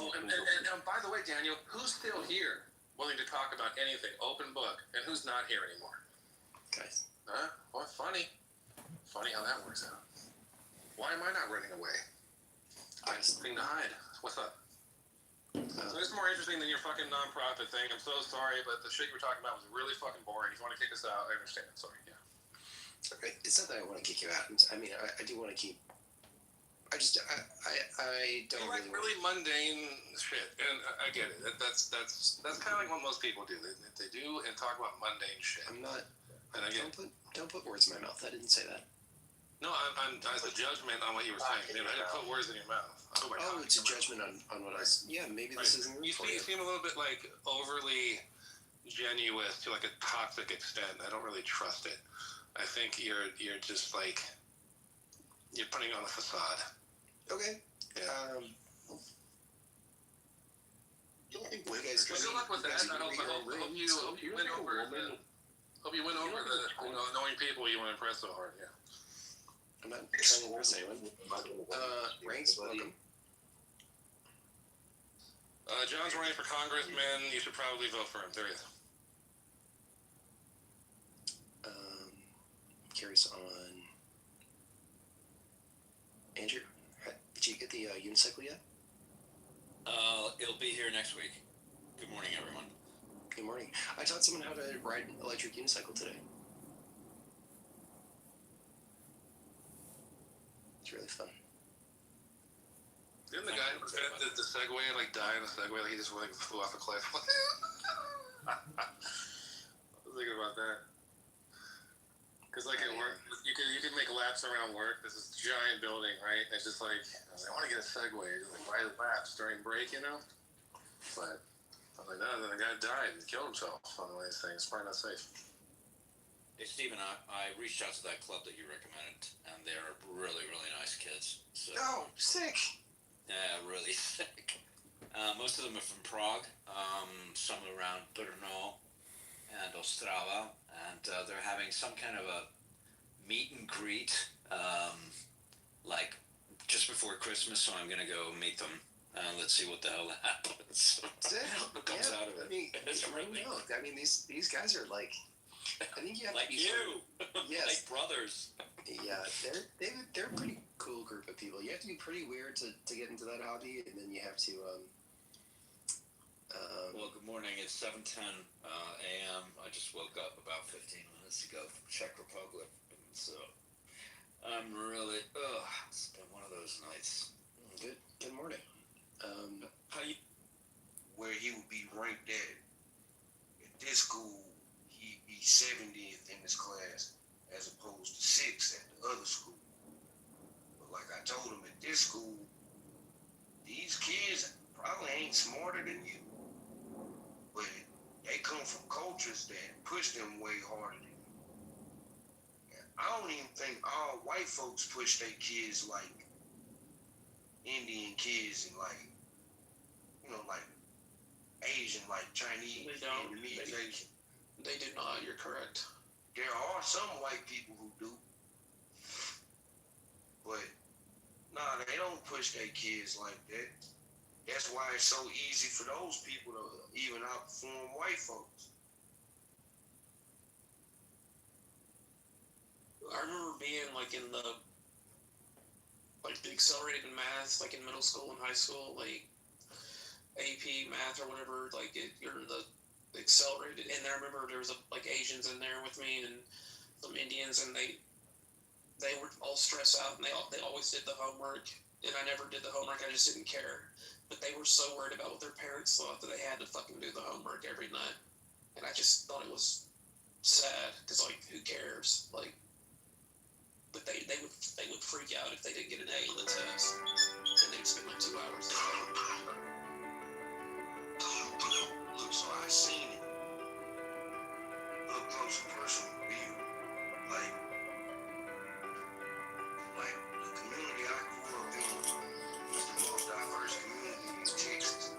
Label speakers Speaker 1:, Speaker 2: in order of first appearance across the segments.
Speaker 1: interesting. And by the way, Daniel, who's still here willing to talk about anything? Open book. And who's not here anymore?
Speaker 2: Guys.
Speaker 1: Huh? Well, funny. Funny how that works out. Why am I not running away? I have something to hide. What's up? So this is more interesting than your fucking nonprofit thing. I'm so sorry, but the shit you were talking about was really fucking boring. If you want to kick us out, I understand. Sorry, yeah.
Speaker 2: Okay. It's not that I want to kick you out. I mean, I do want to keep... I don't
Speaker 1: you like really mundane shit, and I get it. That's kind of like what most people do. They do and talk about mundane shit.
Speaker 2: I'm not...
Speaker 1: And again,
Speaker 2: don't put words in my mouth. I didn't say that.
Speaker 1: No, I'm as a judgment on what you were saying. I didn't put words in your mouth.
Speaker 2: Oh, it's a judgment on what I... Yeah, maybe this isn't
Speaker 1: you seem a little bit like overly genuous to like a toxic extent. I don't really trust it. I think you're just like you're putting on a facade.
Speaker 2: Okay.
Speaker 1: Yeah.
Speaker 2: Good luck
Speaker 1: with that. I hope you win over the annoying people you want to impress so hard. Yeah.
Speaker 2: I'm not trying to impress anyone. Ranks, welcome.
Speaker 1: John's running for Congressman. You should probably vote for him. There he is.
Speaker 2: Curious on Andrew. Did you get the unicycle yet?
Speaker 3: It'll be here next week. Good morning, everyone.
Speaker 2: Good morning. I taught someone how to ride an electric unicycle today. It's really fun.
Speaker 1: Didn't the guy who did the Segway like die in the Segway? Like he just like flew off a cliff. I was thinking about that. Because like at work, you can make laps around work. There's this giant building, right? It's just like I want to get a Segway, just like ride laps during break, you know. But I was like, no. Then the guy died and killed himself on one of these things. It's probably not safe.
Speaker 3: Hey, Stephen, I reached out to that club that you recommended, and they're really, really nice kids. So,
Speaker 2: sick.
Speaker 3: Yeah, really sick. Most of them are from Prague, some around Brno and Ostrava, and they're having some kind of a meet and greet, like just before Christmas, so I'm going to go meet them. Let's see what the hell happens. What comes out of it.
Speaker 2: I mean, I mean, these guys are like... I think you have
Speaker 3: like
Speaker 2: to be
Speaker 3: you,
Speaker 2: yes,
Speaker 3: like brothers.
Speaker 2: Yeah, they're a pretty cool group of people. You have to be pretty weird to get into that hobby, and then you have to.
Speaker 3: Well, good morning. It's 7:10 a.m. I just woke up about 15 minutes ago from Czech Republic, and so I'm really. It's been one of those nights.
Speaker 2: Good morning.
Speaker 3: How you?
Speaker 4: Where he would be ranked at this school. He'd be 70th in his class as opposed to 6th at the other school. But like I told him, at this school, these kids probably ain't smarter than you. But they come from cultures that push them way harder than you. And I don't even think all white folks push their kids like Indian kids and like, like Asian, like Chinese, Vietnamese, Asian.
Speaker 5: They do not, you're correct.
Speaker 4: There are some white people who do. But, nah, they don't push their kids like that. That's why it's so easy for those people to even outperform white folks.
Speaker 5: I remember being like in the accelerated math, like in middle school and high school, like AP math or whatever, like you're in the accelerated, and I remember there was like Asians in there with me and some Indians, and they would all stress out, and they always did the homework, and I never did the homework. I just didn't care, but they were so worried about what their parents thought that they had to fucking do the homework every night, and I just thought it was sad because like who cares, like, but they would freak out if they didn't get an A on the test, and they'd spend like 2 hours.
Speaker 4: So I seen it up close and personal view. Like the community I grew up in was the most diverse community in Texas.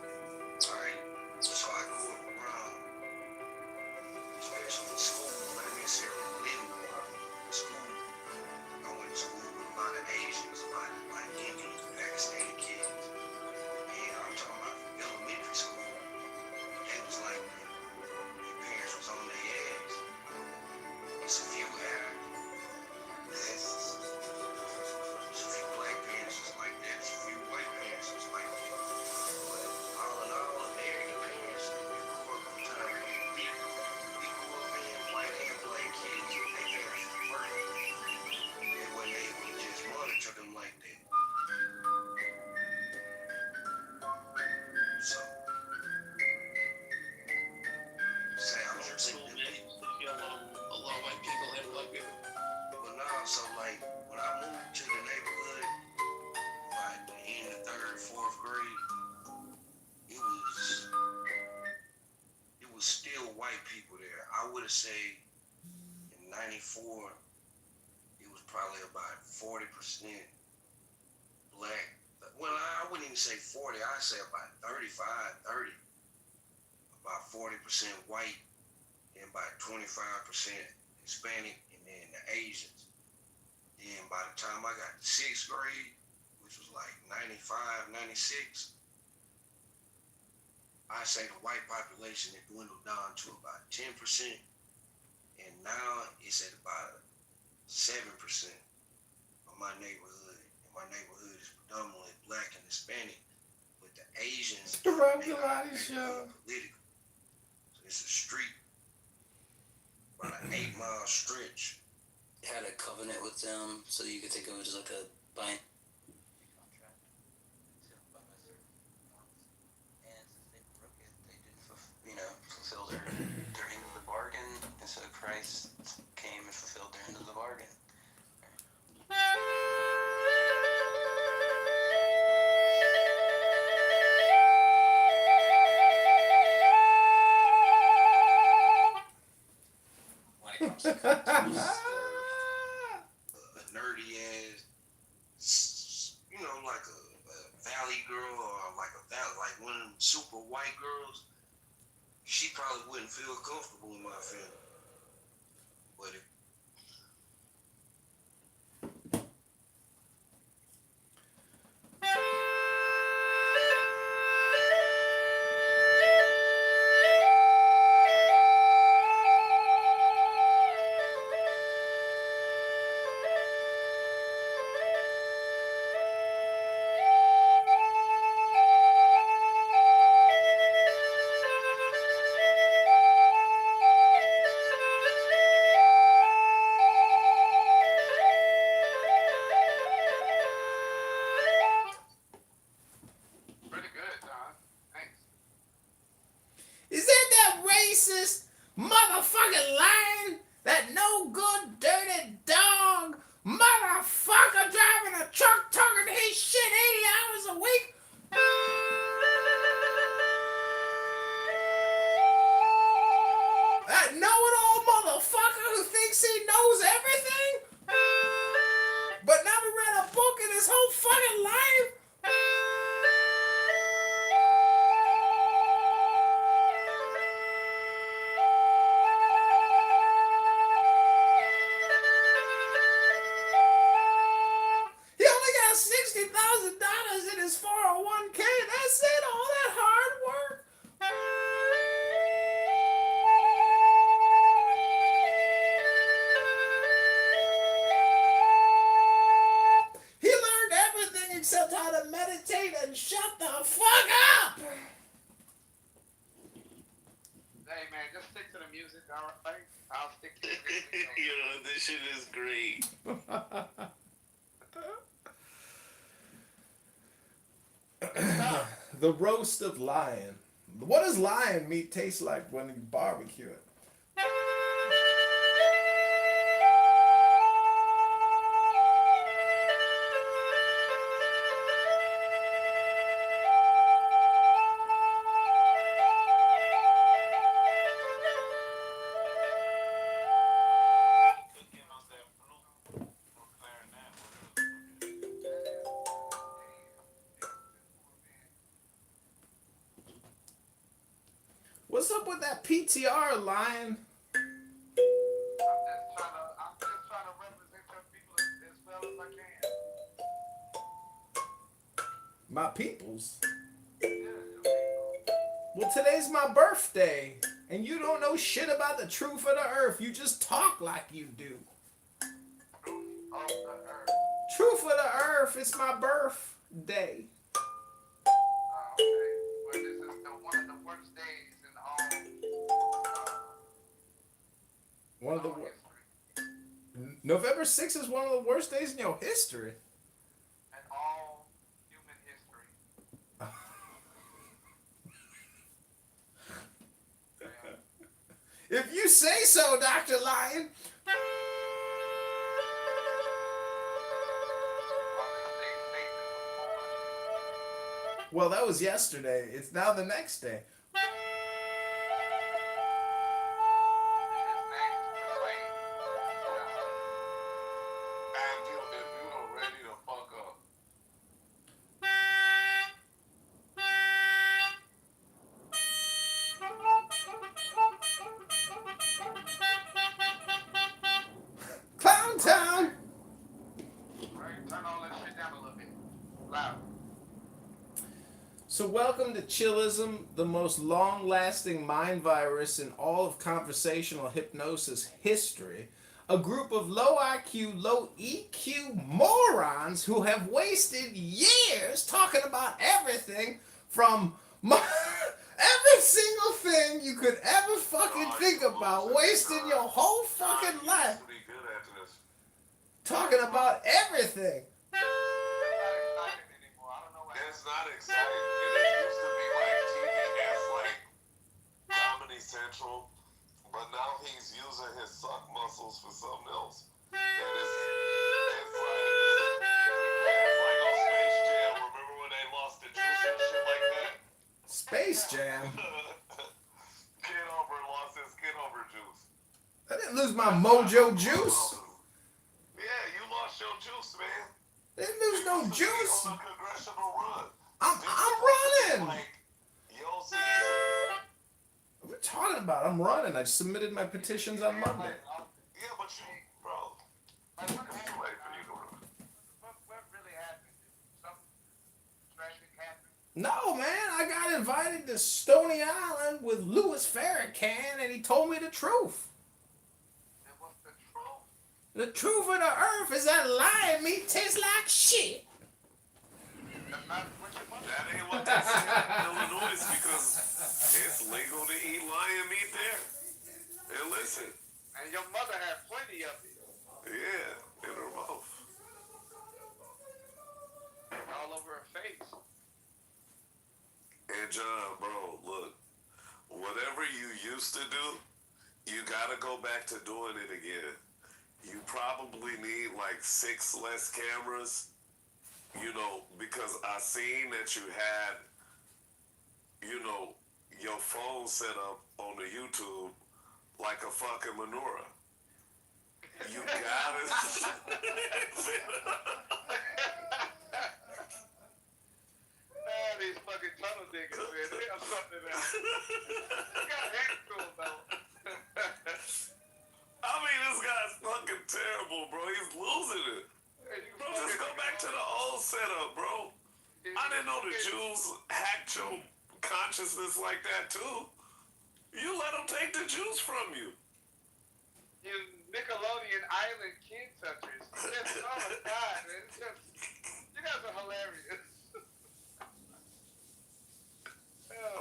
Speaker 4: Alright? So I grew up around, especially in school, not necessarily living in school. I went to school with a lot of Asians, a lot of like Indians, Pakistanis. 4th grade, it was still white people there. I would have said in '94, it was probably about 40% black. Well, I wouldn't even say 40. I'd say about 35, 30. About 40% white and about 25% Hispanic, and then the Asians. Then by the time I got to 6th grade, which was like 95, 96, I say the white population had dwindled down to about 10%, and now it's at about 7% of my neighborhood. And my neighborhood is predominantly black and Hispanic, but the Asians political. So it's a street, about an 8-mile stretch.
Speaker 2: Had a covenant with them, so you could think of it as like a bind contract and since they broke it, they didn't fulfill their end of the bargain, and so Christ came and fulfilled their end of the bargain.
Speaker 3: When it comes to context,
Speaker 4: Nerdy ass, like a valley girl or like one of them super white girls, she probably wouldn't feel comfortable in my family. But if
Speaker 1: Pretty good, Don. Thanks.
Speaker 6: Is that racist motherfucking line? That no good dirty dog motherfucker driving a truck talking his shit 80 hours a week? That know-it-all motherfucker who thinks he knows everything? But never read a book in his whole fucking life? He only got $60,000 in his 401k. That's it, all that hard work. He learned everything except how to meditate and shut the fuck up.
Speaker 1: Hey, man, just stick to the music, all right? I'll stick to the music.
Speaker 2: This shit is great.
Speaker 6: The roast of lion. What does lion meat taste like when you barbecue it? What's up with that PTR, lion?
Speaker 1: I'm just trying to represent your people as well as I can.
Speaker 6: My peoples.
Speaker 1: Yeah, your people.
Speaker 6: Well, today's my birthday, and you don't know shit about the truth of the earth. You just talk like you do.
Speaker 1: Truth of the earth.
Speaker 6: Truth of the earth, it's my birthday.
Speaker 1: Okay. Well, this is one of the worst days in all
Speaker 6: One of the
Speaker 1: history.
Speaker 6: November 6th is one of the worst days in your history.
Speaker 1: And all human history. Yeah.
Speaker 6: If you say so, Dr. Lion.
Speaker 1: All these things Satan was born.
Speaker 6: Well, that was yesterday. It's now the next day.
Speaker 7: And you know, ready to fuck up.
Speaker 6: Clown Town!
Speaker 7: Right? Turn all that shit down a little bit. Loud.
Speaker 6: So, welcome to Chillism, the most long lasting mind virus in all of conversational hypnosis history. A group of low IQ, low EQ morons who have wasted years talking about everything from every single thing you could ever fucking think about, wasting your whole fucking life
Speaker 7: Pretty good at this.
Speaker 6: talking about everything.
Speaker 7: It's not exciting. It used to be like TBS, like Comedy Central, but now he's using his suck muscles for something else. And it's like on Space Jam. Remember when they lost the juice and shit like that?
Speaker 6: Space Jam.
Speaker 7: Kitover lost his Kitover juice.
Speaker 6: I didn't lose my mojo juice.
Speaker 7: Yeah, you lost your juice, man.
Speaker 6: I didn't lose no
Speaker 7: You
Speaker 6: juice.
Speaker 7: on a congressional run.
Speaker 6: I'm running.
Speaker 7: Like, yo, see,
Speaker 6: What are you talking about? I'm running. I submitted my petitions on Monday.
Speaker 7: yeah, but you, bro, it's too late for you to run.
Speaker 8: What really happened? Something tragic happened?
Speaker 6: No, man. I got invited to Stony Island with Louis Farrakhan, and he told me the truth.
Speaker 8: And what's the truth?
Speaker 6: The truth of the earth is that lion meat tastes like shit.
Speaker 8: That's not what your mother
Speaker 7: That ain't what they say in Illinois because it's legal to eat lion meat there. And listen,
Speaker 8: and your mother had plenty of it.
Speaker 7: yeah, in her mouth.
Speaker 8: All over her face.
Speaker 7: And John, bro, look, whatever you used to do, you gotta go back to doing it again. You probably need like 6 less cameras, you know, because I seen that you had, you know, your phone set up on the YouTube like a fucking menorah. You gotta.
Speaker 8: These fucking tunnel diggers, man. They have something else. You got head school, though.
Speaker 7: I mean, this guy's fucking terrible, bro. He's losing it. Bro, just go back to the old setup, bro. I didn't know the Jews hacked your consciousness like that, too. You let them take the juice from you.
Speaker 8: You Nickelodeon Island kid touchers. Just, oh my God, man. It's just, you guys are hilarious.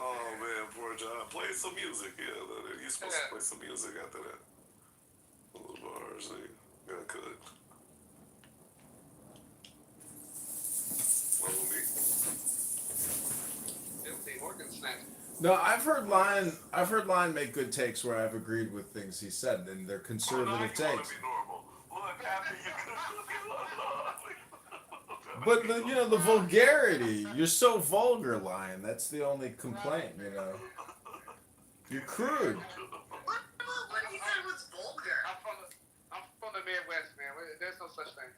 Speaker 7: Oh, man, poor John. Play some music, yeah. You're supposed to play some music after that. A little bars, yeah, good.
Speaker 8: Filthy organ snatch.
Speaker 6: No, I've heard Lion make good takes where I've agreed with things he said, and they're conservative takes. But the vulgarity, you're so vulgar, Lion. That's the only complaint, you know. You're crude.
Speaker 1: What he said was vulgar.
Speaker 8: I'm from the Midwest, man. There's no such thing.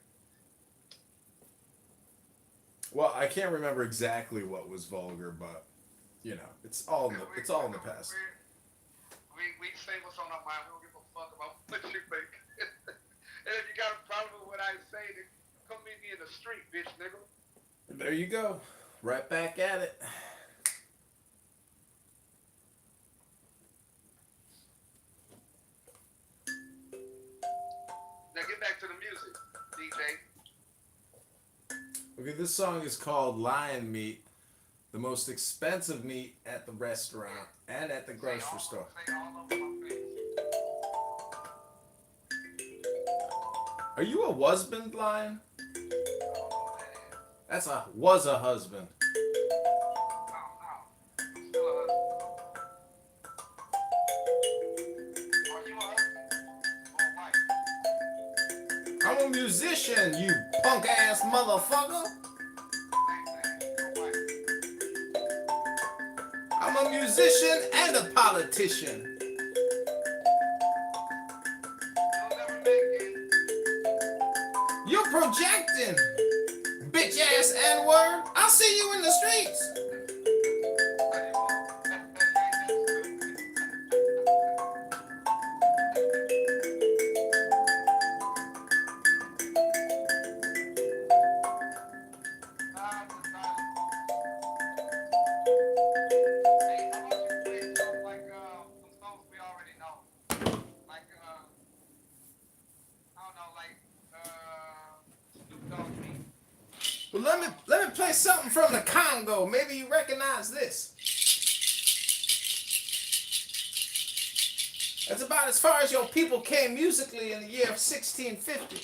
Speaker 6: Well, I can't remember exactly what was vulgar, but you know, it's all in the past.
Speaker 8: We say what's on our mind. We don't give a fuck about what you think. And if you got a problem with what I say, then come meet me in the street, bitch, nigga.
Speaker 6: There you go. Right back at it.
Speaker 8: Now get back to the music, DJ.
Speaker 6: Okay, this song is called Lion Meat, the most expensive meat at the restaurant and at the grocery store.
Speaker 8: Say all over my face.
Speaker 6: Are you a husband, Lion?
Speaker 8: Oh, that is.
Speaker 6: Was a husband.
Speaker 8: No. Still a husband. Are you a husband? Or a wife?
Speaker 6: I'm a musician, you punk ass motherfucker.
Speaker 8: Same thing. You're a wife.
Speaker 6: I'm a musician and a politician.
Speaker 8: You'll never make it.
Speaker 6: You're projecting, bitch ass N-word. I'll see you in the streets.
Speaker 8: No, you won't. You ain't that stupid. Nah, I'm just trying to phone. Hey, how about you play something like some songs we already know? Like I don't know, like Snoop Dogg beat.
Speaker 6: Well, let me play something from the Congo. Maybe you recognize this. That's about as far as your people came musically in the year of 1650.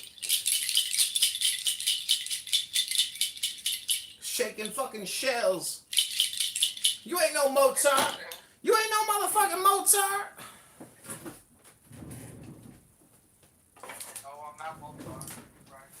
Speaker 6: Shaking fucking shells. You ain't no Mozart. You ain't no motherfucking Mozart.
Speaker 8: Oh, I'm not Mozart. Right.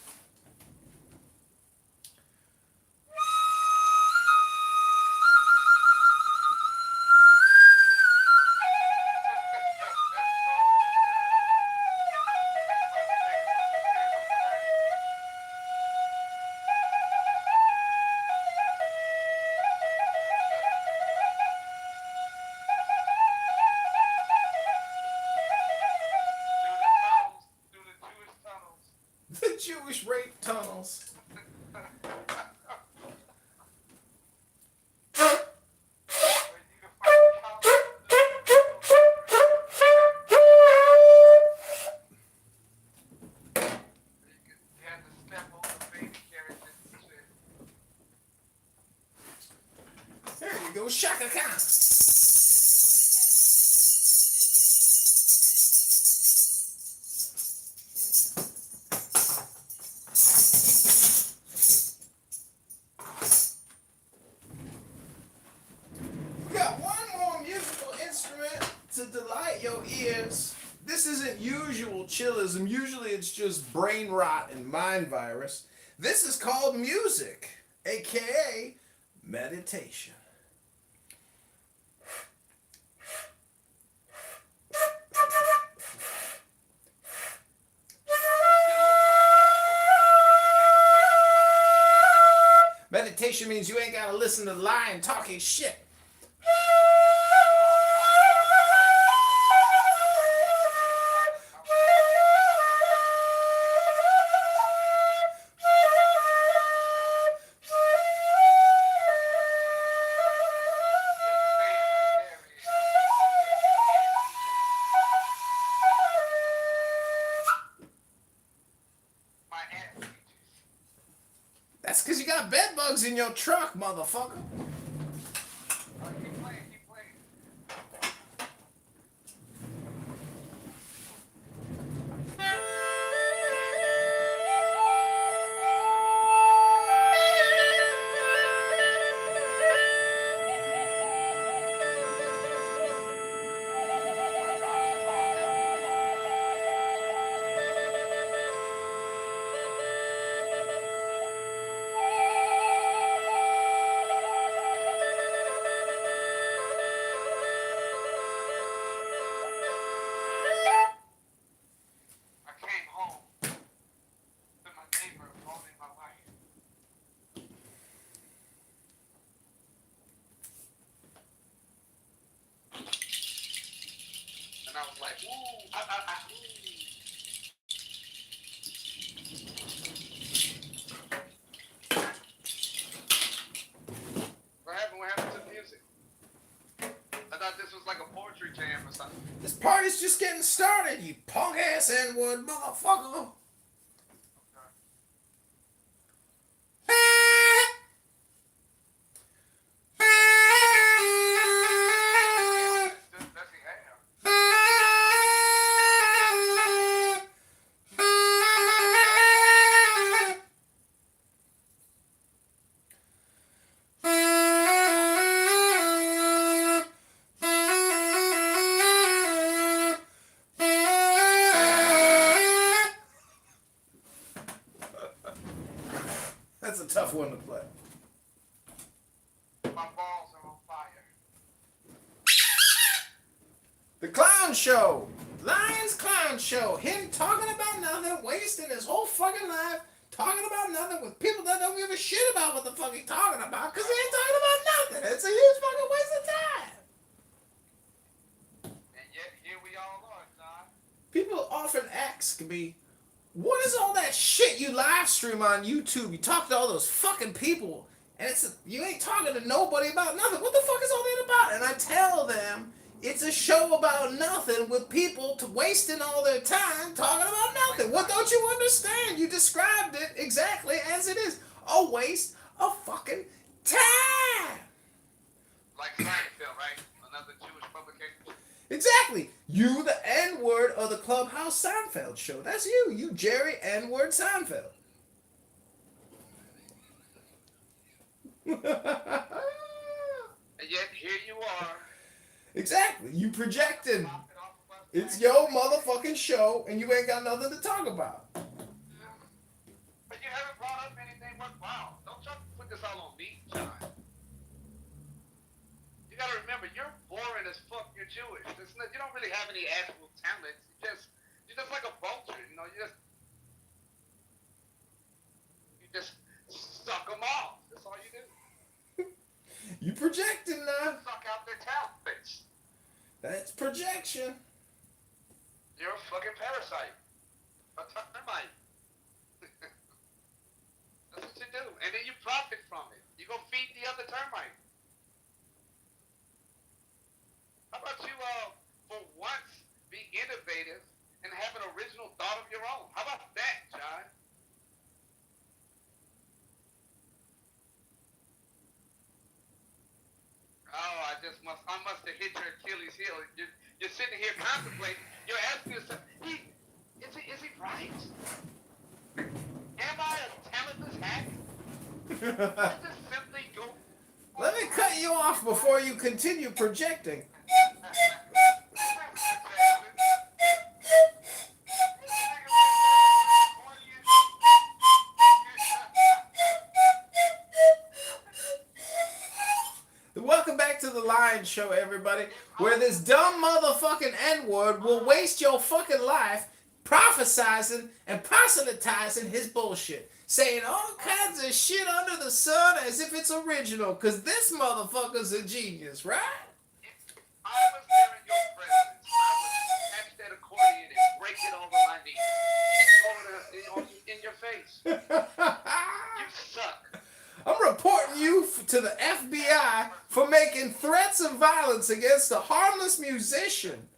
Speaker 8: Through the Jewish tunnels.
Speaker 6: The Jewish rape tunnels.
Speaker 8: Where you can find you had to step on the baby carriages and shit.
Speaker 6: There you go, Shaka Khan. We got one more musical instrument to delight your ears. This isn't usual chillism. Usually it's just brain rot and mind virus. This is called music, aka meditation. Meditation means you ain't gotta listen to lying, talking shit.
Speaker 8: My ass features.
Speaker 6: That's because you got bed bugs in your truck, motherfucker.
Speaker 8: Oh, keep playing, keep playing. I came home to my neighbor holding my wife. And I was like, ooh, ooh. What happened to the music? I thought this was like a poetry jam or something.
Speaker 6: This party's just getting started, you punk ass N-word motherfucker.
Speaker 8: Does he have?
Speaker 6: That's a tough one to play.
Speaker 8: My balls are on fire.
Speaker 6: clown show. Lion's clown show. Him talking about nothing, wasting his whole fucking life talking about nothing with people that don't give a shit about what the fuck he's talking about because he ain't talking about nothing. It's a huge fucking waste of time.
Speaker 8: And yet here we all are, John.
Speaker 6: People often ask me, what is all that shit you live stream on YouTube? You talk to all those fucking people, and you ain't talking to nobody about nothing. What the fuck is all that about? And I tell them it's a show about nothing with people wasting all their time talking about nothing. What don't you understand? You described it exactly as it is. A waste of fucking time.
Speaker 8: Like Seinfeld, right? Another Jewish publication.
Speaker 6: Exactly. You, the N-word of the Clubhouse Seinfeld show. That's you. You, Jerry N-word Seinfeld.
Speaker 8: And yet here you are.
Speaker 6: Exactly. You projecting. It's your motherfucking show, and you ain't got nothing to talk about.
Speaker 8: But you haven't brought up anything worthwhile. Don't try to put this all on me, John. You gotta remember, you're boring as fuck. You're Jewish. You don't really have any actual talents. You're just like a vulture. You know, you just suck them off. That's all you do.
Speaker 6: You projecting now.
Speaker 8: Suck out their talents.
Speaker 6: That's projection.
Speaker 8: You're a fucking parasite. A termite. That's what you do. And then you profit from it. You go feed the other termite. How about you, for once, be innovative and have an original thought of your own? How about that, John? Oh, I must have hit your Achilles heel. You're sitting here contemplating. You're asking yourself, is he right? Am I a talentless hack? I just simply go.
Speaker 6: Let me cut you off before you continue projecting. Welcome back to the Lion Show, everybody, where this dumb motherfucking N-word will waste your fucking life prophesizing and proselytizing his bullshit, saying all kinds of shit under the sun as if it's original, because this motherfucker's a genius, right?
Speaker 8: I was there in your presence. I would catch that accordion and break it over my knee. In your face. You suck.
Speaker 6: I'm reporting you to the FBI for making threats of violence against a harmless musician.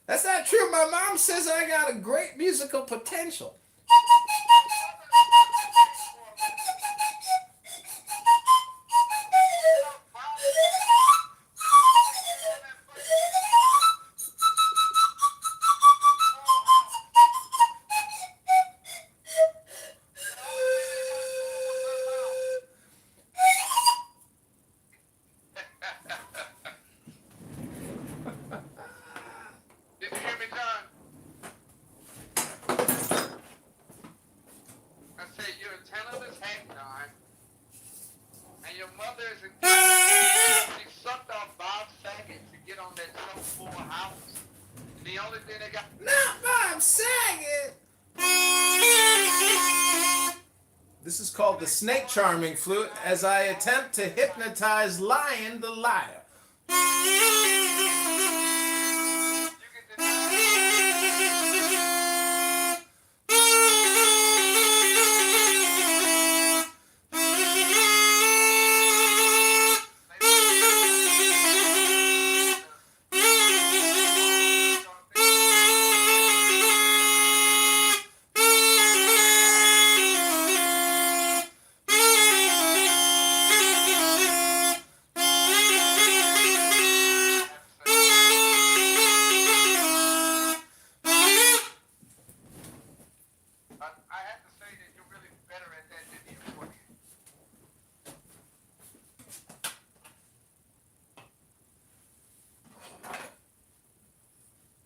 Speaker 6: That's not true. My mom says I got a great musical potential.
Speaker 8: Did you hear me, John? I said you're a talentless hack, John. And your mother is in she sucked off Bob Saget to get on that show Full House. And the only thing they got
Speaker 6: Not Bob Saget. This is called the snake charming flute as I attempt to hypnotize Lion the liar.
Speaker 8: I have to say that you're really better at that than the accordion.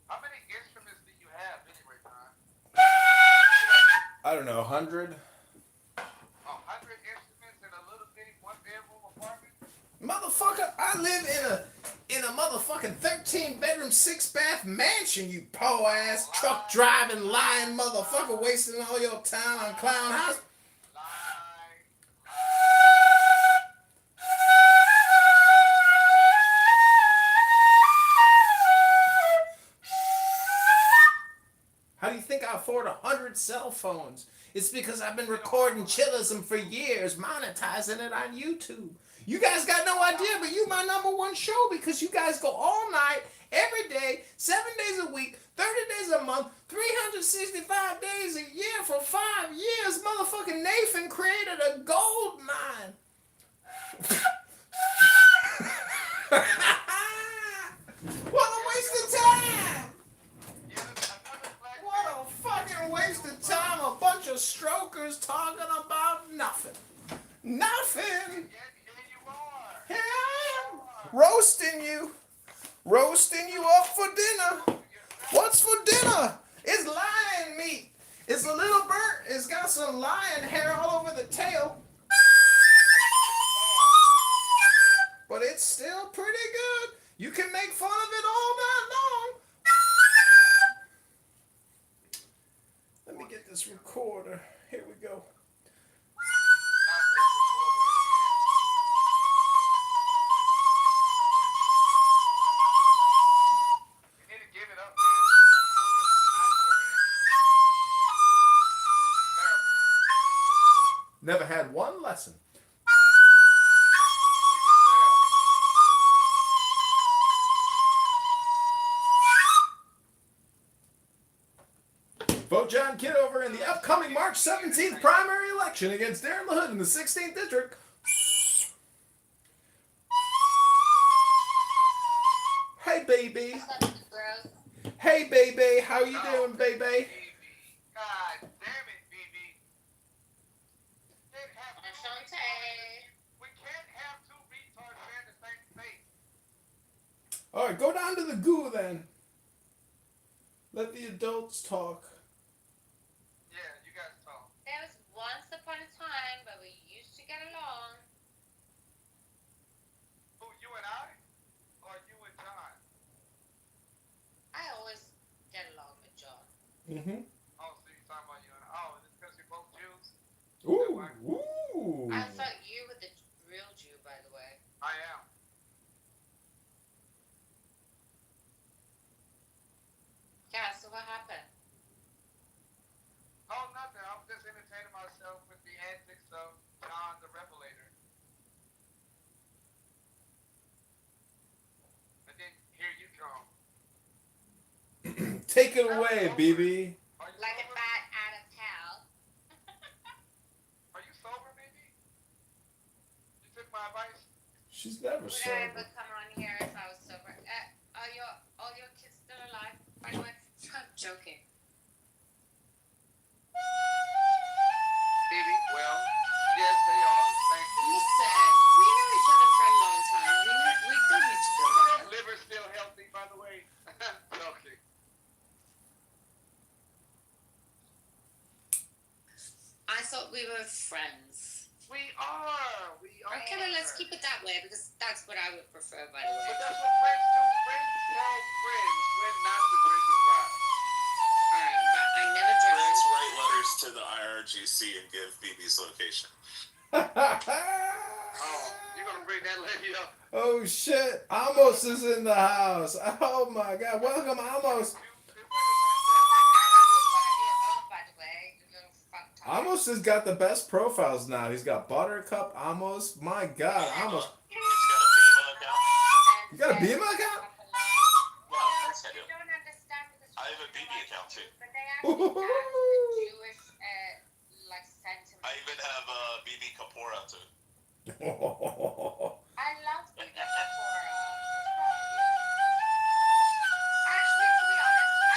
Speaker 8: How many instruments do you have anyway, John?
Speaker 6: I don't know, 100?
Speaker 8: 100?
Speaker 6: motherfucker. I live in a motherfucking 13-bedroom, 6-bath mansion, you po ass truck driving, lying motherfucker, wasting all your time on Clown House. How do you think I afford 100 cell phones? It's because I've been recording chillism for years, monetizing it on YouTube. You guys got no idea, but you my #1 show because you guys go all night, every day, 7 days a week, 30 days a month, 365 days a year for 5 years. Motherfucking Nathan created a gold mine. What a waste of time! What a fucking waste of time. A bunch of strokers talking about nothing. Nothing. Here I am. Roasting you up for dinner. What's for dinner? It's lion meat. It's a little bird. It's got some lion hair all over the tail. But it's still pretty good. You can make fun of it all night long. Let me get this recorder. Here we go. Never had one lesson. Vote John Kitover in the upcoming March 17th primary election against Darren LaHood in the 16th district. Hey, baby. Hey, baby. How you doing, baby?
Speaker 8: God damn it, BB. We can't have two retards sharing the same space.
Speaker 6: All right, go down to the goo then. Let the adults talk.
Speaker 8: Yeah, you guys talk.
Speaker 9: There was once upon a time, but we used to get along.
Speaker 8: Who, you and I? Or you and John?
Speaker 9: I always get along with John.
Speaker 6: Mm-hmm.
Speaker 8: Oh, so you're talking about you and I. Oh, is it because you're both Jews?
Speaker 6: Ooh, ooh.
Speaker 9: I thought you were the real Jew, by the way.
Speaker 8: I am.
Speaker 9: Yeah, so what happened?
Speaker 8: Oh, nothing. I'm just entertaining myself with the antics of John the Revelator. And then here you come.
Speaker 6: Take it away, BB.
Speaker 8: Are you
Speaker 9: Like a
Speaker 8: sober?
Speaker 9: bat out of town.
Speaker 8: Are you sober, baby? You took my advice?
Speaker 6: She's never
Speaker 9: Would I
Speaker 6: sober.
Speaker 9: ever come on here if I was sober? Are all your kids still alive? By the way, I'm joking.
Speaker 8: Baby, well, yes, they are. Thank you.
Speaker 9: Listen, we know each other for a long time. We do need to go back.
Speaker 8: Liver's still healthy, by the way. Joking.
Speaker 9: I thought we were friends.
Speaker 8: We are. We are.
Speaker 9: Okay, well, let's keep it that way because that's what I would prefer, by the way.
Speaker 8: But that's what friends do. Friends tell friends when not to drink and drive.
Speaker 9: Alright, but I never drank.
Speaker 7: Friends write letters to the IRGC and give BB's location.
Speaker 8: Oh, you're going to bring that lady up.
Speaker 6: Oh shit! Amos is in the house. Oh my god! Welcome, Amos. Amos has got the best profiles now. He's got Buttercup, Amos. My god, Amos. You got a Beamer account?
Speaker 7: I have a BB account too. I even have BB Kapora too.
Speaker 9: I love you.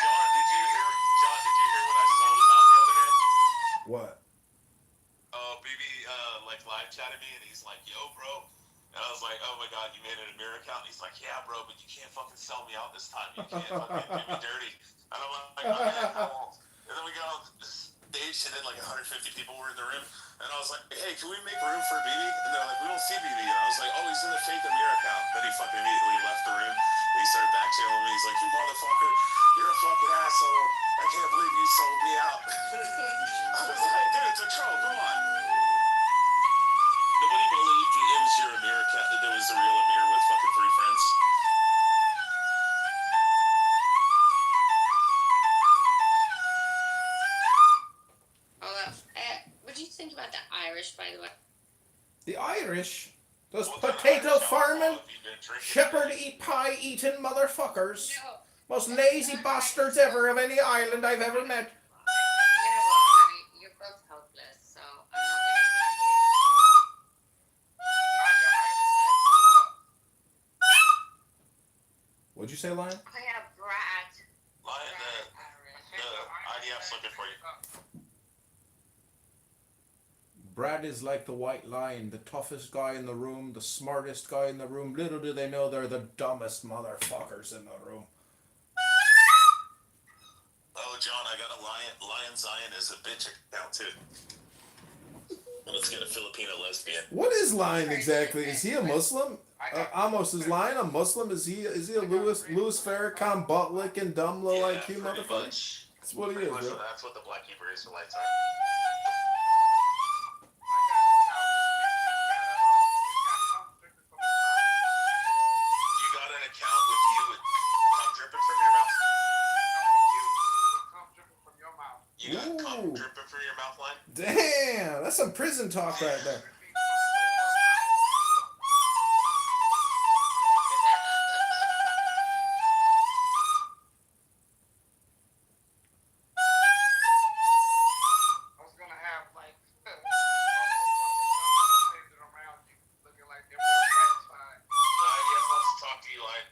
Speaker 7: John, did you hear when I sold him out the other day?
Speaker 6: What?
Speaker 7: BB like live chatted me and he's like, "Yo, bro." And I was like, "Oh my god, you made it a mirror account?" And he's like, "Yeah, bro, but you can't fucking sell me out this time. You can't fucking do me dirty." And I'm like, "Okay, cool." And then we got on stage
Speaker 1: stage, and then like 150 people were in the room. And I was like, hey, can we make room for BB? And they're like, we don't see BB. And I was like, oh, he's in the fake Amir account. Then he fucking immediately left the room. And he started backchanneling me. He's like, you motherfucker, you're a fucking asshole. I can't believe you sold me out. I was like, dude, it's a troll. Come on. Nobody believed it was your Amir account, that it was the real Amir with fucking 3 friends.
Speaker 9: What do you think about the Irish, by the way?
Speaker 6: The Irish, those
Speaker 1: What kind of
Speaker 6: potato
Speaker 1: Irish
Speaker 6: farming,
Speaker 1: alcohol have you been drinking?
Speaker 6: shepherd eat pie eating motherfuckers.
Speaker 9: No.
Speaker 6: Most lazy bastards ever of any island I've ever met.
Speaker 9: Yeah, well, I mean, you're both helpless, so I'm not
Speaker 6: What'd you say, Lion?
Speaker 9: gonna. I have Brad.
Speaker 1: Lion, the IDF's looking for you.
Speaker 6: Brad is like the white lion, the toughest guy in the room, the smartest guy in the room. Little do they know they're the dumbest motherfuckers in the room.
Speaker 1: Oh, John, I got a Lion Zion is a bitch account too. Let's get a Filipino lesbian.
Speaker 6: What is Lion exactly? Is he a Muslim? Amos, is Lion a Muslim? Is he a Louis Farrakhan butt licking dumb low IQ motherfucker?
Speaker 1: Much.
Speaker 6: That's what he
Speaker 1: Pretty
Speaker 6: is,
Speaker 1: much
Speaker 6: bro.
Speaker 1: that's what the Black Hebrew Israelites are. You got an account with you with cum dripping from your mouth? You got cum
Speaker 6: Ooh.
Speaker 1: dripping from your mouth, Line?
Speaker 6: Damn, that's some prison talk right there.
Speaker 1: The IDF wants to talk to you, Line.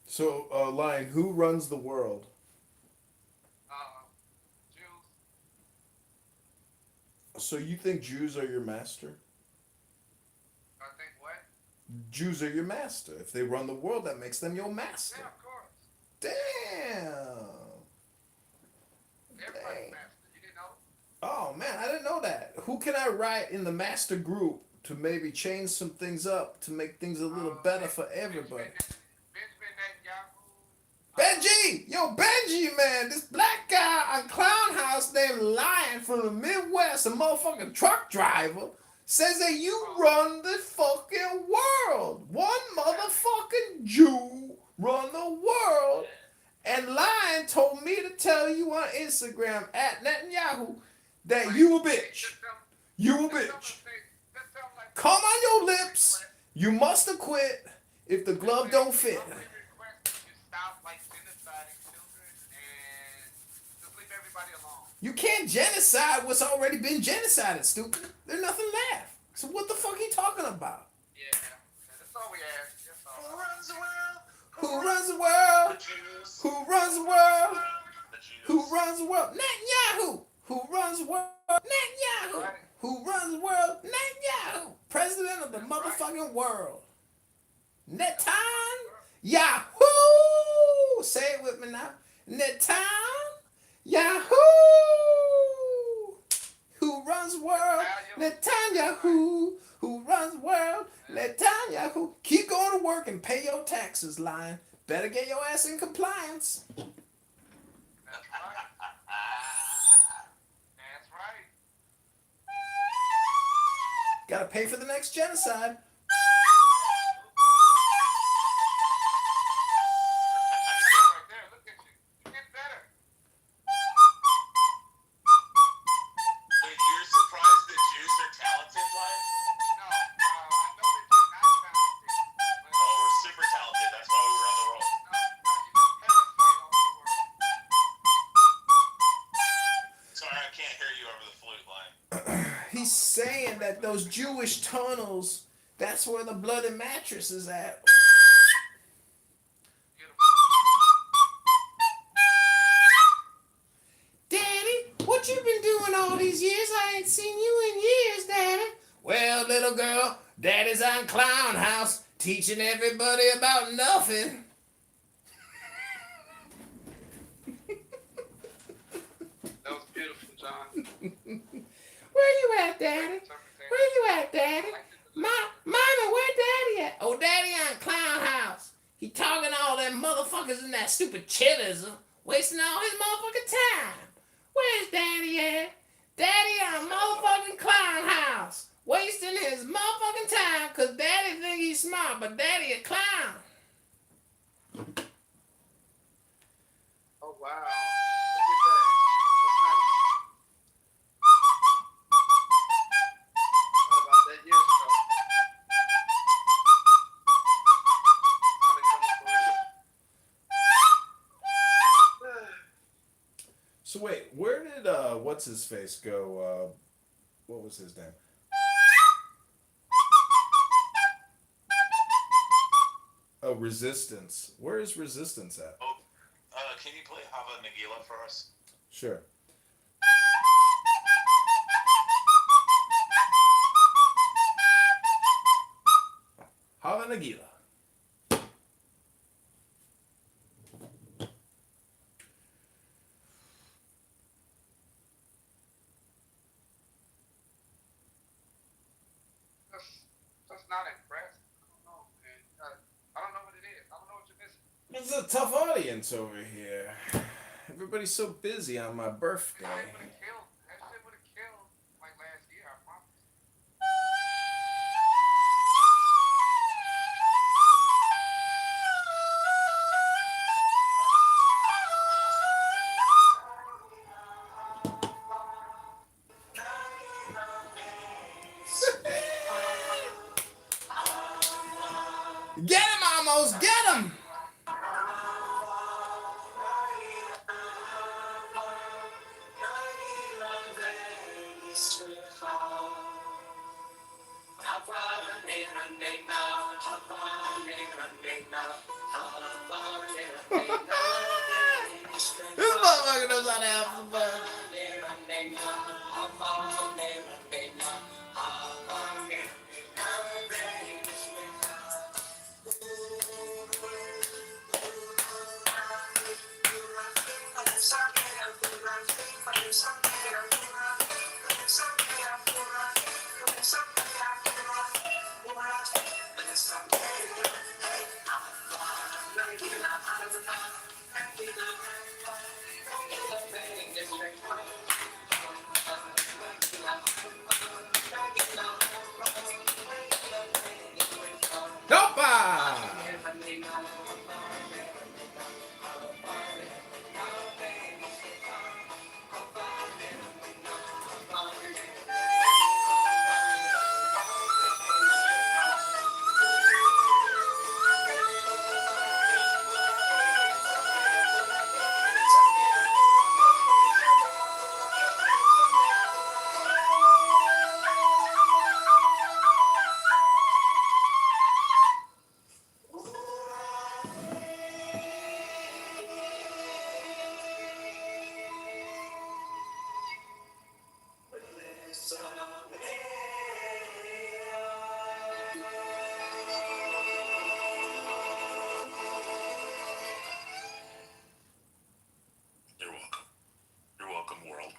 Speaker 6: So, Lion, who runs the world? So you think Jews are your master? Jews are your master. If they run the world, that makes them your master. Damn. Dang. Oh man, I didn't know that. Who can I write in the master group to maybe change some things up to make things a little better for everybody? Benji! Yo, Benji, man! This black guy on Clown House named Lion from the Midwest, a motherfucking truck driver, says that you run the fucking world. One motherfucking Jew run the world. And Lion told me to tell you on Instagram at Netanyahu that you a bitch. You a bitch. Come on your lips. You must have quit if the glove don't fit. You can't genocide what's already been genocided, stupid. There's nothing left. So what the fuck are you talking about?
Speaker 1: Who runs the world?
Speaker 6: Who runs the world?
Speaker 1: The Jews.
Speaker 6: Who runs the world?
Speaker 1: The Jews.
Speaker 6: Who runs the world? Netanyahu. Who runs the world? Netanyahu. Who runs the world? Netanyahu. President of the motherfucking world. Netanyahu. Say it with me now. Netanyahu. Who runs the world? Netanyahu. Who runs the world? Netanyahu. Keep going to work and pay your taxes, Lion. Better get your ass in compliance. Gotta pay for the next genocide.
Speaker 1: Wait, you're surprised that Jews are talented, Lion? Oh, we're super talented. That's why we run the world. Sorry, I can't hear you over the flute, Lion.
Speaker 6: He's saying that those Jewish tunnels, that's where the bloody mattress is at. Daddy, what you been doing all these years? I ain't seen you in years, Daddy. Well, little girl, Daddy's on Clown House, teaching everybody about nothing. Where you at, Daddy? Where you at, Daddy? Mommy, where Daddy at? Oh, Daddy on Clown House. He talking to all them motherfuckers in that stupid chillism, wasting all his motherfucking time. Where's Daddy at? Daddy on motherfucking Clown House, wasting his motherfucking time because Daddy think he's smart, but Daddy a clown.
Speaker 8: Oh wow! Look at that. That's nice. Thought about that years ago. Finally coming through.
Speaker 6: So wait, where did what's his face go? What was his name? Oh, Resistance. Where is Resistance at?
Speaker 10: Oh, can you play Hava Nagila for us?
Speaker 6: Sure. Hava Nagila.
Speaker 8: That's not impressed. I don't know, man. I don't know what it is. I don't know what you're missing.
Speaker 6: It's a tough audience over here. Everybody's so busy on my birthday.
Speaker 8: That shit would have killed. That shit would have killed like last year. I promise.
Speaker 6: Get him, almost get him. This motherfucker knows how to have some fun. Nope.
Speaker 10: You're welcome. You're welcome, world.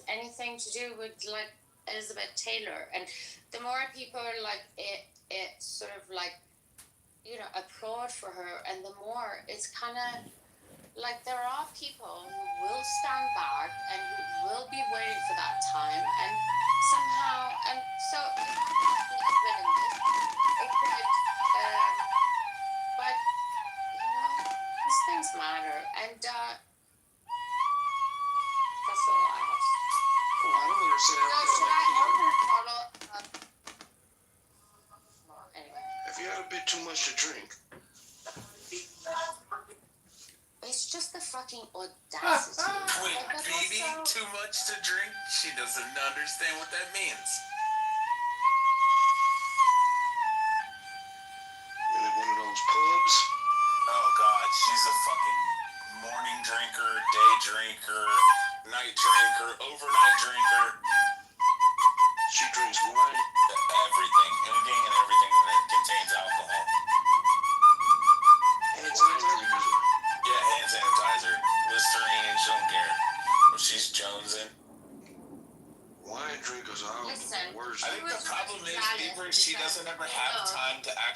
Speaker 9: Anything to do with like Elizabeth Taylor, and the more people like it sort of like, you know, applaud for her, and the more it's kind of like there are people who will stand back and who will be waiting for that time, and somehow, and so it might not be even in this, it could, but you know, these things matter, and that's all I have.
Speaker 5: Well, I don't understand.
Speaker 9: So should I order a bottle of? Anyway,
Speaker 4: Have you had a bit too much to drink?
Speaker 9: it's just the fucking audacity.
Speaker 10: Wait,
Speaker 9: Like, but
Speaker 10: baby,
Speaker 9: also-
Speaker 10: too much to drink? She doesn't understand what that means.
Speaker 4: Been at one of those pubs?
Speaker 10: Oh God, she's a fucking morning drinker, day drinker, night drinker, overnight drinker.
Speaker 4: She drinks wine.
Speaker 10: Everything, anything and everything that contains alcohol.
Speaker 4: Hand sanitizer.
Speaker 10: Yeah, hand sanitizer, Listerine, she don't care. If she's jonesing,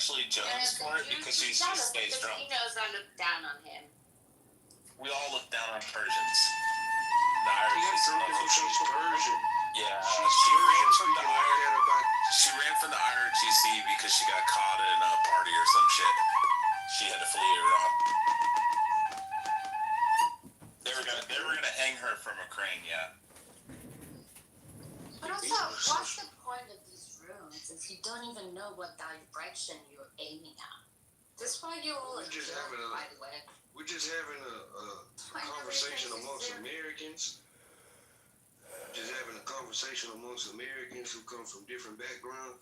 Speaker 10: especially Jones for it because she stays
Speaker 9: because
Speaker 10: drunk.
Speaker 9: he knows I look down on him.
Speaker 10: We all look down on Persians. The
Speaker 4: He got
Speaker 10: Irish
Speaker 4: drunk because she's Persian.
Speaker 10: Yeah,
Speaker 4: She's
Speaker 10: she ran
Speaker 4: Persian,
Speaker 10: from the
Speaker 4: speaking like that about
Speaker 10: She ran from the IRGC because she got caught in a party or some shit. She had to flee Iraq. They were gonna hang her from a crane, yeah.
Speaker 9: But also, what's the point of these rooms if you don't even know what direction you're aiming at? That's why you're all
Speaker 4: We're just
Speaker 9: jerk,
Speaker 4: having a-
Speaker 9: by the way.
Speaker 4: We're just having a conversation amongst Americans. Just having a conversation amongst Americans who come from different backgrounds.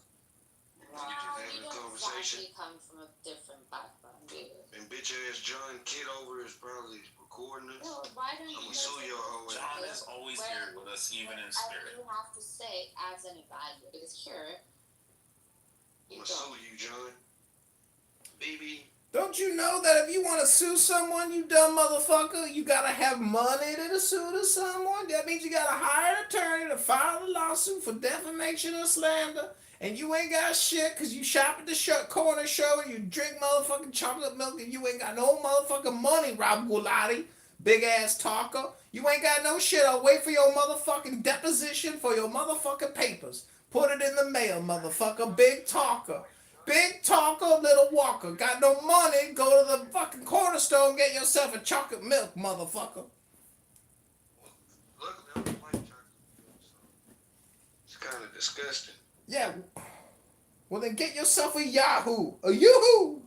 Speaker 9: Well,
Speaker 4: having
Speaker 9: we
Speaker 4: a
Speaker 9: don't
Speaker 4: conversation.
Speaker 9: exactly come from a different background, do we?
Speaker 4: And bitch ass John Kitover is probably recording this.
Speaker 9: No, why don't
Speaker 4: I'm
Speaker 9: you
Speaker 4: gonna sue
Speaker 9: listen
Speaker 4: y'all.
Speaker 10: John is always here with us, even in spirit.
Speaker 9: You have to say adds any value because here
Speaker 4: I'm
Speaker 9: you
Speaker 4: gonna
Speaker 9: don't.
Speaker 4: sue you, John. Baby.
Speaker 6: Don't you know that if you want to sue someone, you dumb motherfucker, you gotta have money to sue to someone? That means you gotta hire an attorney to file a lawsuit for defamation or slander, and you ain't got shit because you shop at the corner show and you drink motherfucking chocolate milk and you ain't got no motherfucking money, Rob Gulati, big ass talker. You ain't got no shit. I'll wait for your motherfucking deposition for your motherfucking papers. Put it in the mail, motherfucker. Big talker. Big talker, little walker. Got no money, go to the fucking corner store and get yourself a chocolate milk, motherfucker.
Speaker 4: Luckily, I don't like chocolate milk, so it's kind of disgusting.
Speaker 6: Yeah. Well, then get yourself a Yahoo. A Yoo-hoo.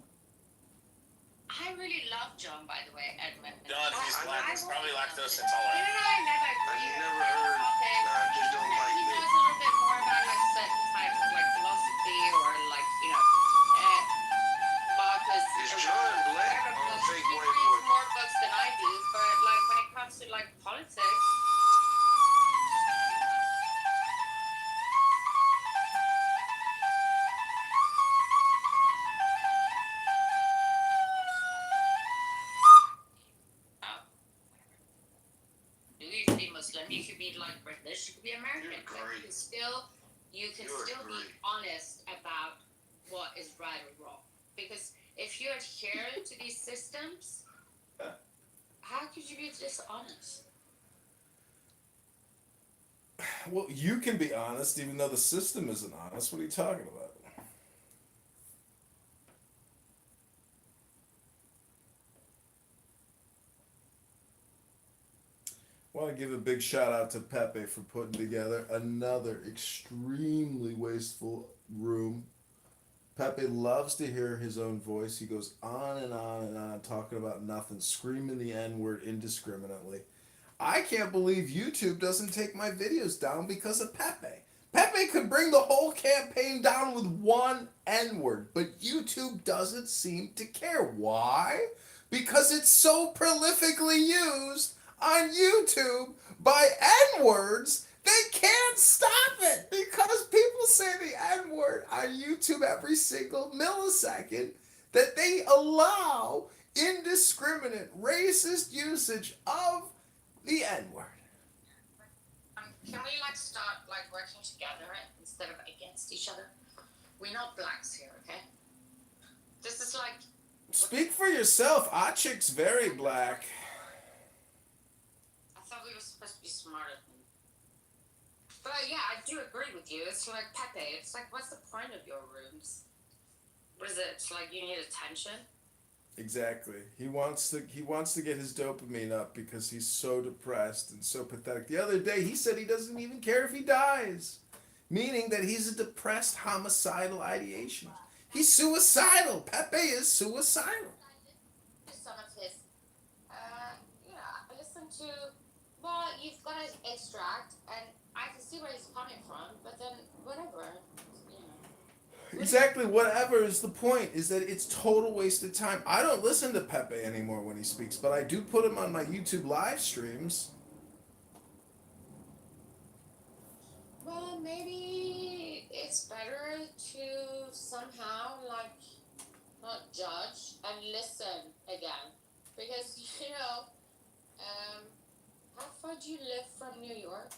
Speaker 9: I really love John, by the way, Edmund.
Speaker 10: John, he's probably lactose
Speaker 9: You
Speaker 10: intolerant.
Speaker 9: and I never
Speaker 4: I
Speaker 9: agree.
Speaker 4: never heard.
Speaker 9: Okay.
Speaker 4: Nah, I just don't like
Speaker 9: He
Speaker 4: milk.
Speaker 9: knows a little bit more about like certain types of like philosophy or like Marcus.
Speaker 4: Is John black or a fake
Speaker 9: He
Speaker 4: white
Speaker 9: reads
Speaker 4: boy?
Speaker 9: more books than I do, but like when it comes to like politics. You could be Muslim, you could be like British, you could be American.
Speaker 4: You're
Speaker 9: But
Speaker 4: great.
Speaker 9: you can
Speaker 4: You're
Speaker 9: still be
Speaker 4: great.
Speaker 9: honest about what is right or wrong. Because if you adhere to these systems, how could you be dishonest?
Speaker 6: Well, you can be honest even though the system isn't honest. What are you talking about? I want to give a big shout out to Pepe for putting together another extremely wasteful room. Pepe loves to hear his own voice. He goes on and on and on talking about nothing, screaming the N-word indiscriminately. I can't believe YouTube doesn't take my videos down because of Pepe. Pepe could bring the whole campaign down with one N-word, but YouTube doesn't seem to care. Why? Because it's so prolifically used on YouTube by N-words, they can't stop it because people say the N-word on YouTube every single millisecond that they allow indiscriminate racist usage of the N-word.
Speaker 9: Can we like start like working together instead of against each other? We're not blacks here, okay? This is like
Speaker 6: Speak for yourself. Achik's very black.
Speaker 9: I thought we were supposed to be smarter than. But yeah, I do agree with you. It's like Pepe. It's like, what's the point of your rooms? What is it? It's like you need attention.
Speaker 6: Exactly. He wants to get his dopamine up because he's so depressed and so pathetic. The other day he said he doesn't even care if he dies, meaning that he's a depressed homicidal ideation. He's suicidal. Pepe is suicidal.
Speaker 9: Some of his, I listen to. Well, you've got to extract, and I can see where he's coming from, but then whatever.
Speaker 6: Exactly, whatever is the point, is that it's total waste of time. I don't listen to Pepe anymore when he speaks, but I do put him on my YouTube live streams.
Speaker 9: Well, maybe it's better to somehow, like, not judge and listen again. Because, how far do you live from New York?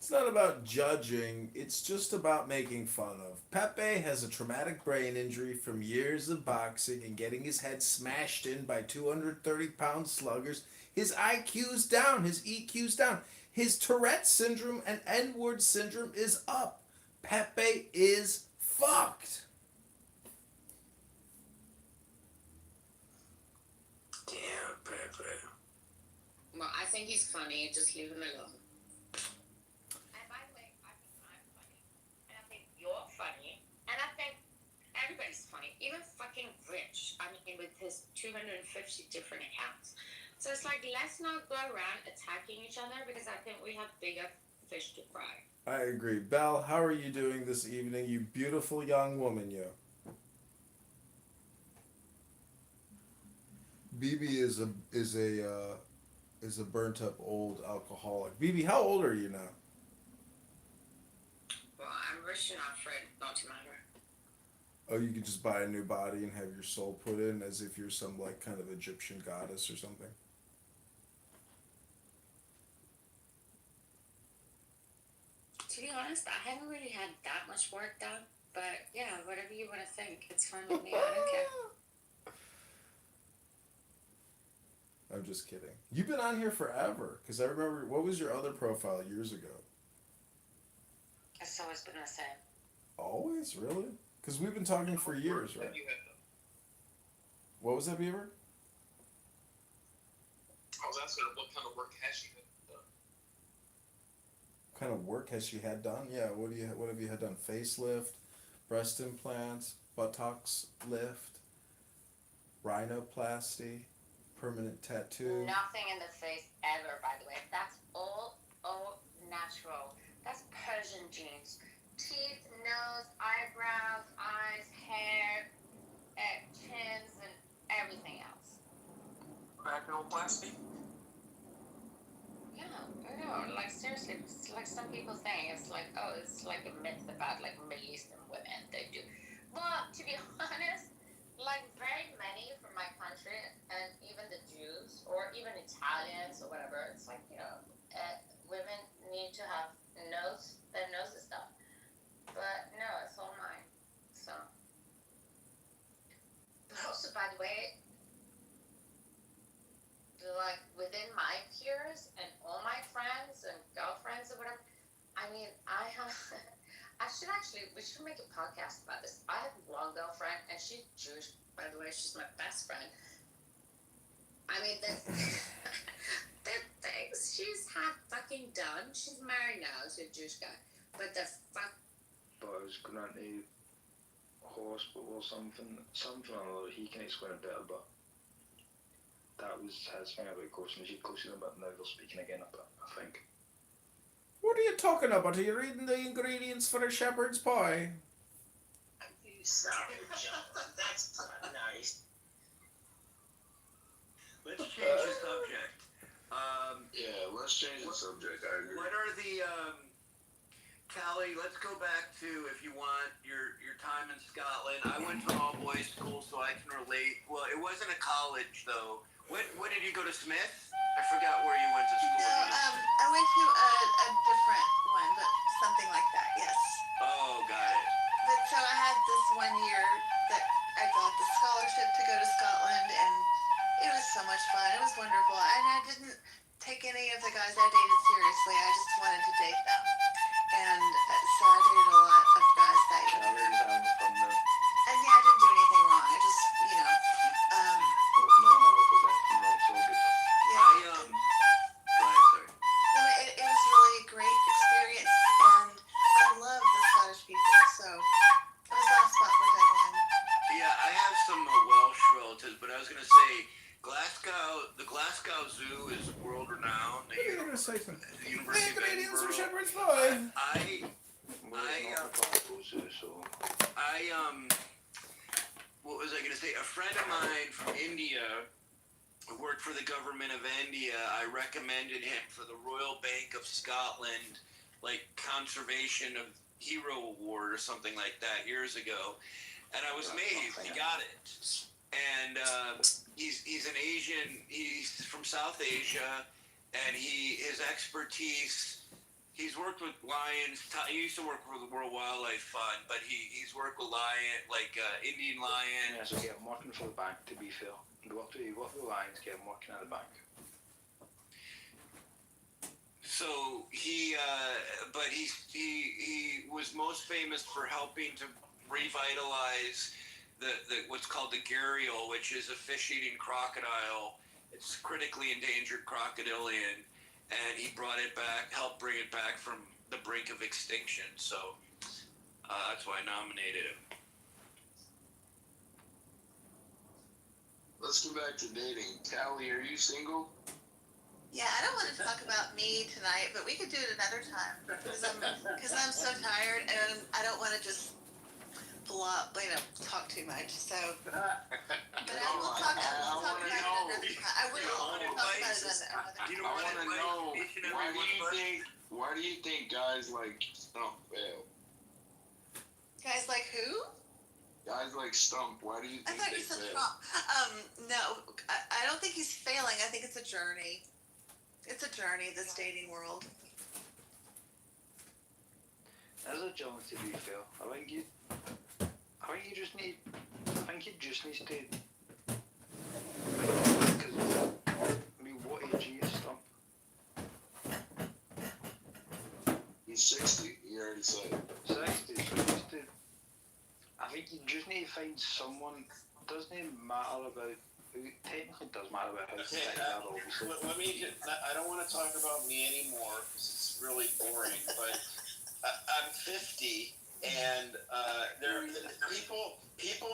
Speaker 6: It's not about judging, it's just about making fun of. Pepe has a traumatic brain injury from years of boxing and getting his head smashed in by 230-pound sluggers. His IQ's down, his EQ's down. His Tourette's syndrome and N-word syndrome is up. Pepe is fucked.
Speaker 4: Damn, Pepe.
Speaker 9: Well, I think he's funny. Just leave him alone. And by the way, I think I'm funny. And I think you're funny. And I think everybody's funny. Even fucking Rich. I mean, with his 250 different accounts. So it's like, let's not go around attacking each other because I think we have bigger fish to fry.
Speaker 6: I agree. Belle, how are you doing this evening, you beautiful young woman, you? BB is a burnt up old alcoholic. BB, how old are you now?
Speaker 9: Well, I'm rich enough for it not to matter.
Speaker 6: Oh, you could just buy a new body and have your soul put in as if you're some like kind of Egyptian goddess or something.
Speaker 9: To be honest, I haven't really had that much work done. But yeah, whatever you want to think, it's fine with me. I don't care.
Speaker 6: I'm just kidding. You've been on here forever. Because I remember, what was your other profile years ago?
Speaker 9: It's always been the same.
Speaker 6: Always? Really? Because we've been talking for years, right? What was that, Beaver?
Speaker 5: I was asking her what kind of work has she done.
Speaker 6: What kind of work has she had done? Yeah, what have you had done? Facelift, breast implants, buttocks lift, rhinoplasty, permanent tattoo.
Speaker 9: Nothing in the face ever, by the way. That's all natural. That's Persian genes. Teeth, nose, eyebrows, eyes, hair, chins, and everything else.
Speaker 2: Vaginoplasty?
Speaker 9: Yeah, I know. Like, seriously, it's like some people think it's like, oh, it's like a myth about like Middle Eastern women. They do. But to be honest, like very many from my country and even the Jews or even Italians or whatever, it's like, women need to have their noses done. But no, it's all mine. So. But also, by the way, like within my peers and all my friends and girlfriends or whatever, I mean, we should make a podcast about this. I have one girlfriend and she's Jewish, by the way. She's my best friend. I mean, the things she's had fucking done. She's married now to a Jewish guy. But the fuck.
Speaker 11: But I was granted hospital or something or other. He can explain a bit about. That was his thing about coaching. She's coaching about now they're speaking again about, I think.
Speaker 6: What are you talking about? Are you reading the ingredients for a shepherd's pie?
Speaker 4: You sorry, John. That's not nice.
Speaker 12: Let's change the subject.
Speaker 4: Yeah, let's change the subject. I agree.
Speaker 12: What are the Callie, let's go back to, if you want, your time in Scotland. I went to an all-boys school, so I can relate. Well, it wasn't a college, though. What did you go to, Smith? I forgot where you went to school.
Speaker 13: No, I went to a different one, but something like that, yes.
Speaker 12: Oh, got it.
Speaker 13: But so I had this 1 year that I got the scholarship to go to Scotland, and it was so much fun. It was wonderful. And I didn't take any of the guys I dated seriously. I just wanted to date them. And so I dated a lot of guys that year.
Speaker 11: Yeah, really having fun now.
Speaker 13: And yeah, I didn't do anything wrong. I just,
Speaker 11: But no, I was acting wrong, so good.
Speaker 13: yeah.
Speaker 12: Go ahead, sorry.
Speaker 13: No, it was really a great experience, and I love the Scottish people, so it was a soft spot for Dublin.
Speaker 12: Yeah, I have some Welsh relatives, but I was going to say, the Glasgow Zoo is world-renowned.
Speaker 6: What are you going to say something?
Speaker 12: The University of
Speaker 6: Ingredients for
Speaker 12: Edinburgh.
Speaker 6: shepherd's pie.
Speaker 12: What was I going to say? A friend of mine from India who worked for the government of India. I recommended him for the Royal Bank of Scotland, like Conservation of Hero Award or something like that years ago. And I was amazed he got it. And he's an Asian. He's from South Asia, and his expertise. He's worked with lions. He used to work for the World Wildlife Fund, but he's worked with Indian lion.
Speaker 11: Yeah, so get him working for the bank, to be fair. He worked with the lions, get him working at the bank.
Speaker 12: So he was most famous for helping to revitalize the what's called the gharial, which is a fish-eating crocodile. It's critically endangered crocodilian, and he brought it back, helped bring it back from the brink of extinction. So that's why I nominated him.
Speaker 4: Let's go back to dating. Callie, are you single?
Speaker 13: Yeah, I don't want to talk about me tonight, but we could do it another time because I'm so tired and I don't want to just talk too much. So, but I will talk about it another time. I will talk about it another time.
Speaker 12: You
Speaker 4: I want to know
Speaker 12: each and
Speaker 4: why
Speaker 12: every
Speaker 4: why do you think guys like Stump fail?
Speaker 13: Guys like who?
Speaker 4: Guys like Stump, why do you
Speaker 13: I
Speaker 4: think
Speaker 13: thought
Speaker 4: they
Speaker 13: you said
Speaker 4: fail?
Speaker 13: Trump. No, I don't think he's failing. I think it's a journey. It's a journey, this dating world.
Speaker 11: As a journey, to be fair, I think you just need to. Because, I mean, what age is Stump?
Speaker 4: He's 60, you already said.
Speaker 11: 60, so I think you just need to find someone. Doesn't even matter about. It technically does matter about how
Speaker 3: Okay,
Speaker 11: thick they are, obviously.
Speaker 3: let me just, I don't want to talk about me anymore because it's really boring, but I'm 50 and people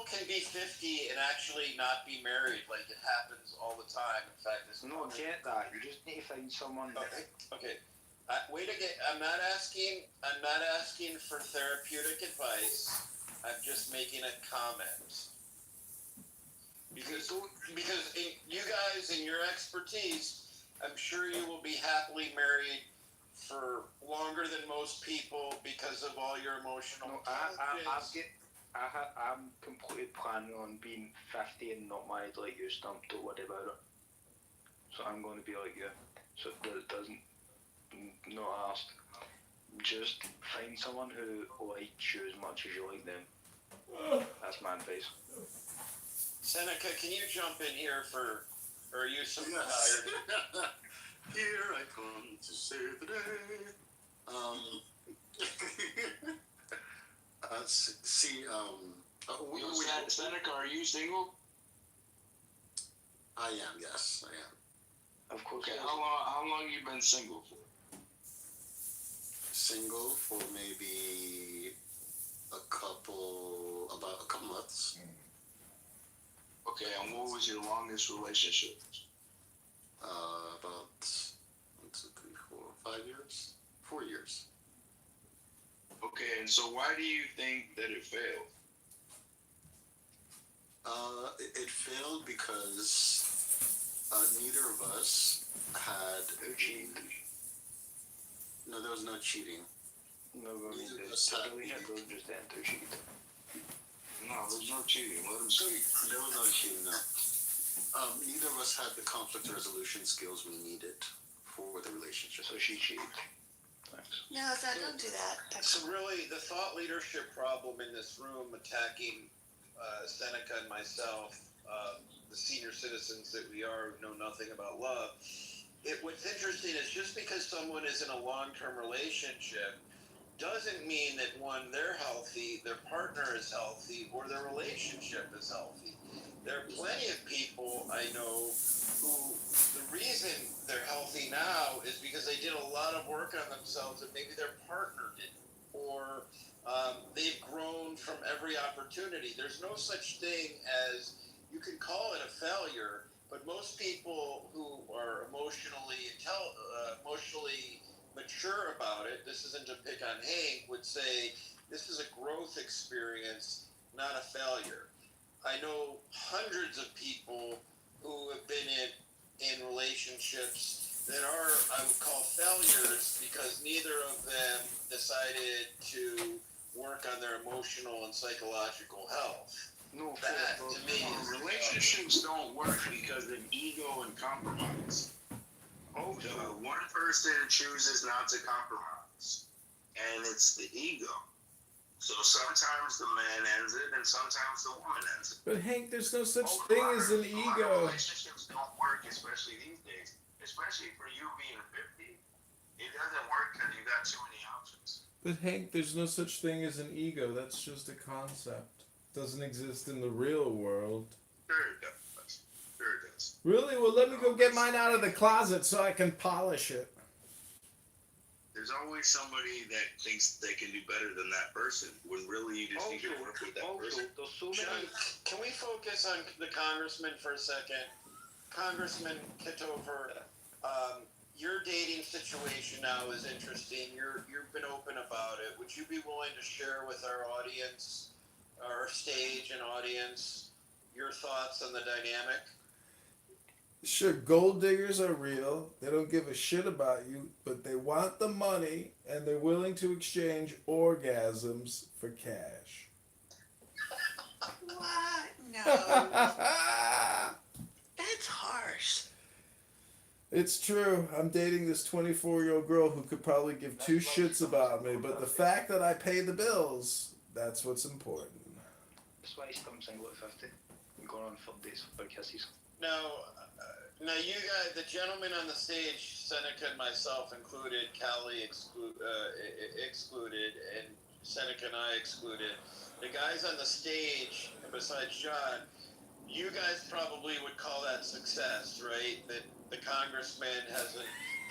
Speaker 3: can be 50 and actually not be married. Like it happens all the time. In fact, it's
Speaker 11: No, get that. You just need to find someone.
Speaker 3: Okay. Wait again. I'm not asking for therapeutic advice. I'm just making a comment. Because you guys and your expertise, I'm sure you will be happily married for longer than most people because of all your emotional intelligence.
Speaker 11: I'm completely planning on being 50 and not married like you, Stump. Don't worry about it. So I'm going to be like you. So it doesn't, not asked. Just find someone who likes you as much as you like them. That's my advice.
Speaker 3: Seneca, can you jump in here or are you so tired?
Speaker 14: Here I come to save the day.
Speaker 4: Seneca, are you single?
Speaker 14: I am, yes, I am.
Speaker 11: Of course.
Speaker 4: Okay, how long you been single for?
Speaker 14: Single for maybe about a couple months.
Speaker 4: Okay, and what was your longest relationship?
Speaker 14: About 1, 2, 3, 4, 5 years. 4 years.
Speaker 4: Okay, and so why do you think that it failed?
Speaker 14: It failed because neither of us had cheating. No, there was no cheating.
Speaker 11: No, neither of us had just enter cheat.
Speaker 4: No, there's no cheating. Let him speak.
Speaker 14: There was no cheating, no. Neither of us had the conflict resolution skills we needed for the relationship.
Speaker 11: So she cheated. Thanks.
Speaker 13: No, don't do that.
Speaker 3: So really, the thought leadership problem in this room attacking Seneca and myself, the senior citizens that we are who know nothing about love, what's interesting is just because someone is in a long-term relationship doesn't mean that one, they're healthy, their partner is healthy, or their relationship is healthy. There are plenty of people I know who the reason they're healthy now is because they did a lot of work on themselves that maybe their partner didn't, or they've grown from every opportunity. There's no such thing as, you can call it a failure, but most people who are emotionally mature about it, this isn't to pick on Hank, would say this is a growth experience, not a failure. I know hundreds of people who have been in relationships that are, I would call failures, because neither of them decided to work on their emotional and psychological health.
Speaker 11: No,
Speaker 3: that to me is
Speaker 4: relationships don't work because of ego and compromise.
Speaker 11: Oh,
Speaker 4: one person chooses not to compromise. happens, and it's the ego. So sometimes the man ends it, and sometimes the woman ends it.
Speaker 6: But Hank, there's no such
Speaker 4: A
Speaker 6: thing
Speaker 4: lot
Speaker 6: as
Speaker 4: of-
Speaker 6: an
Speaker 4: a lot of
Speaker 6: ego.
Speaker 4: relationships don't work, especially these days. Especially for you being 50, it doesn't work because you got too many options.
Speaker 6: But Hank, there's no such thing as an ego. That's just a concept. Doesn't exist in the real world.
Speaker 4: Sure it does. Sure it does.
Speaker 6: Really? Well, let me go get mine out of the closet so I can polish it.
Speaker 4: There's always somebody that thinks they can do better than that person, when really you just need to work with that person.
Speaker 12: There's so many. Can we focus on the congressman for a second? Congressman Kitover, your dating situation now is interesting. You've been open about it. Would you be willing to share with our audience, our stage and audience, your thoughts on the dynamic?
Speaker 6: Sure, gold diggers are real. They don't give a shit about you, but they want the money and they're willing to exchange orgasms for cash.
Speaker 13: What? No. That's harsh.
Speaker 6: It's true. I'm dating this 24-year-old girl who could probably give two shits about me, but the fact that I pay the bills, that's what's important.
Speaker 11: That's why he's still single at 50 and going on 30 dates for kisses.
Speaker 12: Now you guys, the gentleman on the stage, Seneca and myself included, Callie excluded, and Seneca and I excluded. The guys on the stage, besides John, you guys probably would call that success, right? That the congressman has a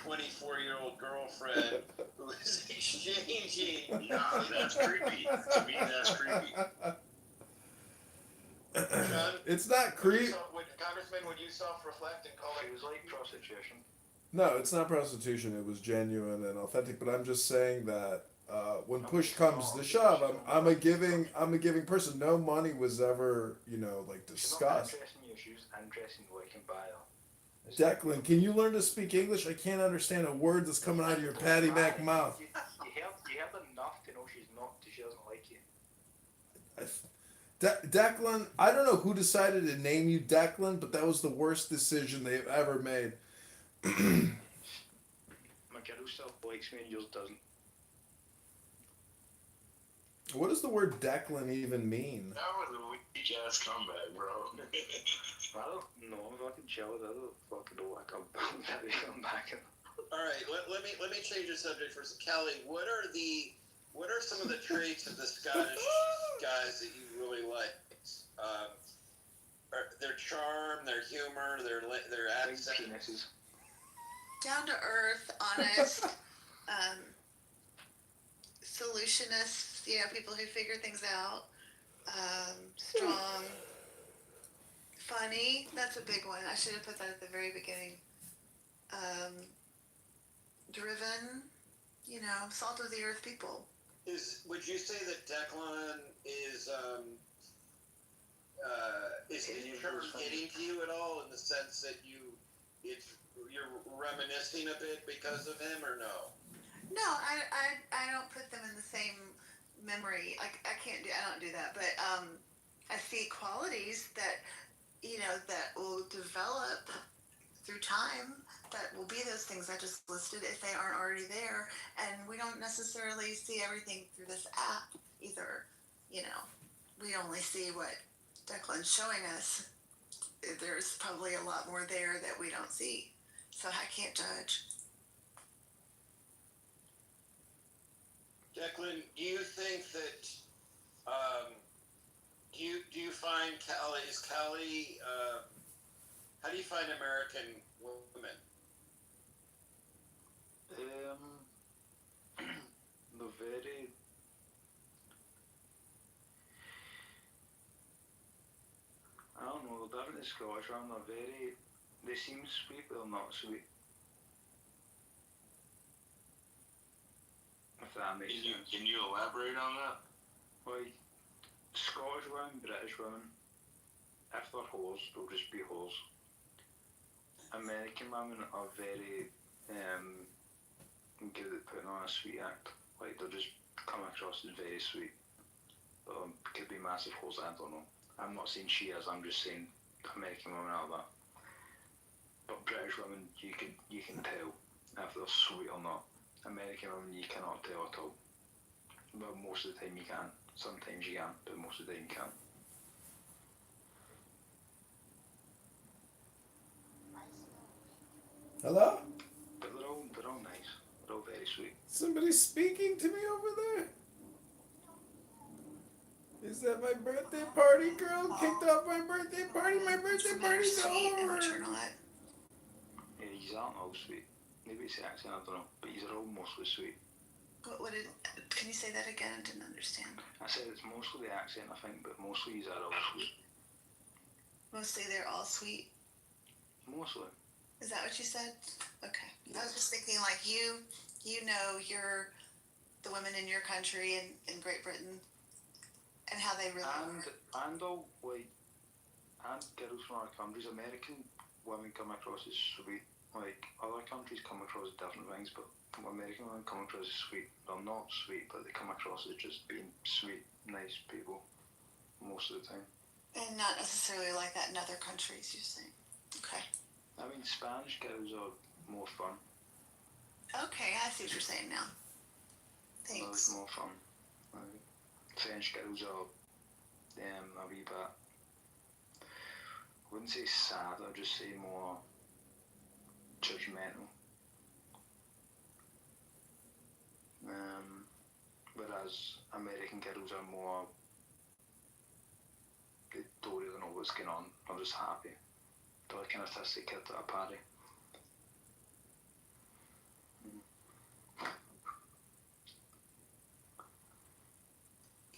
Speaker 12: 24-year-old girlfriend who is exchanging.
Speaker 4: Nah, that's creepy. To me, that's creepy.
Speaker 12: John,
Speaker 6: It's not creepy.
Speaker 12: Congressman, would you self-reflect and call
Speaker 11: It
Speaker 12: it?
Speaker 11: was like prostitution.
Speaker 6: No, it's not prostitution. It was genuine and authentic. But I'm just saying that when push comes to shove, I'm a giving person. No money was ever like
Speaker 11: She's not
Speaker 6: discussed.
Speaker 11: interested in you, she was interested in what you can buy her.
Speaker 6: Declan, can you learn to speak English? I can't understand a word that's coming out of your Patty Mac mouth.
Speaker 11: You heard enough to know she doesn't like you.
Speaker 6: Declan, I don't know who decided to name you Declan, but that was the worst decision they've ever made.
Speaker 11: My girl still likes me and yours doesn't.
Speaker 6: What does the word Declan even mean?
Speaker 4: That was a weak ass comeback, bro.
Speaker 11: I don't know, I'm fucking chilled. I don't fucking know what I'm back.
Speaker 12: All right, let me change the subject for a second. Callie, what are some of the traits of the Scottish guys that you really like? Their charm, their humor, their accent.
Speaker 13: Down to earth, honest, solutionists. People who figure things out. Strong, funny. That's a big one. I should have put that at the very beginning. Driven. Salt of the earth people.
Speaker 12: Would you say that Declan is his charm getting to you at all, in the sense that you're reminiscing a bit because of him, or no?
Speaker 13: No, I don't put them in the same memory. I don't do that. But I see qualities that that will develop through time. That will be those things I just listed if they aren't already there. And we don't necessarily see everything through this app either. We only see what Declan's showing us. There's probably a lot more there that we don't see. So I can't judge.
Speaker 12: Declan, do you think that do you find Callie how do you find American women?
Speaker 11: They're very. I don't know, they're different to Scottish one. They seem sweet, but they're not sweet. If that makes sense.
Speaker 4: Can you elaborate on that?
Speaker 11: Like, Scottish women, British women, if they're whores, they'll just be whores. American women are very good at putting on a sweet act. Like, they'll just come across as very sweet. But could be massive whores, I don't know. I'm not saying she is, I'm just saying American women are that. But British women, you can tell if they're sweet or not. American women you cannot tell at all. Well, most of the time you can. Sometimes you can, but most of the time you can't.
Speaker 6: Hello?
Speaker 11: But they're all nice. They're all very sweet.
Speaker 6: Somebody's speaking to me over there? Is that my birthday party girl kicked off my birthday party? My birthday party's over.
Speaker 11: Yeah, these aren't all sweet. Maybe it's the accent, I don't know. But these are all mostly sweet.
Speaker 13: Can you say that again? I didn't understand.
Speaker 11: I said it's mostly the accent, I think, but mostly these are all sweet.
Speaker 13: Mostly they're all sweet.
Speaker 11: Mostly.
Speaker 13: Is that what you said? Okay. I was just thinking, like, you know, you're the women in your country in Great Britain and how they really are.
Speaker 11: And all, like, and girls from other countries, American women come across as sweet. Like, other countries come across as different things, but American women come across as sweet. They're not sweet, but they come across as just being sweet, nice people most of the time.
Speaker 13: And not necessarily like that in other countries, you're saying? Okay.
Speaker 11: I mean, Spanish girls are more fun.
Speaker 13: Okay, I see what you're saying now. Thanks.
Speaker 11: They're more fun. French girls are a wee bit, I wouldn't say sad, I'd just say more judgmental. Whereas American girls are more, they don't really know what's going on, they're just happy. They're like an artistic kid at a party.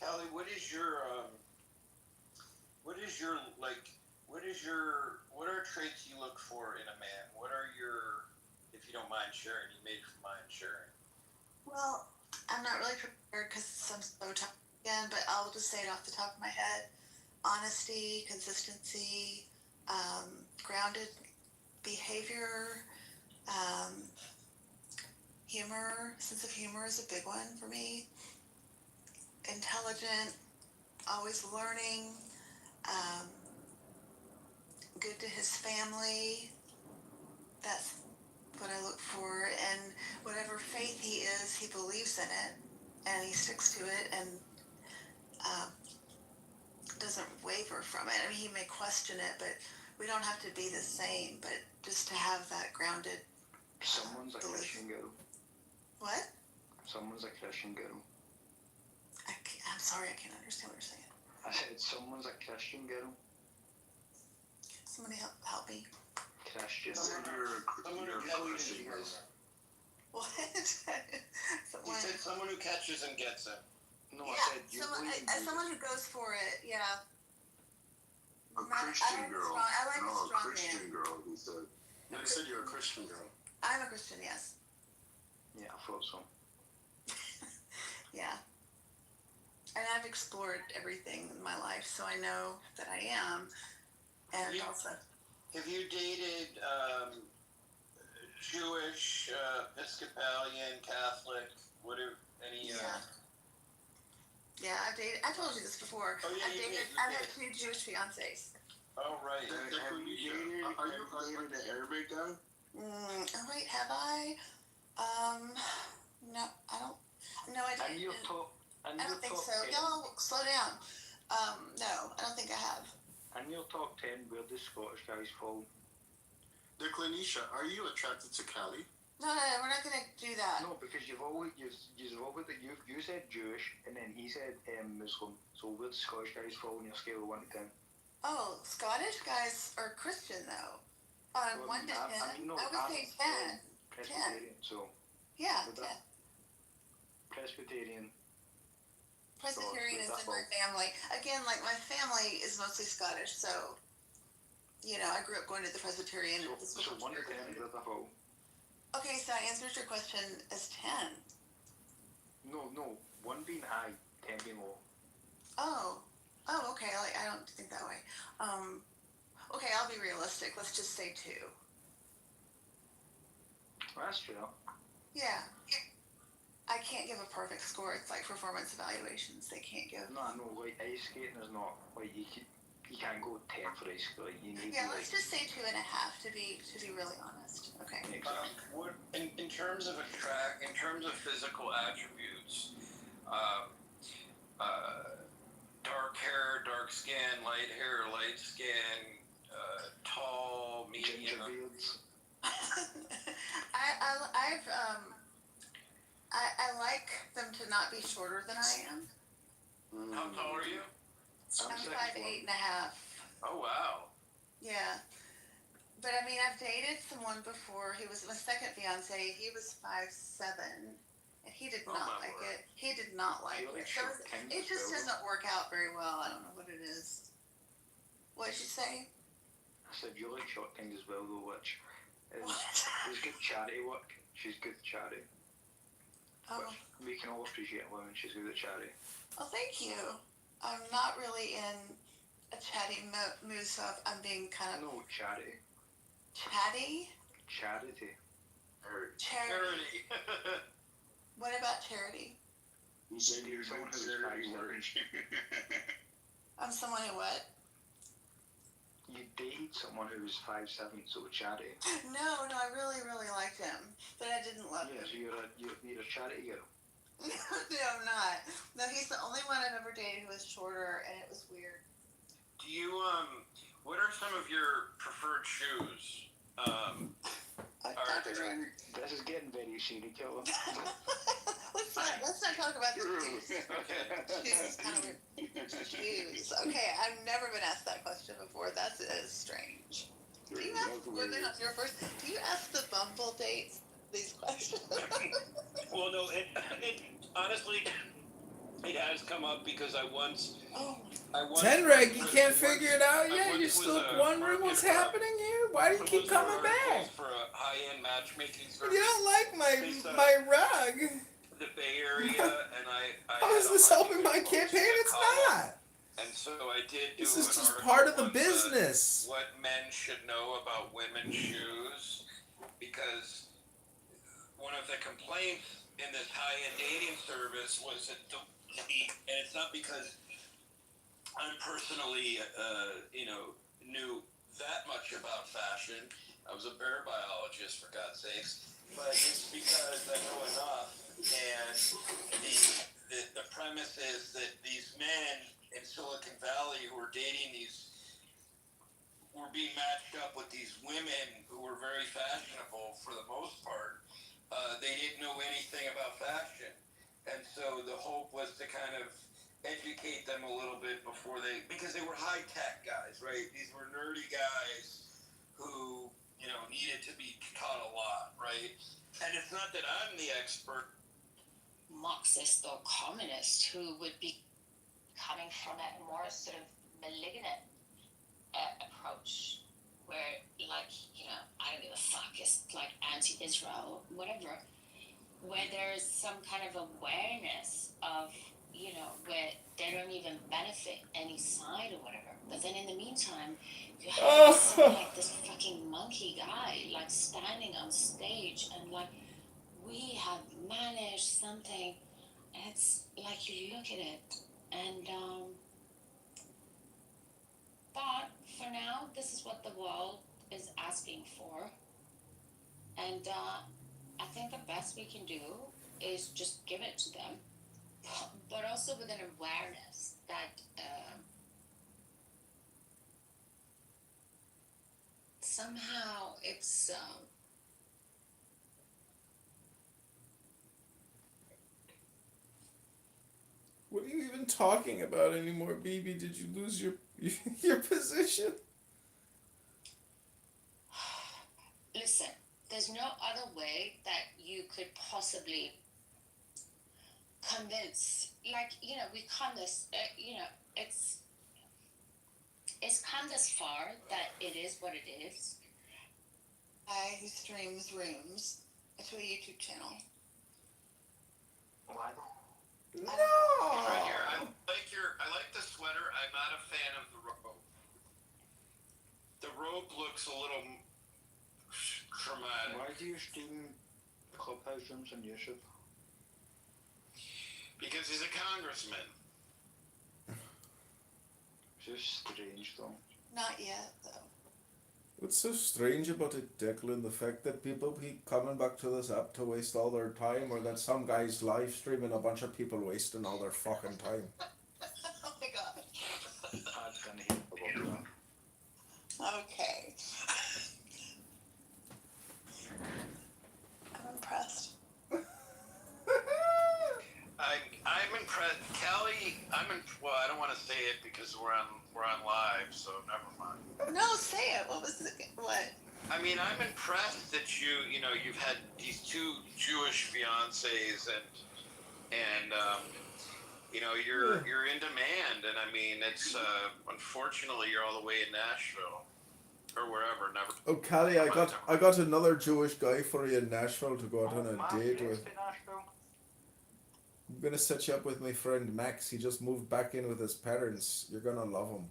Speaker 12: Callie, what are traits you look for in a man? What are your, if you don't mind sharing, you may mind sharing.
Speaker 13: Well, I'm not really prepared because I'm so tired again, but I'll just say it off the top of my head. Honesty, consistency, grounded behavior, humor, sense of humor is a big one for me. Intelligent, always learning, good to his family. That's what I look for. And whatever faith he is, he believes in it and he sticks to it and doesn't waver from it. I mean, he may question it, but we don't have to be the same, but just to have that grounded
Speaker 11: Someone's a
Speaker 13: belief.
Speaker 11: Christian girl.
Speaker 13: What?
Speaker 11: Someone's a Christian girl.
Speaker 13: I'm sorry, I can't understand what you're saying.
Speaker 11: I said someone's a Christian girl.
Speaker 13: Somebody help me.
Speaker 11: Christian.
Speaker 12: Someone who catches and gets him.
Speaker 13: What?
Speaker 12: You said someone who catches and gets him.
Speaker 11: No,
Speaker 13: yeah,
Speaker 11: I said you
Speaker 13: someone who goes for it, yeah.
Speaker 14: A Christian girl.
Speaker 13: I like a strong
Speaker 14: Christian
Speaker 13: man.
Speaker 14: girl, he said. No, he said you're a Christian girl.
Speaker 13: I'm a Christian, yes.
Speaker 11: Yeah, I thought so.
Speaker 13: Yeah. And I've explored everything in my life, so I know that I am. And also.
Speaker 12: Have you dated Jewish, Episcopalian, Catholic, any?
Speaker 13: Yeah, I've dated. I told you this before.
Speaker 12: Oh, yeah,
Speaker 13: I've had 2 Jewish fiancés.
Speaker 12: Oh, right.
Speaker 14: Are you dating an Arabic guy?
Speaker 13: Wait, have I? No, I don't. No, I didn't. I don't think so. Y'all, slow down. No, I don't think I have.
Speaker 11: In your top 10, where do Scottish guys fall?
Speaker 14: Declanisha, are you attracted to Callie?
Speaker 13: No, we're not gonna do that.
Speaker 11: No, because you said Jewish, and then he said Muslim. So where do Scottish guys fall on your scale of 1 to 10?
Speaker 13: Oh, Scottish guys are Christian though. On 1 to 10, I would say 10.
Speaker 11: Presbyterian, 10. So.
Speaker 13: Yeah, 10.
Speaker 11: Presbyterian.
Speaker 13: Presbyterian is in my family. Again, like my family is mostly Scottish, so I grew up going to the Presbyterian.
Speaker 11: So 1 to 10, where the fall?
Speaker 13: Okay, so I answered your question as 10.
Speaker 11: No, 1 being high, 10 being low.
Speaker 13: Oh, okay. Like I don't think that way. Okay, I'll be realistic. Let's just say 2.
Speaker 11: That's true.
Speaker 13: Yeah. I can't give a perfect score. It's like performance evaluations. They can't give.
Speaker 11: No, like ice skating is not like you can't go 10 for ice cream. Like, you need
Speaker 13: Yeah,
Speaker 11: like
Speaker 13: let's just say 2.5 to be really honest. Okay.
Speaker 12: What in terms of in terms of physical attributes, dark hair, dark skin, light hair, light skin, tall, medium.
Speaker 13: I like them to not be shorter than I am.
Speaker 12: How tall are you?
Speaker 13: I'm 5'8.5".
Speaker 12: Oh wow.
Speaker 13: Yeah. But I mean, I've dated someone before. He was my second fiance. He was 5'7", and he did not like it. He did not like it. So it just doesn't work out very well. I don't know what it is. What did you say?
Speaker 11: I said you like short things as well, though, which is good charity work. She's good at charity.
Speaker 13: Oh.
Speaker 11: Which we can all appreciate women. She's good at charity.
Speaker 13: Well, thank you. I'm not really in a chatty mood, so I'm being kind of...
Speaker 11: No, charity.
Speaker 13: Chatty?
Speaker 11: Charity.
Speaker 13: Charity. What about charity?
Speaker 11: You said you're someone who's 5'7".
Speaker 13: I'm someone who what?
Speaker 11: You date someone who was 5'7", so charity.
Speaker 13: No, I really, really liked him, but I didn't love him.
Speaker 11: Yeah, so you're a charity girl.
Speaker 13: No, I'm not. No, he's the only one I've ever dated who was shorter, and it was weird.
Speaker 12: Do you what are some of your preferred shoes?
Speaker 11: This is getting very serious, Killer.
Speaker 13: Let's not talk about the shoes. Shoes, kind of weird. Shoes. Okay, I've never been asked that question before. That is strange. Do you ask women on your first? Do you ask the Bumble dates these questions?
Speaker 12: Well, no. It honestly, it has come up because I once.
Speaker 6: Tenreg, you can't figure it out yet? You're still wondering what's happening here? Why do you keep coming back?
Speaker 12: For a high-end matchmaking service.
Speaker 6: You don't like my rug.
Speaker 12: The Bay Area, and I
Speaker 6: How is this helping my campaign? It's not.
Speaker 12: And so I did do
Speaker 6: This is
Speaker 12: an
Speaker 6: just
Speaker 12: article
Speaker 6: part of the
Speaker 12: on,
Speaker 6: business.
Speaker 12: what men should know about women's shoes, because one of the complaints in this high-end dating service was that and it's not because I'm personally, knew that much about fashion. I was a bear biologist, for God's sakes. But it's because I know enough. And the premise is that these men in Silicon Valley who were dating were being matched up with these women who were very fashionable for the most part. They didn't know anything about fashion. And so the hope was to kind of educate them a little bit because they were high-tech guys, right? These were nerdy guys who, needed to be taught a lot, right? And it's not that I'm the expert.
Speaker 9: Marxist or communist who would be coming from a more sort of malignant approach where, I don't give a fuck, it's like anti-Israel, whatever, where there's some kind of awareness of, where they don't even benefit any side or whatever. But then in the meantime, you have like this fucking monkey guy, standing on stage and we have managed something. And it's like you look at it and, but for now, this is what the world is asking for. And I think the best we can do is just give it to them, but also with an awareness that somehow it's
Speaker 6: What are you even talking about anymore, BB? Did you lose your position?
Speaker 9: Listen, there's no other way that you could possibly convince, we've come this, it's come this far that it is what it is.
Speaker 13: Guy who streams rooms to a YouTube channel.
Speaker 11: What?
Speaker 6: No!
Speaker 12: Right here, I like the sweater. I'm not a fan of the robe. The robe looks a little dramatic.
Speaker 11: Why do you stream Clubhouse rooms on YouTube?
Speaker 12: Because he's a congressman.
Speaker 11: Just strange though.
Speaker 13: Not yet, though.
Speaker 6: What's so strange about it, Declan? The fact that people keep coming back to this app to waste all their time, or that some guy's live streaming a bunch of people wasting all their fucking time.
Speaker 13: Oh my god.
Speaker 11: Pad's gonna hear about that.
Speaker 13: Okay. I'm impressed.
Speaker 12: I'm impressed, Kelly. Well, I don't want to say it because we're on live, so never mind.
Speaker 13: No, say it. What was the what?
Speaker 12: I mean, I'm impressed that you've had these two Jewish fiancés and you're in demand, and I mean it's unfortunately you're all the way in Nashville or wherever. Never.
Speaker 6: Oh, Callie, I got another Jewish guy for you in Nashville to go out on a date with. I'm gonna set you up with my friend Max. He just moved back in with his parents. You're gonna love him.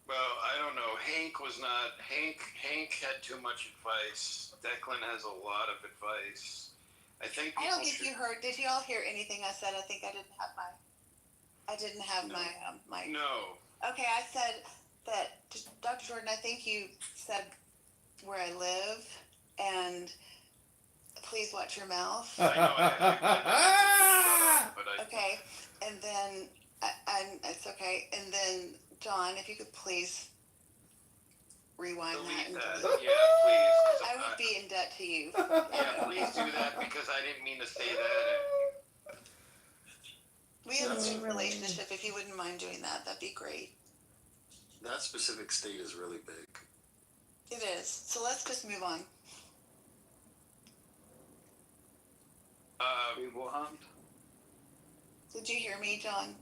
Speaker 12: Well, I don't know. Hank had too much advice. Declan has a lot of advice. I think.
Speaker 13: I don't think you heard. Did you all hear anything I said? I think I didn't have my.
Speaker 12: No.
Speaker 13: Okay, I said that, Dr. Jordan, I think you said where I live, and please watch your mouth.
Speaker 12: I know.
Speaker 13: Okay, and then it's okay. And then John, if you could please rewind
Speaker 12: delete
Speaker 13: that.
Speaker 12: that. Yeah, please.
Speaker 13: I would be in debt to you.
Speaker 12: Yeah, please do that because I didn't mean to say that.
Speaker 13: We have a good relationship. If you wouldn't mind doing that, that'd be great.
Speaker 14: That specific state is really big.
Speaker 13: It is. So let's just move on.
Speaker 11: What happened?
Speaker 13: Did you hear me, John?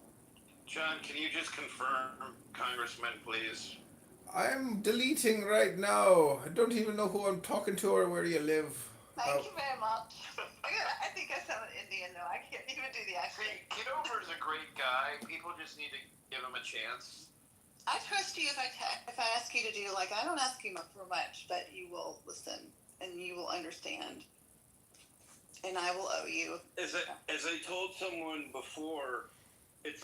Speaker 12: John, can you just confirm, Congressman, please?
Speaker 6: I'm deleting right now. I don't even know who I'm talking to or where you live.
Speaker 13: Thank you very much. I think I sound Indian though. I can't even do the accent.
Speaker 12: See, Kitover's a great guy. People just need to give him a chance.
Speaker 13: I trust you if I ask you to do, like, I don't ask you for much, but you will listen and you will understand. And I will owe you.
Speaker 12: As I told someone before, it's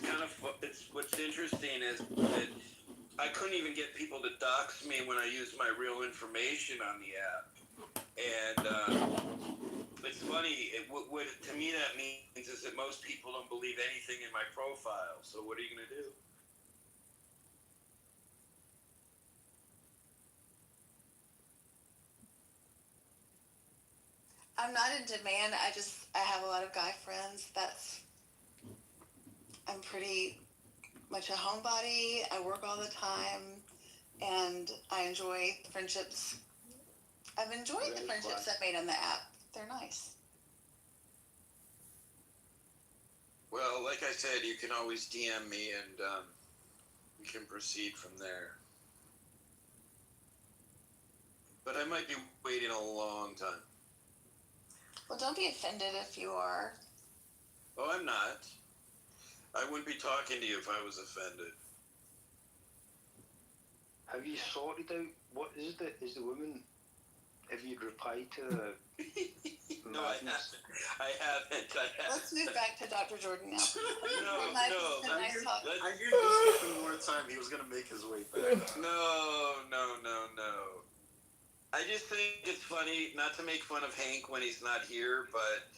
Speaker 12: what's interesting is that I couldn't even get people to dox me when I used my real information on the app. And it's funny. What to me that means is that most people don't believe anything in my profile. So what are you going to do?
Speaker 13: I'm not in demand. I have a lot of guy friends. I'm pretty much a homebody. I work all the time, and I enjoy the friendships. I've enjoyed the friendships I've made on the app. They're nice.
Speaker 12: Well, like I said, you can always DM me, and we can proceed from there. But I might be waiting a long time.
Speaker 13: Well, don't be offended if you are.
Speaker 12: Oh, I'm not. I wouldn't be talking to you if I was offended.
Speaker 11: Have you sorted out what is the woman? Have you replied to the?
Speaker 12: No, I haven't.
Speaker 13: Let's move back to Dr. Jordan now.
Speaker 12: No.
Speaker 14: I hear just giving more time. He was gonna make his way back.
Speaker 12: No. I just think it's funny, not to make fun of Hank when he's not here, but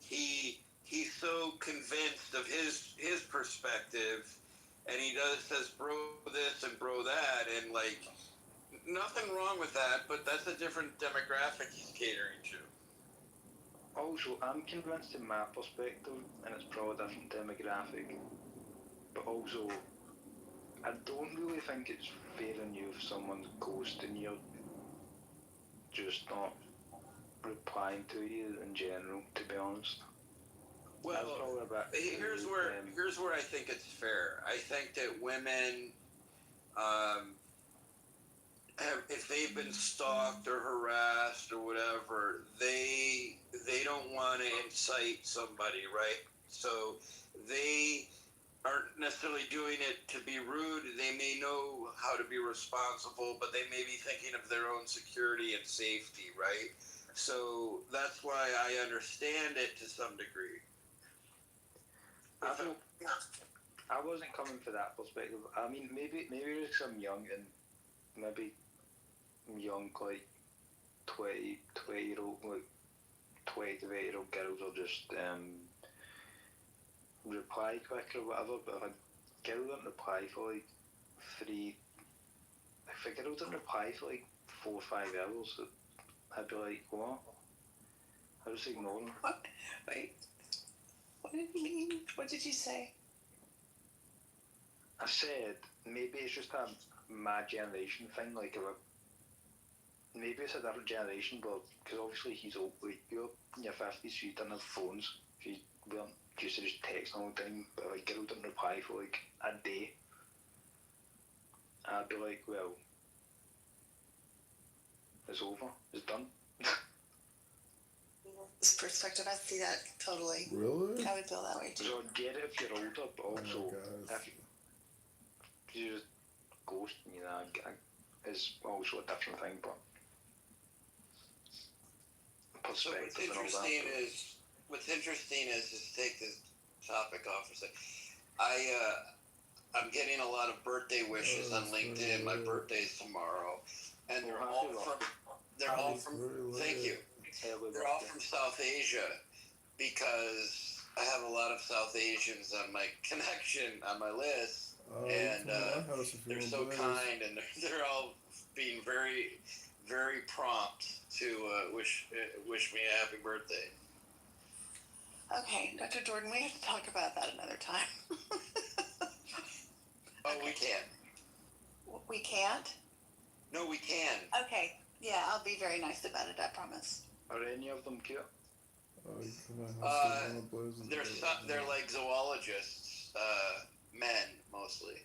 Speaker 12: he's so convinced of his perspective, and he says bro this and bro that, and like nothing wrong with that, but that's a different demographic he's catering to.
Speaker 11: Also, I'm convinced in my perspective, and it's probably a different demographic, but also I don't really think it's fair on you if someone's ghosting you, just not replying to you in general, to be honest.
Speaker 12: Well, here's where I think it's fair. I think that women, if they've been stalked or harassed or whatever, they don't want to incite somebody, right? So they aren't necessarily doing it to be rude. They may know how to be responsible, but they may be thinking of their own security and safety, right? So that's why I understand it to some degree.
Speaker 11: I wasn't coming for that perspective. I mean, maybe because I'm young and maybe young, like 20-year-old, like 20 to 8-year-old girls are just reply quick or whatever. But if a girl doesn't reply for like if a girl doesn't reply for like 4 or 5 hours, I'd be like, what? I just ignore them.
Speaker 13: What? Wait. What did you mean? What did you say?
Speaker 11: I said maybe it's just a my generation thing. Like, maybe it's a different generation, but because obviously he's old, like you're in your 50s, so you didn't have phones. You weren't used to just texting all the time. But like, girl didn't reply for like a day. I'd be like, well, it's over. It's done.
Speaker 13: This perspective, I see that totally.
Speaker 6: Really?
Speaker 13: I would feel that way too.
Speaker 11: So I get it if you're older, but also
Speaker 6: God.
Speaker 11: if you just ghost, is also a different thing. But
Speaker 12: So
Speaker 11: perspective and all that.
Speaker 12: what's interesting is just take this topic off for a second. I'm getting a lot of birthday wishes on LinkedIn. My birthday's tomorrow, and they're all from thank you. They're all from South Asia because I have a lot of South Asians on my connection on my list, and they're so kind, and they're all being very, very prompt to wish me a happy birthday.
Speaker 13: Okay, Dr. Jordan, we have to talk about that another time.
Speaker 12: Oh, we can't.
Speaker 13: We can't?
Speaker 12: No, we can.
Speaker 13: Okay, yeah, I'll be very nice about it, I promise.
Speaker 11: Are any of them cute?
Speaker 12: They're like zoologists, men mostly.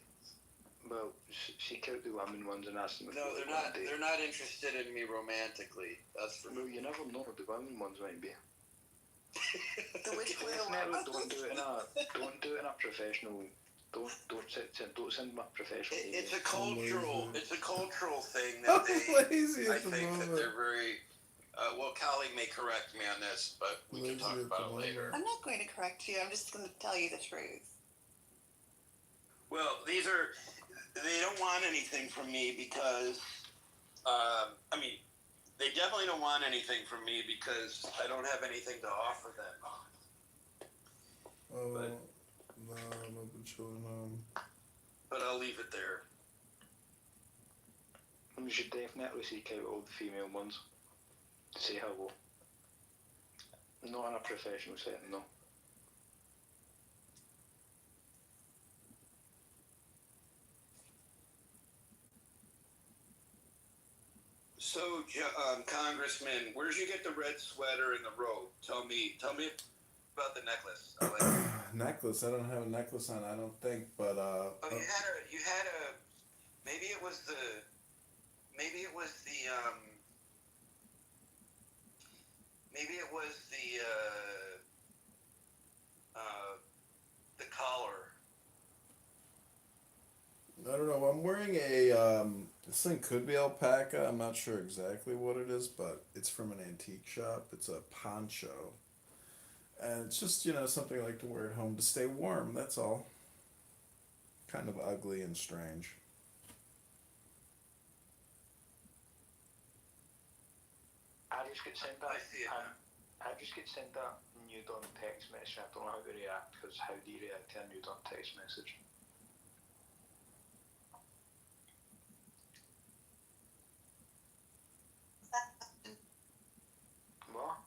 Speaker 11: Well, seek out the women ones and ask them if
Speaker 12: No, they're not. They're not interested in me romantically. That's for
Speaker 11: no. You never know what the women ones might be.
Speaker 13: The which way
Speaker 11: Don't do it in a professional. Don't send them a professional.
Speaker 12: It's a cultural thing that they. I think that they're very. Well, Callie may correct me on this, but we can talk about it later.
Speaker 13: I'm not going to correct you. I'm just going to tell you the truth.
Speaker 12: Well, they don't want anything from me because, they definitely don't want anything from me because I don't have anything to offer them.
Speaker 6: No, I've been chilling home.
Speaker 12: But I'll leave it there.
Speaker 11: You should definitely seek out all the female ones. Say hello. Not in a professional setting, no.
Speaker 12: So, Congressman, where'd you get the red sweater and the robe? Tell me about the necklace.
Speaker 6: Necklace? I don't have a necklace on. I don't think, but
Speaker 12: you had a. Maybe it was the collar.
Speaker 6: I don't know. I'm wearing a. This thing could be alpaca. I'm not sure exactly what it is, but it's from an antique shop. It's a poncho, and it's just something I like to wear at home to stay warm. That's all. Kind of ugly and strange.
Speaker 11: I just get sent that. I just get sent that nude on text message. I don't know how to react because how do you react to a nude on text message? What?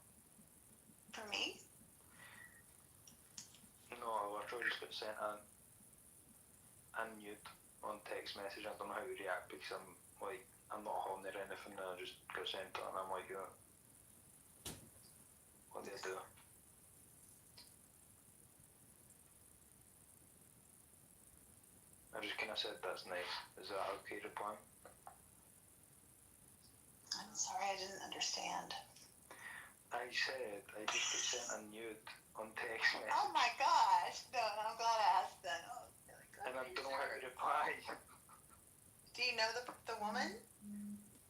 Speaker 13: For me?
Speaker 11: No, I literally just got sent a nude on text message. I don't know how to react because I'm not horny or anything, and I just got sent it and I'm like, what do I do? I just kind of said that's nice. Is that okay to reply?
Speaker 13: I'm sorry, I didn't understand.
Speaker 11: I said I just got sent a nude on text message.
Speaker 13: Oh my gosh. No, I'm glad I asked that. Oh, really good.
Speaker 11: And I don't know how to reply.
Speaker 13: Do you know the woman?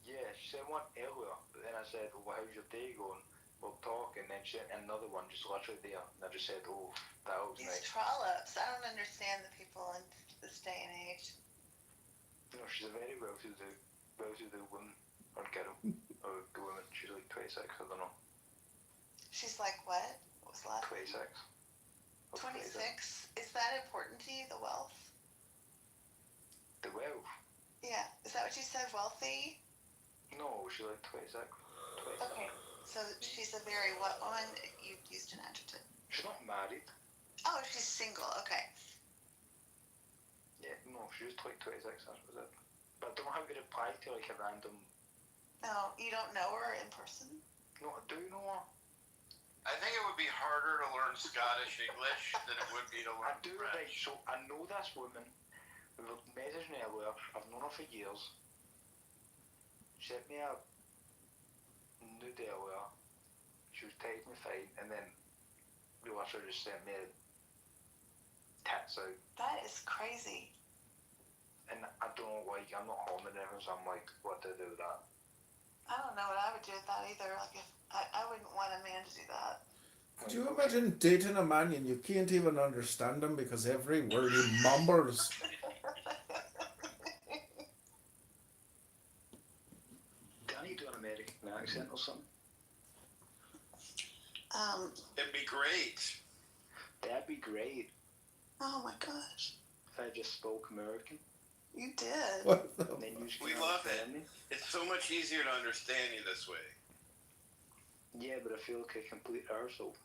Speaker 11: Yeah, she sent one earlier, but then I said, well, how's your day going? We'll talk, and then she sent another one just literally there, and I just said, oh, that looks
Speaker 13: These
Speaker 11: nice.
Speaker 13: trollops. I don't understand the people in this day and age.
Speaker 11: No, she's a very well-to-do woman, or girl, or woman. She's like 26, I don't know.
Speaker 13: She's like what? What was the last?
Speaker 11: 26.
Speaker 13: 26? Is that important to you, the wealth?
Speaker 11: The wealth?
Speaker 13: Yeah. Is that what you said, wealthy?
Speaker 11: No, she's like 26.
Speaker 13: Okay. So she's a very what woman? You used an adjective.
Speaker 11: She's not married.
Speaker 13: Oh, she's single. Okay.
Speaker 11: Yeah, no, she's like 26, that was it. But I don't know how to reply to like a random...
Speaker 13: No, you don't know her in person?
Speaker 11: No, I do know her.
Speaker 10: I think it would be harder to learn Scottish English than it would be to
Speaker 11: I
Speaker 10: learn
Speaker 11: do,
Speaker 10: French.
Speaker 11: right, so I know this woman. We were messaging earlier. I've known her for years. She sent me a nude earlier. She was texting me fine, and then the literally just sent me tits out.
Speaker 13: That is crazy.
Speaker 11: And I don't like, I'm not horny or anything, so I'm like, what do I do with that?
Speaker 13: I don't know what I would do with that either. Like if I wouldn't want a man to do that.
Speaker 6: Could you imagine dating a man and you can't even understand him because every word he mumbles?
Speaker 11: Can you do an American accent or something?
Speaker 10: It'd be great.
Speaker 11: That'd be great
Speaker 13: Oh my gosh.
Speaker 11: if I just spoke American.
Speaker 13: You did.
Speaker 6: What the
Speaker 11: And then you just
Speaker 10: We
Speaker 11: can
Speaker 10: love it.
Speaker 11: understand me.
Speaker 10: It's so much easier to understand you this way.
Speaker 11: Yeah, but I feel like a complete arsehole.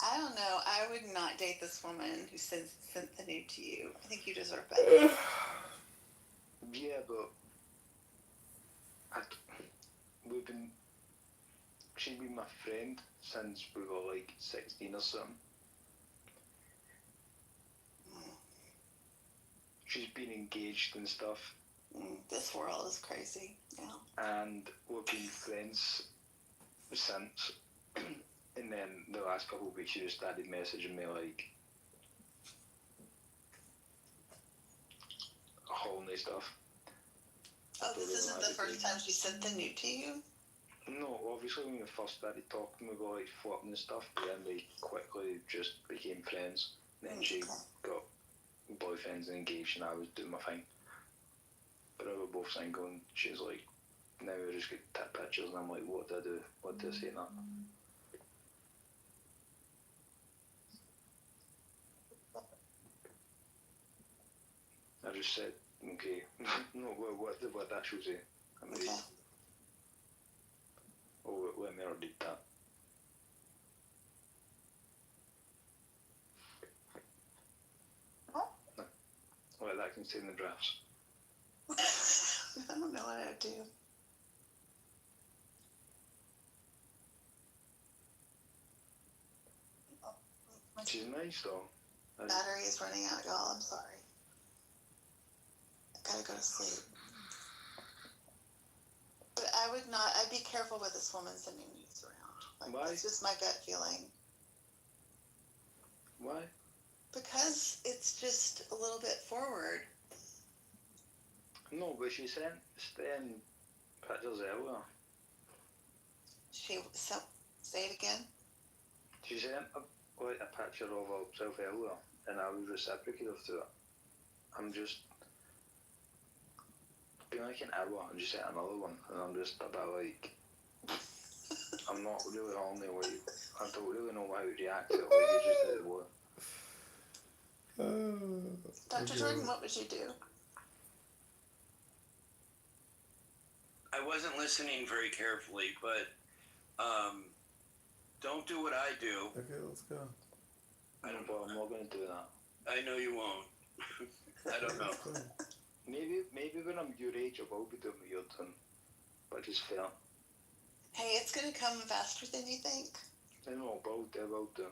Speaker 13: I don't know. I would not date this woman who sent the nude to you. I think you deserve better.
Speaker 11: Yeah, but she's been my friend since we were like 16 or something. She's been engaged and stuff,
Speaker 13: This world is crazy. Yeah.
Speaker 11: and we've been friends since. And then the last couple of weeks, she just started messaging me like horny stuff.
Speaker 13: Oh, this isn't the first time she sent the nude to you?
Speaker 11: No, obviously when we first started talking, we were like flirting and stuff, but then we quickly just became friends. Then she got boyfriends and engaged, and I was doing my thing. But we were both single, and she's like, now we just get tit pictures, and I'm like, what do I do? What do I say now? I just said, okay. No, what did that should say? I'm ready. Oh, let me already did that.
Speaker 13: What?
Speaker 11: No. Well, that can stay in the drafts.
Speaker 13: I don't know what I would do.
Speaker 11: She's nice though.
Speaker 13: Battery is running out, y'all. I'm sorry. I gotta go to sleep. But I would not. I'd be careful with this woman sending nudes around. Like,
Speaker 11: Why?
Speaker 13: It's just my gut feeling.
Speaker 11: Why?
Speaker 13: Because it's just a little bit forward.
Speaker 11: No, but she sent pictures earlier.
Speaker 13: Say it again.
Speaker 11: She sent a picture of herself earlier, and I was reciprocative to it. I'm just been like an hour and just sent another one, and I'm just a bit like, I'm not really horny. Like, I don't really know how to react to it. Like, it's just out of the blue.
Speaker 13: Dr. Jordan, what would you do?
Speaker 12: I wasn't listening very carefully, but don't do what I do.
Speaker 6: Okay, let's go.
Speaker 11: I don't know. I'm not going to do that.
Speaker 12: I know you won't. I don't know.
Speaker 11: Maybe when I'm your age, I will be doing what you're doing, which is fair.
Speaker 13: Hey, it's gonna come faster than you think.
Speaker 11: I know, I will do.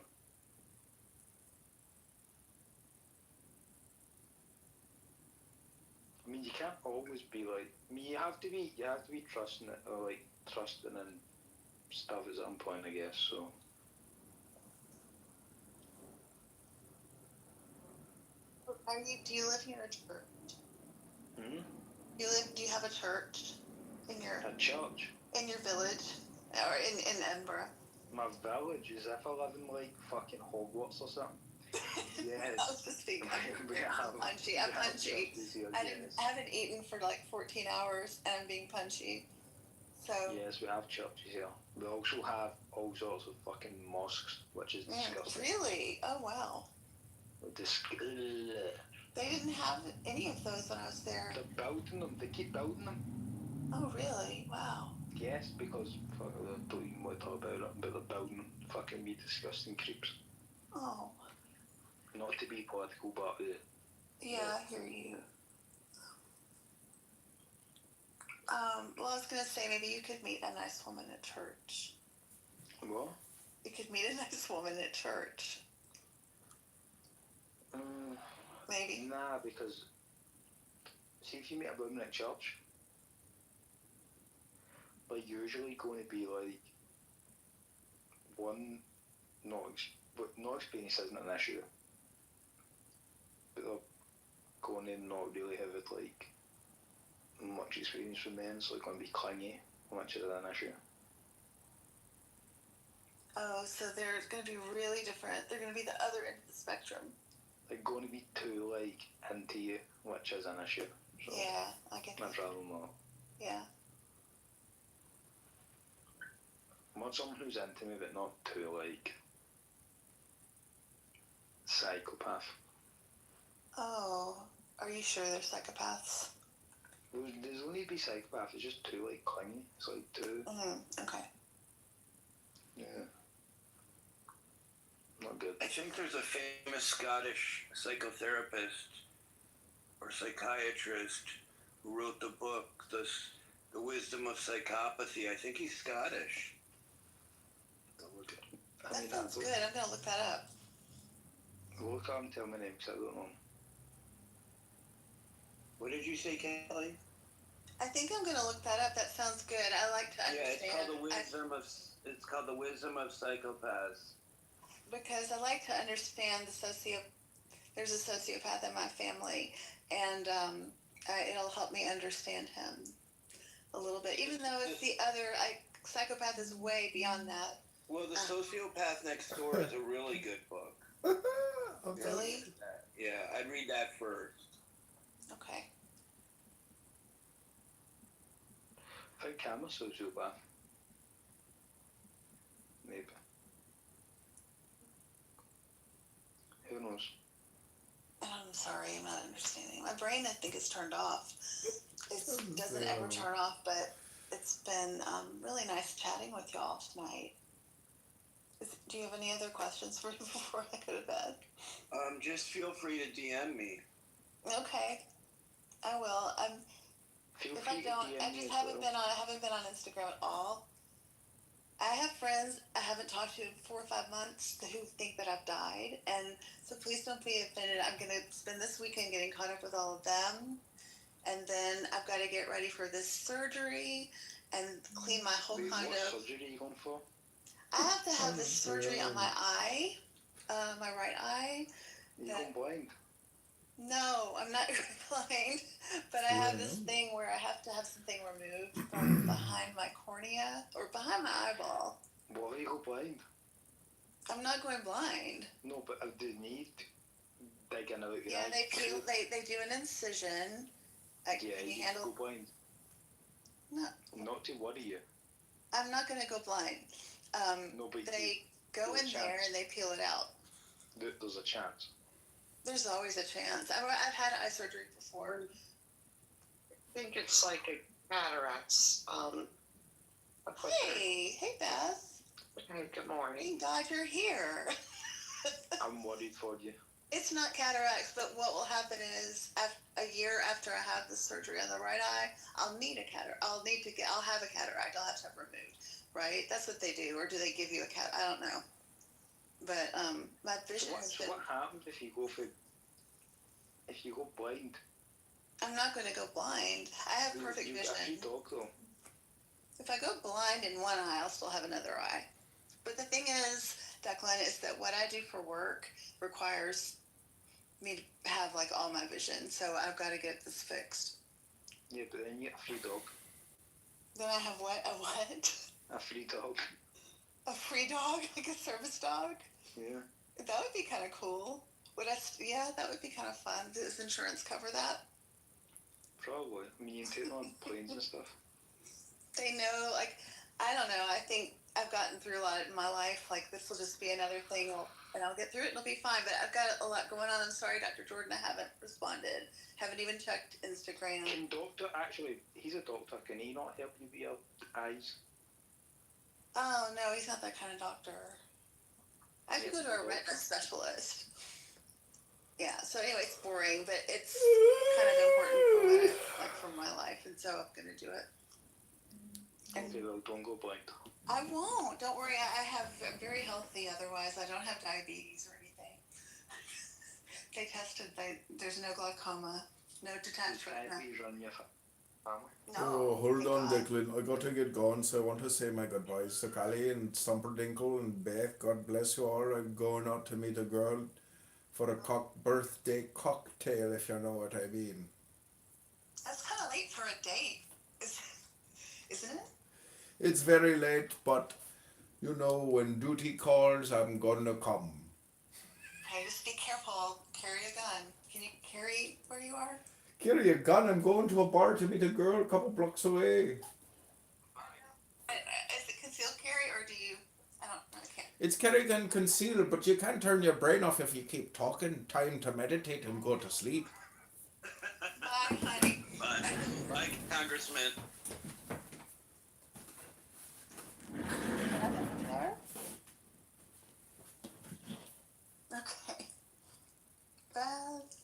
Speaker 11: I mean, mean, you can't always be like. I mean, you have to be trusting it, or like trusting in stuff at some point, I guess. So.
Speaker 13: Do you live near a church?
Speaker 11: Hmm?
Speaker 13: Do you have a church in your
Speaker 11: A church?
Speaker 13: in your village or in Edinburgh?
Speaker 11: My village is if I live in like fucking Hogwarts or something. Yes.
Speaker 13: I was just thinking, I'm punchy. I haven't eaten for like 14 hours and I'm being punchy. So.
Speaker 11: Yes, we have churches here. We also have all sorts of fucking mosques, which is disgusting.
Speaker 13: Really? Oh wow. They didn't have any of those when I was there.
Speaker 11: They're building them. They keep building them.
Speaker 13: Oh really? Wow.
Speaker 11: Yes, because fuck, I don't even want to talk about it, but they're building them. Fucking me disgusting creeps.
Speaker 13: Oh.
Speaker 11: Not to be political, but
Speaker 13: yeah, I hear you. Well, I was gonna say maybe you could meet a nice woman at church.
Speaker 11: What?
Speaker 13: You could meet a nice woman at church. Maybe.
Speaker 11: Nah, because see if you meet a woman at church, they're usually going to be like one not experience isn't an issue, but they're going to not really have it like much experience with men, so they're going to be clingy, which is an issue.
Speaker 13: Oh, so they're going to be really different. They're going to be the other end of the spectrum.
Speaker 11: They're going to be too like into you, which is an issue. So
Speaker 13: yeah, I get that.
Speaker 11: I'd rather not.
Speaker 13: Yeah.
Speaker 11: I want someone who's into me, but not too like psychopath.
Speaker 13: Oh, are you sure they're psychopaths?
Speaker 11: There's only be psychopath. It's just too like clingy. It's like too.
Speaker 13: Okay.
Speaker 11: Yeah. Not good.
Speaker 12: I think there's a famous Scottish psychotherapist or psychiatrist who wrote the book, The Wisdom of Psychopathy. I think he's Scottish.
Speaker 13: That sounds good. I'm going to look that up.
Speaker 11: Look up and tell my name because I don't know.
Speaker 12: What did you say, Kelly?
Speaker 13: I think I'm going to look that up. That sounds good. I like to understand.
Speaker 12: Yeah, it's called The Wisdom of Psychopaths.
Speaker 13: Because I like to understand there's a sociopath in my family, and it'll help me understand him a little bit. Even though it's the other, psychopath is way beyond that.
Speaker 12: Well, The Sociopath Next Door is a really good book.
Speaker 6: Okay.
Speaker 13: Really?
Speaker 12: Yeah, I'd read that first.
Speaker 13: Okay.
Speaker 11: I think I'm a sociopath. Maybe. Who knows?
Speaker 13: I'm sorry, I'm not understanding. My brain, I think, is turned off. It doesn't ever turn off, but it's been really nice chatting with y'all tonight. Do you have any other questions for me before I go to bed?
Speaker 12: Just feel free to DM me.
Speaker 13: Okay, I will. If I don't, I just haven't been on Instagram at all. I have friends I haven't talked to in 4 or 5 months who think that I've died, and so please don't be offended. I'm going to spend this weekend getting caught up with all of them, and then I've got to get ready for this surgery and clean my whole condo.
Speaker 11: What surgery are you going for?
Speaker 13: I have to have this surgery on my eye, my right eye.
Speaker 11: Are you going blind?
Speaker 13: No, I'm not blind, but I have this thing where I have to have something removed from behind my cornea or behind my eyeball.
Speaker 11: Why are you go blind?
Speaker 13: I'm not going blind.
Speaker 11: No, but do you need digging out your
Speaker 13: Yeah,
Speaker 11: eye?
Speaker 13: they do an incision. Can you handle?
Speaker 11: Go blind.
Speaker 13: No.
Speaker 11: Not to worry you.
Speaker 13: I'm not going to go blind.
Speaker 11: No, but
Speaker 13: they go in there and they peel it out.
Speaker 11: There's a chance.
Speaker 13: There's always a chance. I've had eye surgery before.
Speaker 5: I think it's like a cataracts.
Speaker 13: Hey Beth.
Speaker 5: Hey, good morning.
Speaker 13: Thank God you're here.
Speaker 11: I'm worried for you.
Speaker 13: It's not cataracts, but what will happen is a year after I have the surgery on the right eye, I'll need a cataract. I'll have a cataract. I'll have to have removed. Right? That's what they do. Or do they give you a cataract? I don't know. But my vision has been.
Speaker 11: What happens if you go blind?
Speaker 13: I'm not going to go blind. I have perfect
Speaker 11: You got a free
Speaker 13: vision.
Speaker 11: dog though.
Speaker 13: If I go blind in one eye, I'll still have another eye. But the thing is, Declan, is that what I do for work requires me to have like all my vision. So I've got to get this fixed.
Speaker 11: Yeah, but then you get a free dog.
Speaker 13: Then I have what? A what?
Speaker 11: A free dog.
Speaker 13: A free dog? Like a service dog?
Speaker 11: Yeah.
Speaker 13: That would be kind of cool. Yeah, that would be kind of fun. Does insurance cover that?
Speaker 11: Probably. I mean, you can take them on planes and stuff.
Speaker 13: They know, like, I don't know. I think I've gotten through a lot in my life. Like, this will just be another thing, and I'll get through it and it'll be fine. But I've got a lot going on. I'm sorry, Dr. Jordan, I haven't responded. Haven't even checked Instagram.
Speaker 11: Can doctor actually? He's a doctor. Can he not help you with your eyes?
Speaker 13: Oh no, he's not that kind of doctor. I have to go to a retina specialist. Yeah. So anyway, it's boring, but it's kind of important for my life, and so I'm gonna do it.
Speaker 11: Okay, well, don't go blind.
Speaker 13: I won't. Don't worry. I'm very healthy. Otherwise, I don't have diabetes or anything. They tested. There's no glaucoma, no detached retina.
Speaker 11: Diabetes run your family.
Speaker 13: No.
Speaker 6: Oh, hold
Speaker 13: thank
Speaker 6: on,
Speaker 13: God.
Speaker 6: Declan. I got to get going, so I want to say my goodbyes to Callie and Stumperdinkle and Beth. God bless you all. I'm going out to meet a girl for a birthday cocktail, if you know what I mean.
Speaker 13: That's kind of late for a date, isn't it?
Speaker 6: It's very late, but you know, when duty calls, I'm gonna come.
Speaker 13: Hey, just be careful. Carry a gun. Can you carry where you are?
Speaker 6: Carry a gun. I'm going to a bar to meet a girl a couple blocks away.
Speaker 13: Is it concealed carry or do you? I can't.
Speaker 6: It's carried and concealed, but you can't turn your brain off if you keep talking. Time to meditate and go to sleep.
Speaker 13: Bye, honey.
Speaker 12: Bye, Congressman.
Speaker 13: There? Okay. Beth.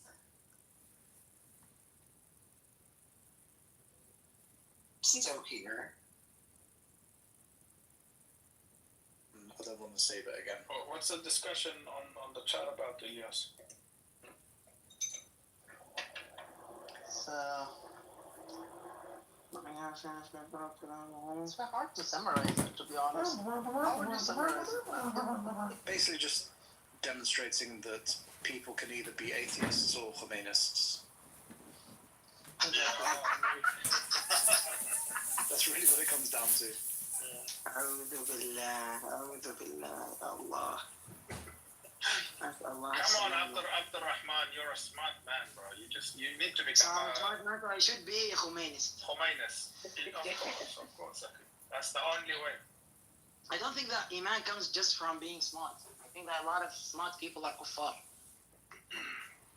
Speaker 2: Still here.
Speaker 15: I don't want to say that again. What's the discussion on the chat about the US?
Speaker 2: So, it's very hard to summarize it, to be honest. How would you summarize it?
Speaker 15: Basically just demonstrating that people can either be atheists or Khomeinists. That's really what it comes down to.
Speaker 2: أعوذ بالله, Allah.
Speaker 15: Come on, Abdurrahman, you're a smart man, bro. You need to become
Speaker 2: I should be a Khomeinist.
Speaker 15: Of course. That's the only way.
Speaker 2: I don't think that Iman comes just from being smart. I think that a lot of smart people are kuffar.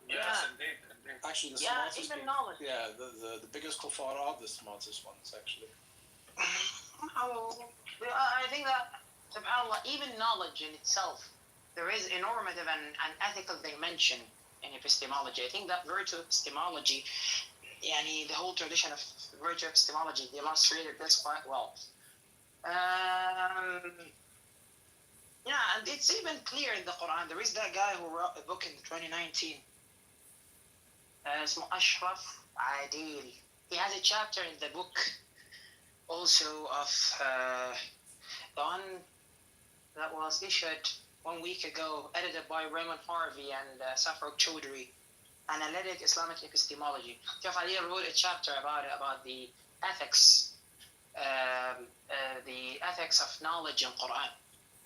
Speaker 15: Yes, indeed. Actually, the smartest
Speaker 2: even
Speaker 15: people,
Speaker 2: knowledge.
Speaker 15: Yeah, the biggest kuffar are the smartest ones, actually.
Speaker 2: I think that, subhanAllah, even knowledge in itself, there is a normative and an ethical dimension in epistemology. I think that virtue epistemology, the whole tradition of virtue epistemology demonstrated this quite well. And it's even clear in the Quran. There is that guy who wrote a book in 2019. It's Ashraf Adil. He has a chapter in the book also of the one that was issued 1 week ago, edited by Raymond Harvey and Safar Chaudhry, Analytic Islamic Epistemology. Jeff Ali wrote a chapter about the ethics, of knowledge in Quran.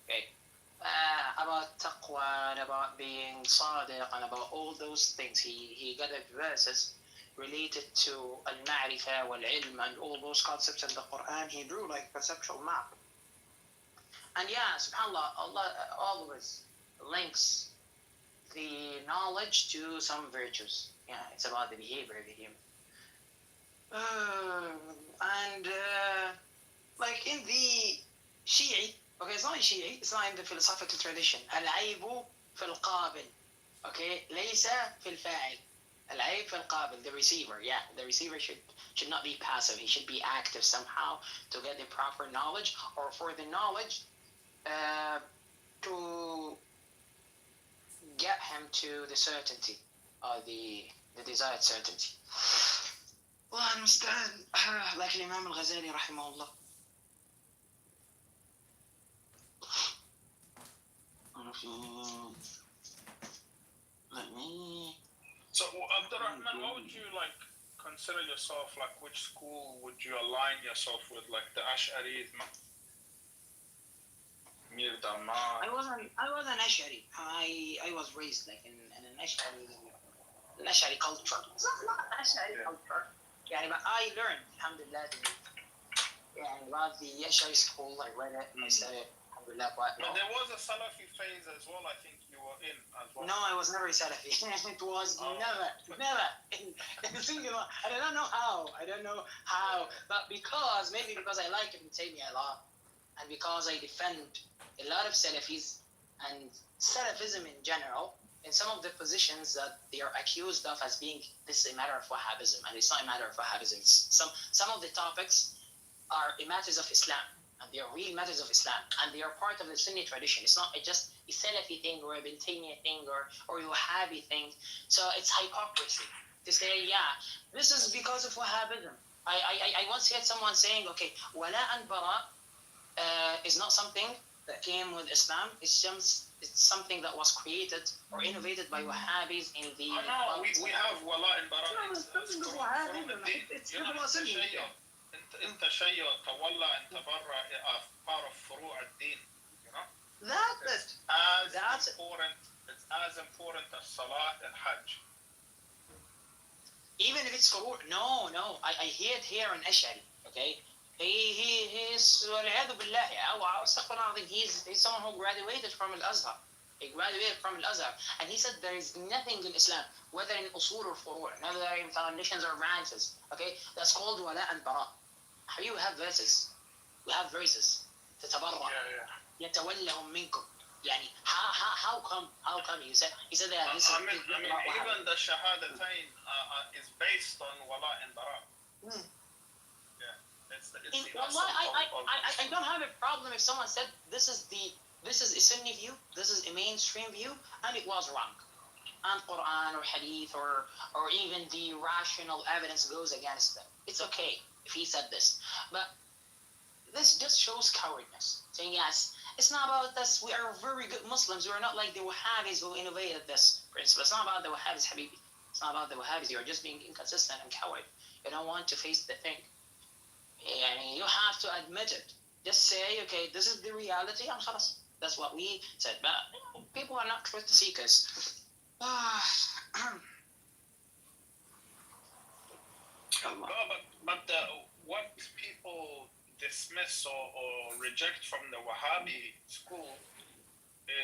Speaker 2: Okay, about taqwa and about being sadiq and about all those things. He gathered verses related to al-ma'rifah wal-ilm and all those concepts in the Quran. He drew like a conceptual map. And subhanAllah, Allah always links the knowledge to some virtues. It's about the behavior of the human. Like in the Shi'i, okay, it's not in Shi'i, it's not in the philosophical tradition. Al-aybu fil-qabil, okay, laysa fil-fa'il. Al-ayb fil-qabil, the receiver, the receiver should not be passive. He should be active somehow to get the proper knowledge, or for the knowledge to get him to the certainty, or the desired certainty. الله المستعان. like الإمام الغزالي رحمه الله. Let me.
Speaker 15: So, Abdurrahman, what would you like consider yourself? Like, which school would you align yourself with? Like the Ash'aris, Mir Damar?
Speaker 2: I was an Ash'ari. I was raised like in an Ash'ari culture. It's not Ash'ari culture. يعني but I learned alhamdulillah يعني about the Ash'ari school. I read it and I said it. Alhamdulillah.
Speaker 15: But there was a Salafi phase as well. I think you were in as well.
Speaker 2: No, I was never Salafi. It was never in single. I don't know how, but maybe because I like Ibn Taymiyyah a lot, and because I defend a lot of Salafis and Salafism in general, in some of the positions that they are accused of as being this is a matter of Wahhabism, and it's not a matter of Wahhabism. Some of the topics are matters of Islam, and they are real matters of Islam, and they are part of the Sunni tradition. It's not just a Salafi thing or a Ibn Taymiyyah thing or a Wahhabi thing. So it's hypocrisy to say, yeah, this is because of Wahhabism. I once heard someone saying, okay, wala and bara is not something that came with Islam. It's something that was created or innovated by Wahhabis in the.
Speaker 15: No, we have wala and bara.
Speaker 2: It's
Speaker 15: انت شيء تولى ان تبرع part of فروع الدين, you know.
Speaker 2: That's
Speaker 15: It's as important as salat and hajj.
Speaker 2: Even if it's furu', no. I hear it here in Ash'ari, okay? He's والعياذ بالله استغفر الله العظيم. He's someone who graduated from Al-Azhar. He graduated from Al-Azhar, and he said there is nothing in Islam, whether in usul or furu', whether in foundations or branches, okay, that's called wala and bara. You have verses. We have verses. تتبرع. يتولهم منكم. يعني how come he said that this
Speaker 15: I mean even the shahadatain is based on wala and bara. Yeah, it's the
Speaker 2: I don't have a problem if someone said this is a Sunni view, this is a mainstream view, and it was wrong, and Quran or Hadith or even the rational evidence goes against them. It's okay if he said this, but this just shows cowardness. Saying yes, it's not about us. We are very good Muslims. We are not like the Wahhabis who innovated this principle. It's not about the Wahhabis, Habibi. It's not about the Wahhabis. You are just being inconsistent and coward. You don't want to face the thing. And you have to admit it. Just say, okay, this is the reality. And khalas. That's what we said. But people are not truth seekers.
Speaker 15: But what people dismiss or reject from the Wahhabi school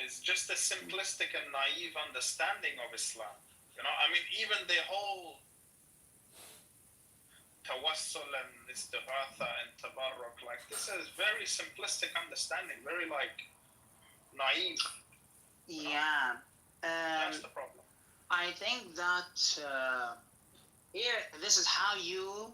Speaker 15: is just a simplistic and naive understanding of Islam. You know, I mean, even the whole tawassul and istighatha and tabarruk, like this is very simplistic understanding, very like naive.
Speaker 2: Yeah.
Speaker 15: That's the problem.
Speaker 2: I think that here, this is how you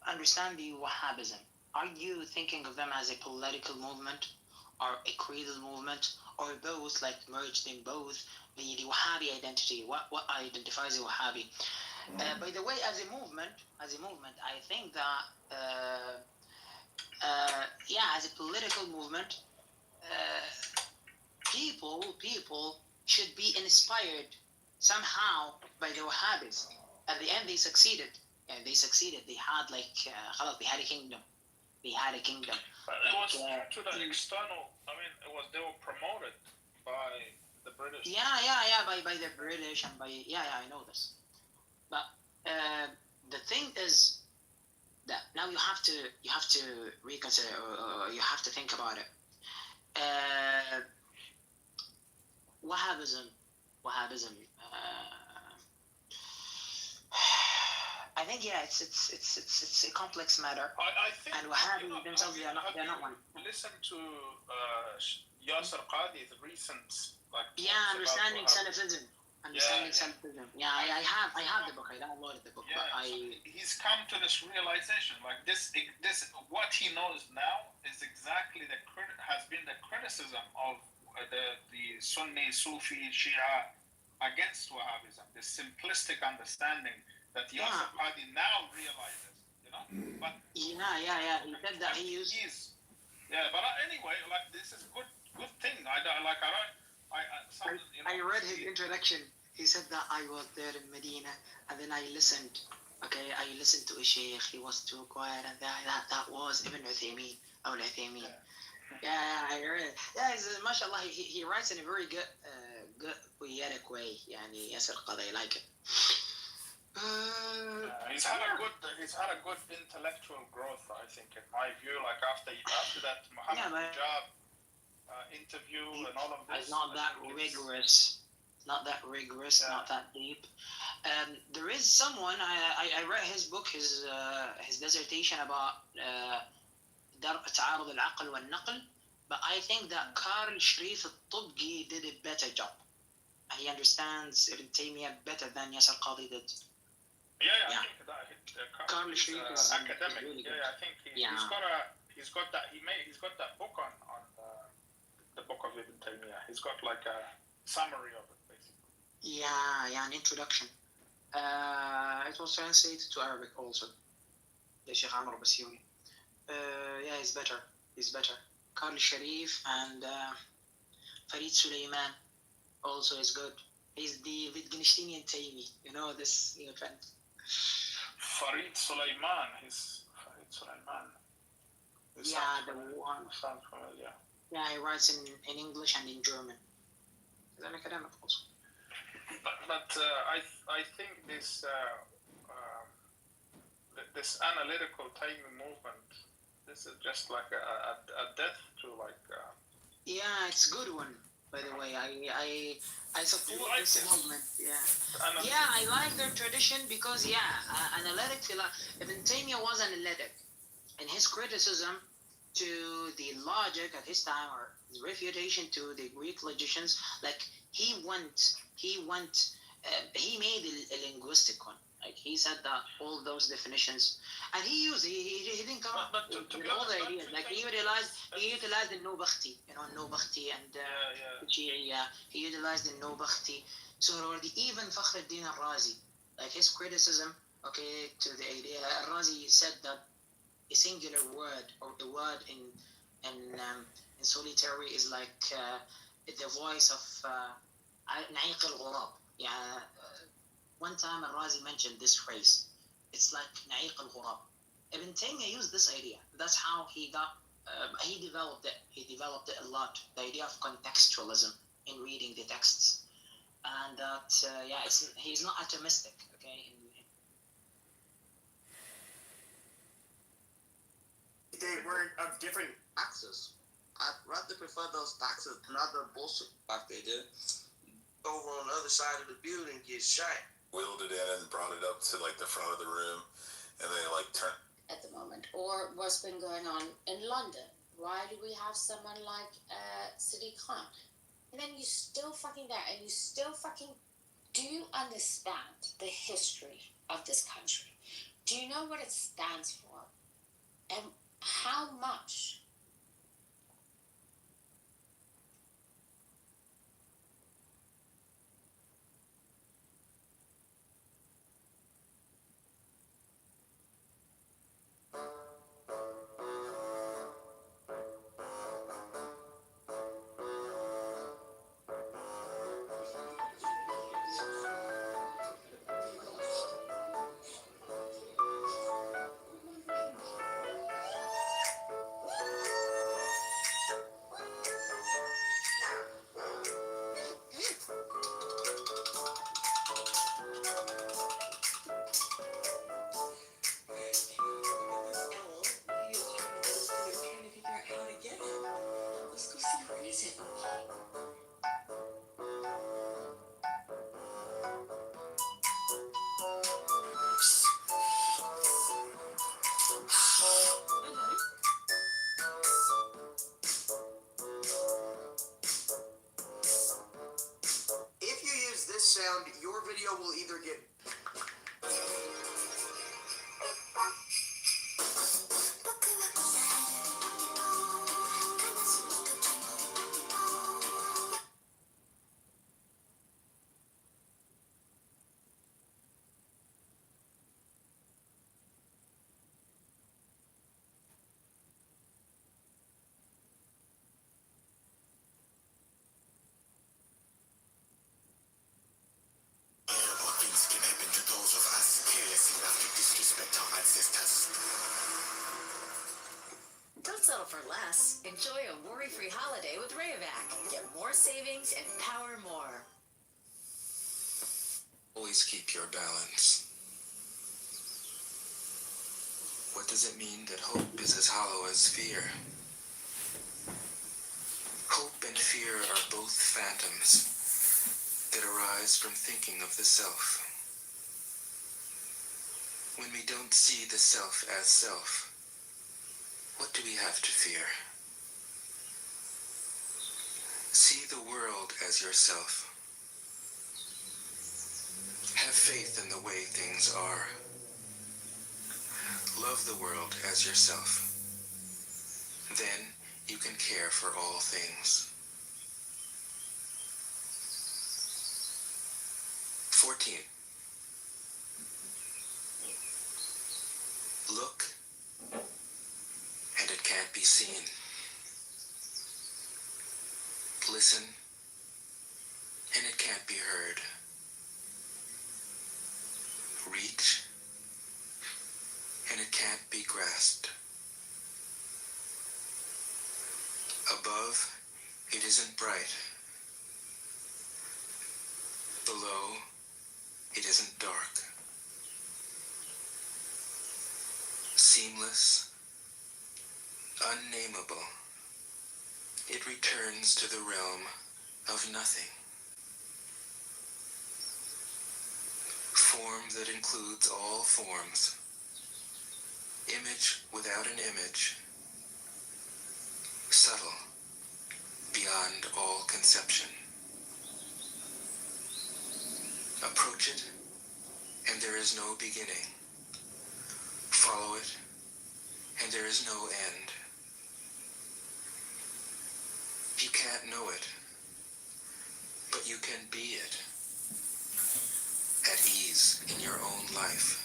Speaker 2: understand the Wahhabism. Are you thinking of them as a political movement or a creedal movement or both, like merged in both? The Wahhabi identity, what identifies a Wahhabi? By the way, as a movement, I think that as a political movement, people should be inspired somehow by the Wahhabis. At the end, they succeeded. They had they had a kingdom. But
Speaker 15: it was to the external. I mean, they were promoted by the British.
Speaker 2: By the British and I know this. But the thing is that now you have to reconsider, or you have to think about it. Wahhabism. I think it's a complex matter.
Speaker 15: I think,
Speaker 2: and Wahhabi themselves they're not one.
Speaker 15: Listen to Yasser Qadi's recent
Speaker 2: understanding Salafism. Salafism. I have the book. I downloaded the book, but
Speaker 15: he's come to this realization. Like this what he knows now is exactly has been the criticism of the Sunni, Sufi, Shia against Wahhabism. This simplistic understanding that Yasser Qadi now realizes, But
Speaker 2: He said that he used.
Speaker 15: But anyway, like this is good thing.
Speaker 2: I read his introduction. He said that I was there in Medina, and then I listened. Okay, I listened to a sheikh. He was too quiet, and that was Ibn Uthaymeen. Yeah, I read it. Yeah, mashallah, he writes in a very good poetic way. يعني ياسر قضى, I like it.
Speaker 15: He's had a good intellectual growth, I think, in my view. Like after that Muhammad Hijab interview and all of this.
Speaker 2: It's not that rigorous. Not that rigorous. Not that deep. There is someone I read his book, his dissertation about تعارض العقل والنقل, but I think that Karl Sharif al-Tubgi did a better job. He understands Ibn Taymiyyah better than Yasser Qadi did.
Speaker 15: I think that Karl Sharif is academic. Really I think he's got that book on the book of Ibn Taymiyyah. He's got like a summary of it, basically.
Speaker 2: An introduction. It was translated to Arabic also. The Sheikh Amr Bassiouni. He's better. Karl Sharif and Farid Suleiman also is good. He's the Wittgensteinian Taymi. You know this new trend.
Speaker 15: Farid Suleiman.
Speaker 2: The one.
Speaker 15: Sounds familiar.
Speaker 2: Yeah, he writes in English and in German. He's an academic also.
Speaker 15: But I think this this analytical Taymi movement, this is just like a death to like.
Speaker 2: It's a good one, by the way. I support this movement. I like their tradition because analytic Ibn Taymiyyah was analytic, and his criticism to the logic at his time, or his refutation to the Greek logicians, like he made a linguistic one. Like he said that all those definitions, and he didn't come up with all the ideas. Like he utilized the no-bakhti, no-bakhti and Shi'iyya. He utilized the no-bakhti. So even Fakhruddin al-Razi, like his criticism, to the idea, al-Razi said that a singular word, or the word in solitary, is like the voice of Na'iq al-Ghurab. One time al-Razi mentioned this phrase. It's like Na'iq al-Ghurab. Ibn Taymiyyah used this idea. That's how he developed it. He developed it a lot. The idea of contextualism in reading the texts. And that, he's not atomistic,
Speaker 16: They were of different taxes. I'd rather prefer those taxes than other bullshit like they did.
Speaker 4: Over on the other side of the building, get shot.
Speaker 10: Wheeled it in and brought it up to like the front of the room, and they like turned.
Speaker 9: At the moment, or what's been going on in London? Why do we have someone like Sadiq Khan? And then you still fucking there, and you still fucking. Do you understand the history of this country? Do you know what it stands for? And how much?
Speaker 16: Sound, your video will either get
Speaker 17: settle for less. Enjoy a worry-free holiday with Rayovac. Get more savings and power more.
Speaker 18: Always keep your balance. What does it mean that hope is as hollow as fear? Hope and fear are both phantoms that arise from thinking of the self. When we don't see the self as self, what do we have to fear? See the world as yourself. Have faith in the way things are. Love the world as yourself. Then you can care for all things. 14. Look, and it can't be seen. Listen, and it can't be heard. Reach, and it can't be grasped. Above, it isn't bright. Below, it isn't dark. Seamless, unnameable, it returns to the realm of nothing. Form that includes all forms. Image without an image. Subtle, beyond all conception. Approach it, and there is no beginning. Follow it, and there is no end. You can't know it, but you can be it. At ease in your own life.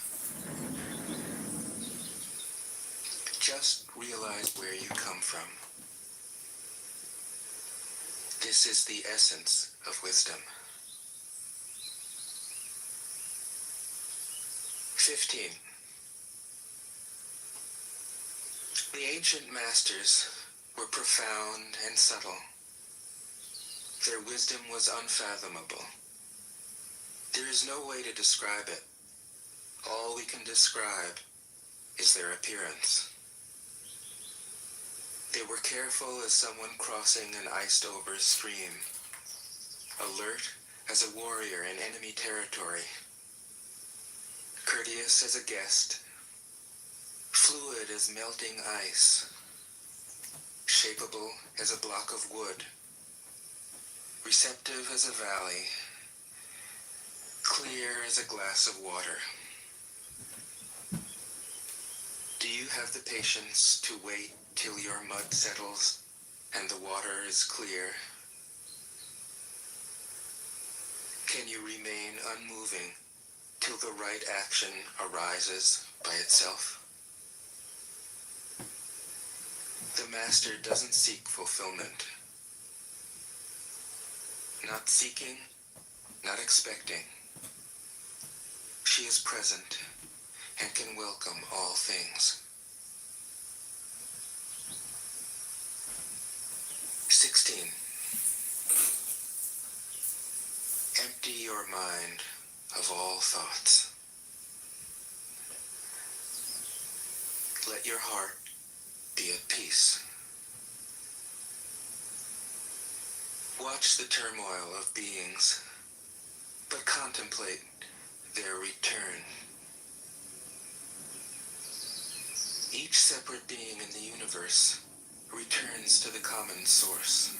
Speaker 18: Just realize where you come from. This is the essence of wisdom. 15. The ancient masters were profound and subtle. Their wisdom was unfathomable. There is no way to describe it. All we can describe is their appearance. They were careful as someone crossing an iced-over stream, alert as a warrior in enemy territory, courteous as a guest, fluid as melting ice, shapeable as a block of wood, receptive as a valley, clear as a glass of water. Do you have the patience to wait till your mud settles and the water is clear? Can you remain unmoving till the right action arises by itself? The master doesn't seek fulfillment. Not seeking, not expecting. She is present and can welcome all things. 16. Empty your mind of all thoughts. Let your heart be at peace. Watch the turmoil of beings, but contemplate their return. Each separate being in the universe returns to the common source.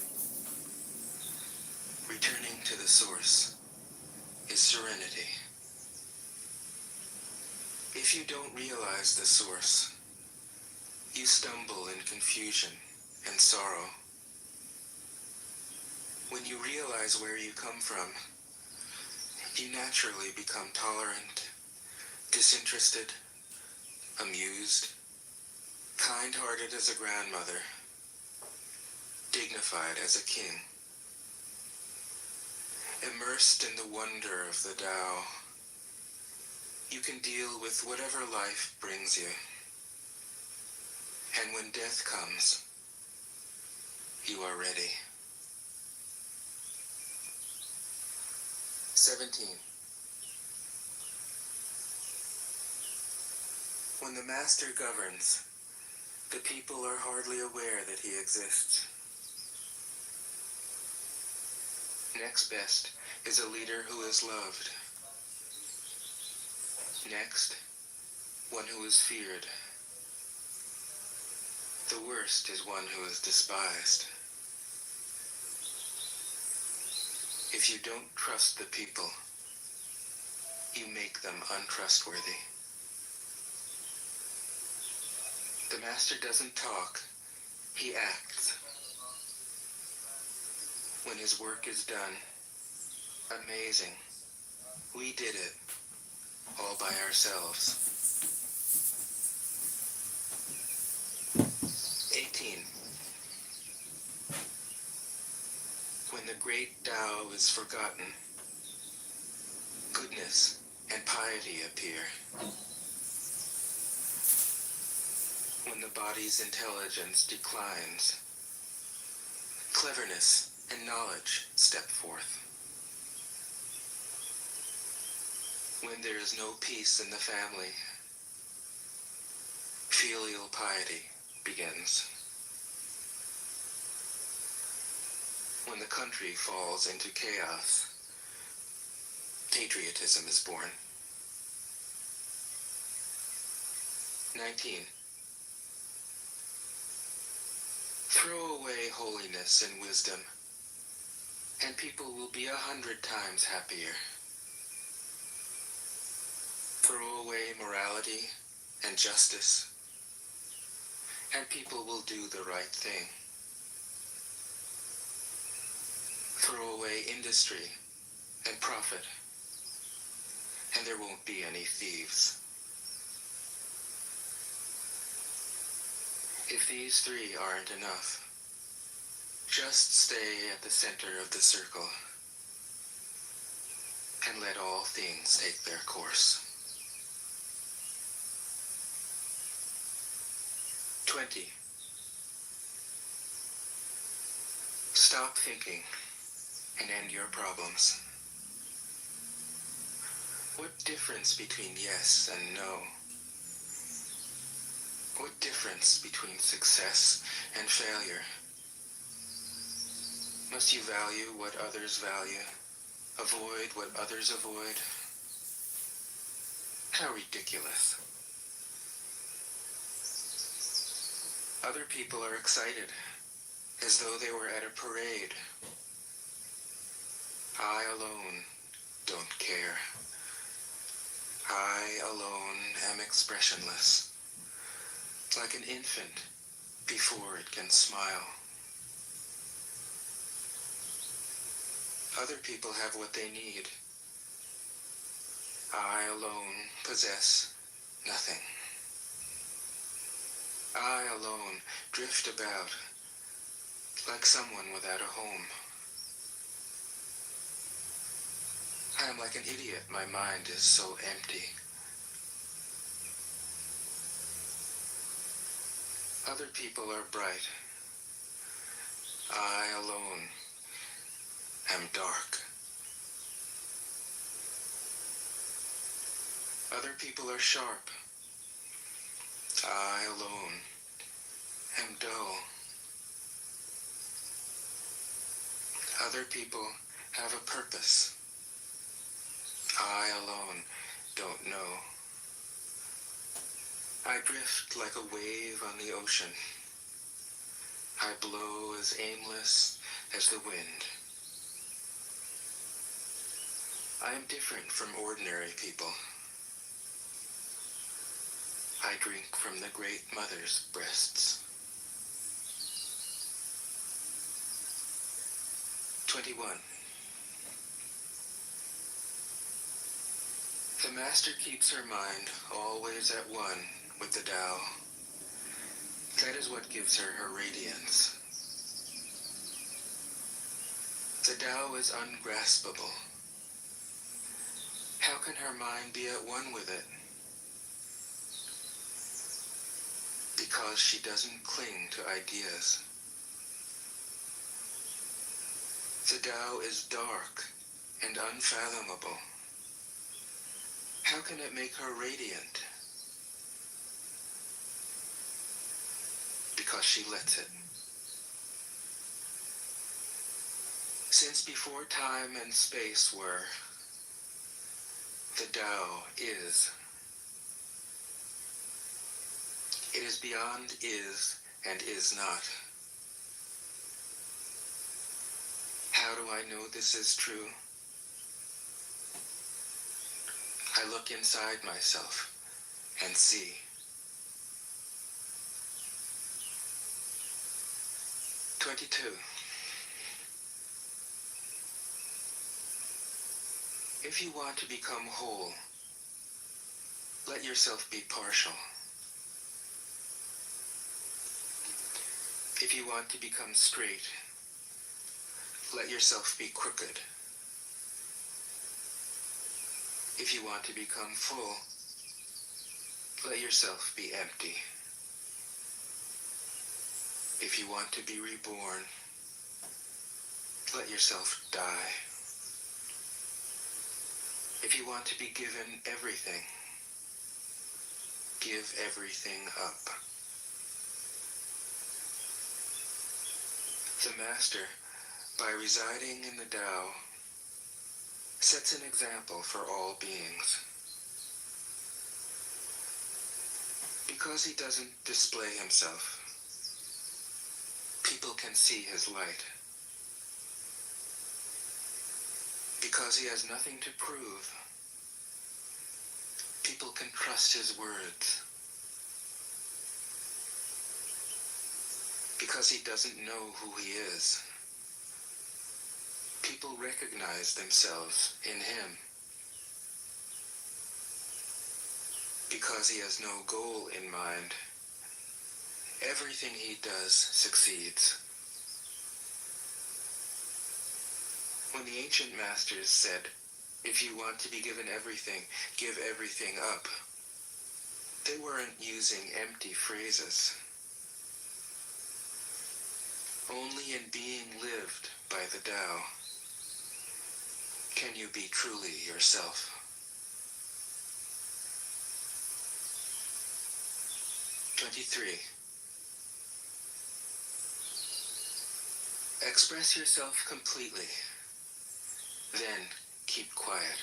Speaker 18: Returning to the source is serenity. If you don't realize the source, you stumble in confusion and sorrow. When you realize where you come from, you naturally become tolerant, disinterested, amused, kind-hearted as a grandmother, dignified as a king. Immersed in the wonder of the Tao, you can deal with whatever life brings you. And when death comes, you are ready. 17. When the master governs, the people are hardly aware that he exists. Next best is a leader who is loved. Next, one who is feared. The worst is one who is despised. If you don't trust the people, you make them untrustworthy. The master doesn't talk, he acts. When his work is done, amazing. We did it, all by ourselves. 18. When the great Tao is forgotten, goodness and piety appear. When the body's intelligence declines, cleverness and knowledge step forth. When there is no peace in the family, filial piety begins. When the country falls into chaos, patriotism is born. 19. Throw away holiness and wisdom, and people will be 100 times happier. Throw away morality and justice, and people will do the right thing. Throw away industry and profit, and there won't be any thieves. If these three aren't enough, just stay at the center of the circle and let all things take their course. 20. Stop thinking and end your problems. What difference between yes and no? What difference between success and failure? Must you value what others value? Avoid what others avoid? How ridiculous. Other people are excited, as though they were at a parade. I alone don't care. I alone am expressionless, like an infant before it can smile. Other people have what they need. I alone possess nothing. I alone drift about like someone without a home. I am like an idiot. My mind is so empty. Other people are bright. I alone am dark. Other people are sharp. I alone am dull. Other people have a purpose. I alone don't know. I drift like a wave on the ocean. I blow as aimless as the wind. I am different from ordinary people. I drink from the Great Mother's breasts. 21. The Master keeps her mind always at one with the Tao. That is what gives her her radiance. The Tao is ungraspable. How can her mind be at one with it? because she doesn't cling to ideas. The Tao is dark and unfathomable. How can it make her radiant? Because she lets it. Since before time and space were, the Tao is. It is beyond is and is not. How do I know this is true? I look inside myself and see. "22. If you want to become whole, let yourself be partial. If you want to become straight, let yourself be crooked. If you want to become full, let yourself be empty. If you want to be reborn, let yourself die. If you want to be given everything, give everything up." The Master, by residing in the Tao, sets an example for all beings. Because he doesn't display himself, people can see his light. Because he has nothing to prove, people can trust his words. Because he doesn't know who he is, people recognize themselves in him. Because he has no goal in mind, everything he does succeeds. When the ancient masters said, "If you want to be given everything, give everything up," they weren't using empty phrases. Only in being lived by the Tao can you be truly yourself. 23. Express yourself completely, then keep quiet.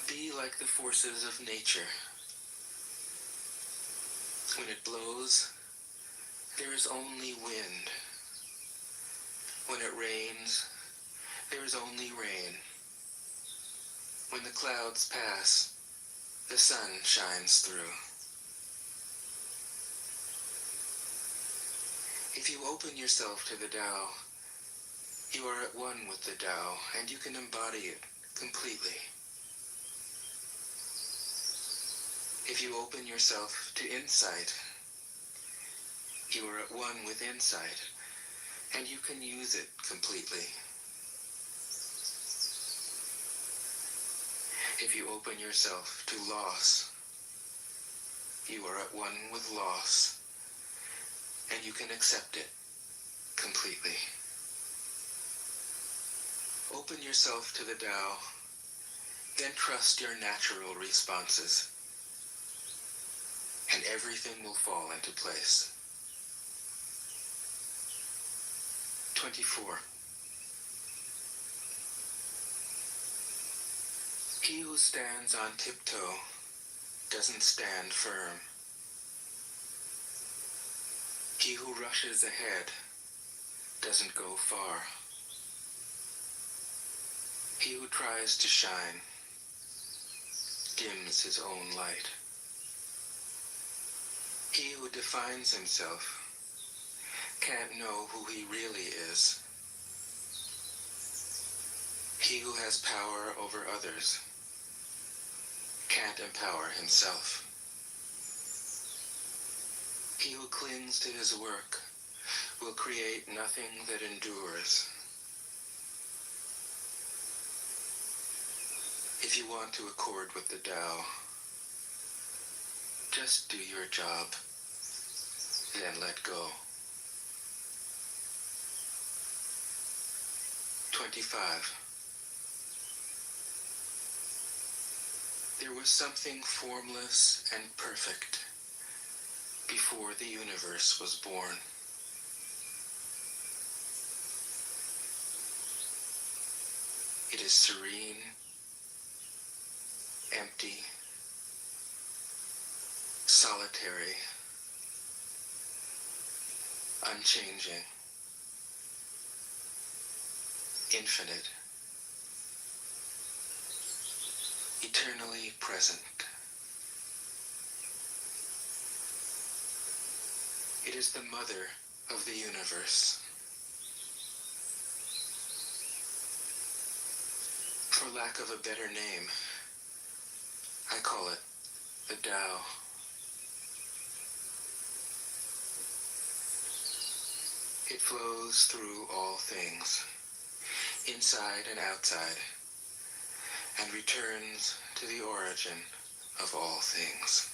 Speaker 18: Be like the forces of nature. When it blows, there is only wind. When it rains, there is only rain. When the clouds pass, the sun shines through. If you open yourself to the Tao, you are at one with the Tao, and you can embody it completely. If you open yourself to insight, you are at one with insight, and you can use it completely. If you open yourself to loss, you are at one with loss, and you can accept it completely. Open yourself to the Tao, then trust your natural responses, and everything will fall into place. 24. He who stands on tiptoe doesn't stand firm. He who rushes ahead doesn't go far. He who tries to shine dims his own light. He who defines himself can't know who he really is. He who has power over others can't empower himself. He who clings to his work will create nothing that endures. If you want to accord with the Tao, Just do your job, then let go. 25. There was something formless and perfect before the universe was born. It is serene, empty, solitary, unchanging, infinite, eternally present. It is the mother of the universe. For lack of a better name, I call it the Tao. It flows through all things, inside and outside, and returns to the origin of all things.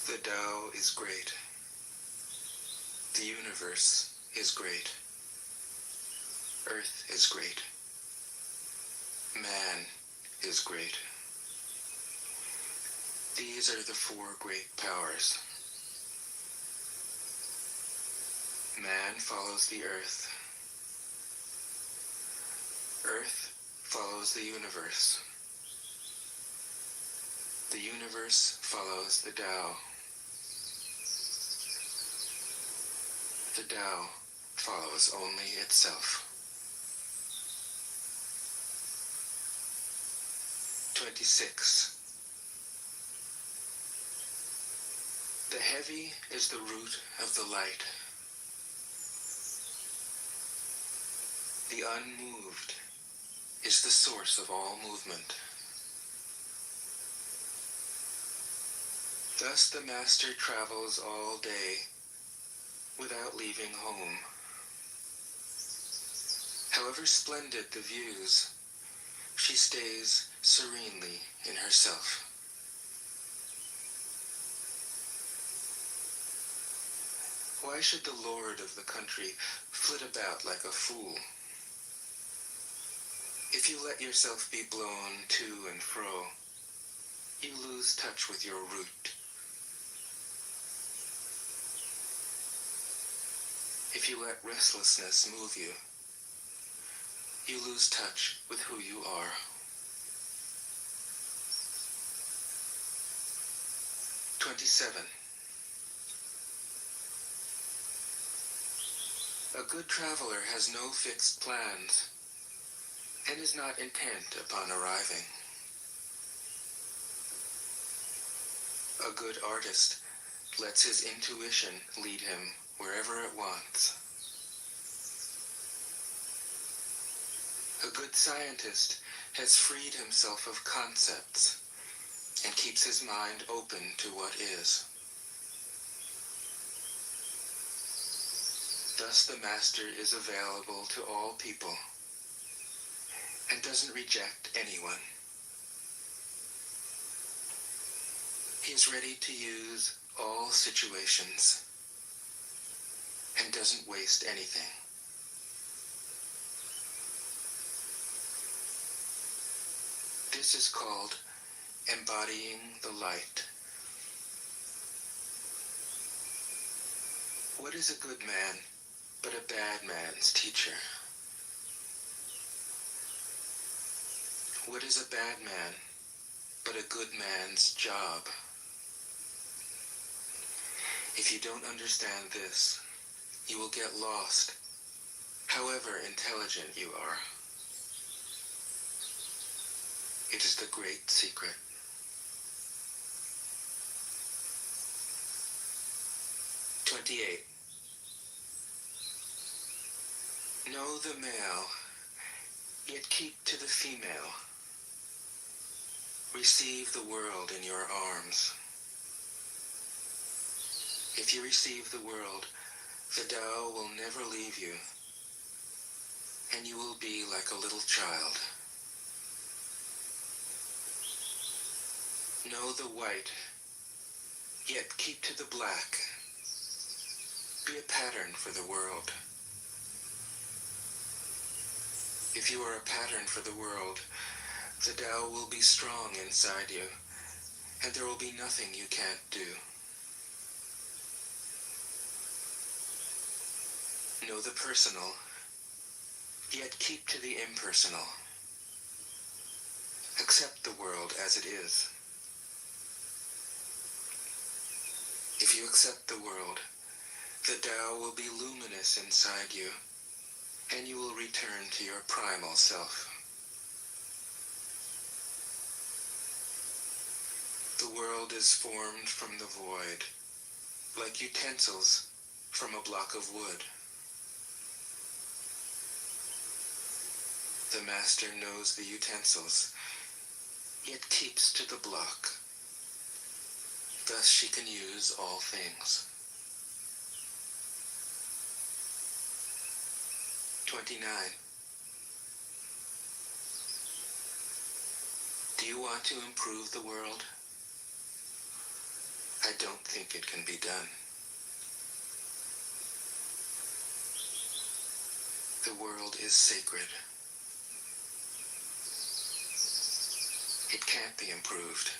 Speaker 18: The Tao is great. The universe is great. Earth is great. Man is great. These are the four great powers. Man follows the earth. Earth follows the universe. The universe follows the Tao. The Tao follows only itself. 26. The heavy is the root of the light. The unmoved is the source of all movement. Thus the master travels all day without leaving home. However splendid the views, she stays serenely in herself. Why should the lord of the country flit about like a fool? If you let yourself be blown to and fro, you lose touch with your root. If you let restlessness move you, you lose touch with who you are. "27. A good traveler has no fixed plans and is not intent upon arriving. A good artist lets his intuition lead him wherever it wants. A good scientist has freed himself of concepts and keeps his mind open to what is. Thus the master is available to all people and doesn't reject anyone. He is ready to use all situations and doesn't waste anything. This is called embodying the light. What is a good man but a bad man's teacher? What is a bad man but a good man's job? If you don't understand this, you will get lost, however intelligent you are. It is the great secret. 28. Know the male, yet keep to the female. Receive the world in your arms. If you receive the world, the Tao will never leave you, and you will be like a little child. Know the white, yet keep to the black. Be a pattern for the world. If you are a pattern for the world, the Tao will be strong inside you, and there will be nothing you can't do. Know the personal, yet keep to the impersonal. Accept the world as it is. If you accept the world, the Tao will be luminous inside you, and you will return to your primal self. The world is formed from the void, like utensils from a block of wood. The master knows the utensils, yet keeps to the block. Thus she can use all things. 29. Do you want to improve the world? I don't think it can be done. The world is sacred. It can't be improved.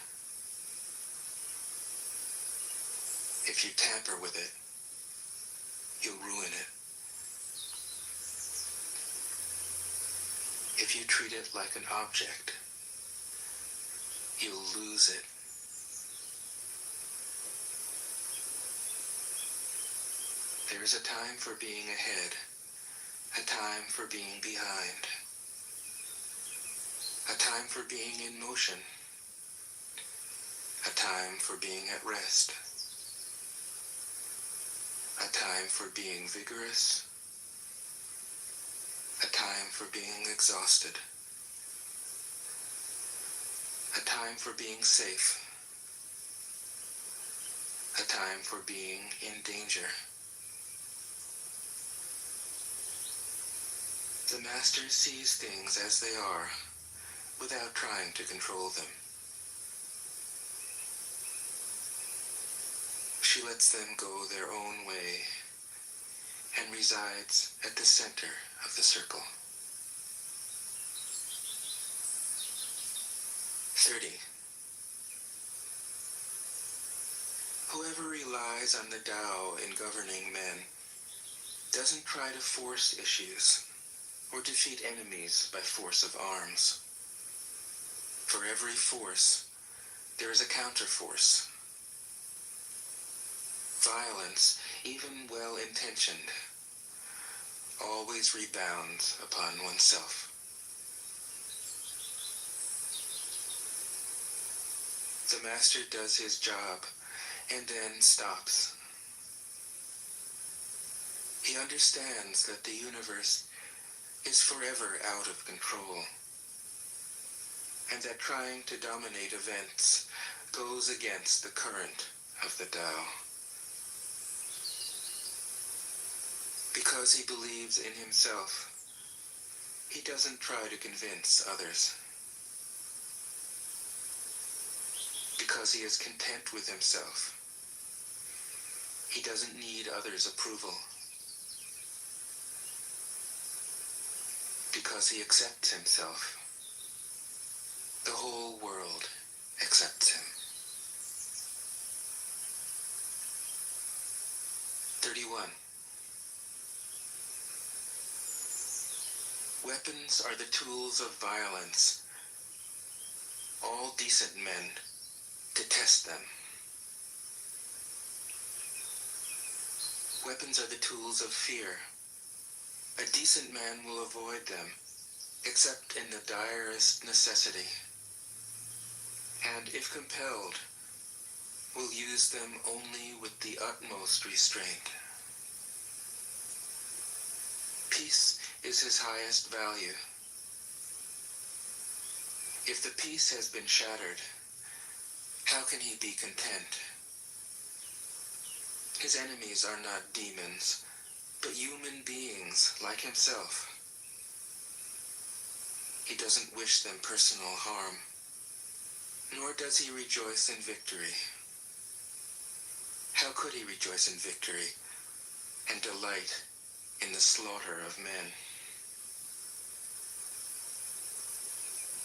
Speaker 18: If you tamper with it, you'll ruin it. If you treat it like an object, you'll lose it. There is a time for being ahead, a time for being behind, a time for being in motion, a time for being at rest, a time for being vigorous, a time for being exhausted, a time for being safe, a time for being in danger. The master sees things as they are, without trying to control them. She lets them go their own way, and resides at the center of the circle. 30. Whoever relies on the Tao in governing men doesn't try to force issues or defeat enemies by force of arms. For every force, there is a counterforce. Violence, even well-intentioned, always rebounds upon oneself. The master does his job and then stops. He understands that the universe is forever out of control, and that trying to dominate events goes against the current of the Tao. Because he believes in himself, he doesn't try to convince others. Because he is content with himself, he doesn't need others' approval. Because he accepts himself, the whole world accepts him. 31. Weapons are the tools of violence. All decent men detest them. Weapons are the tools of fear. A decent man will avoid them, except in the direst necessity, and if compelled, will use them only with the utmost restraint. Peace is his highest value. If the peace has been shattered, how can he be content? His enemies are not demons, but human beings like himself. He doesn't wish them personal harm. Nor does he rejoice in victory. How could he rejoice in victory and delight in the slaughter of men?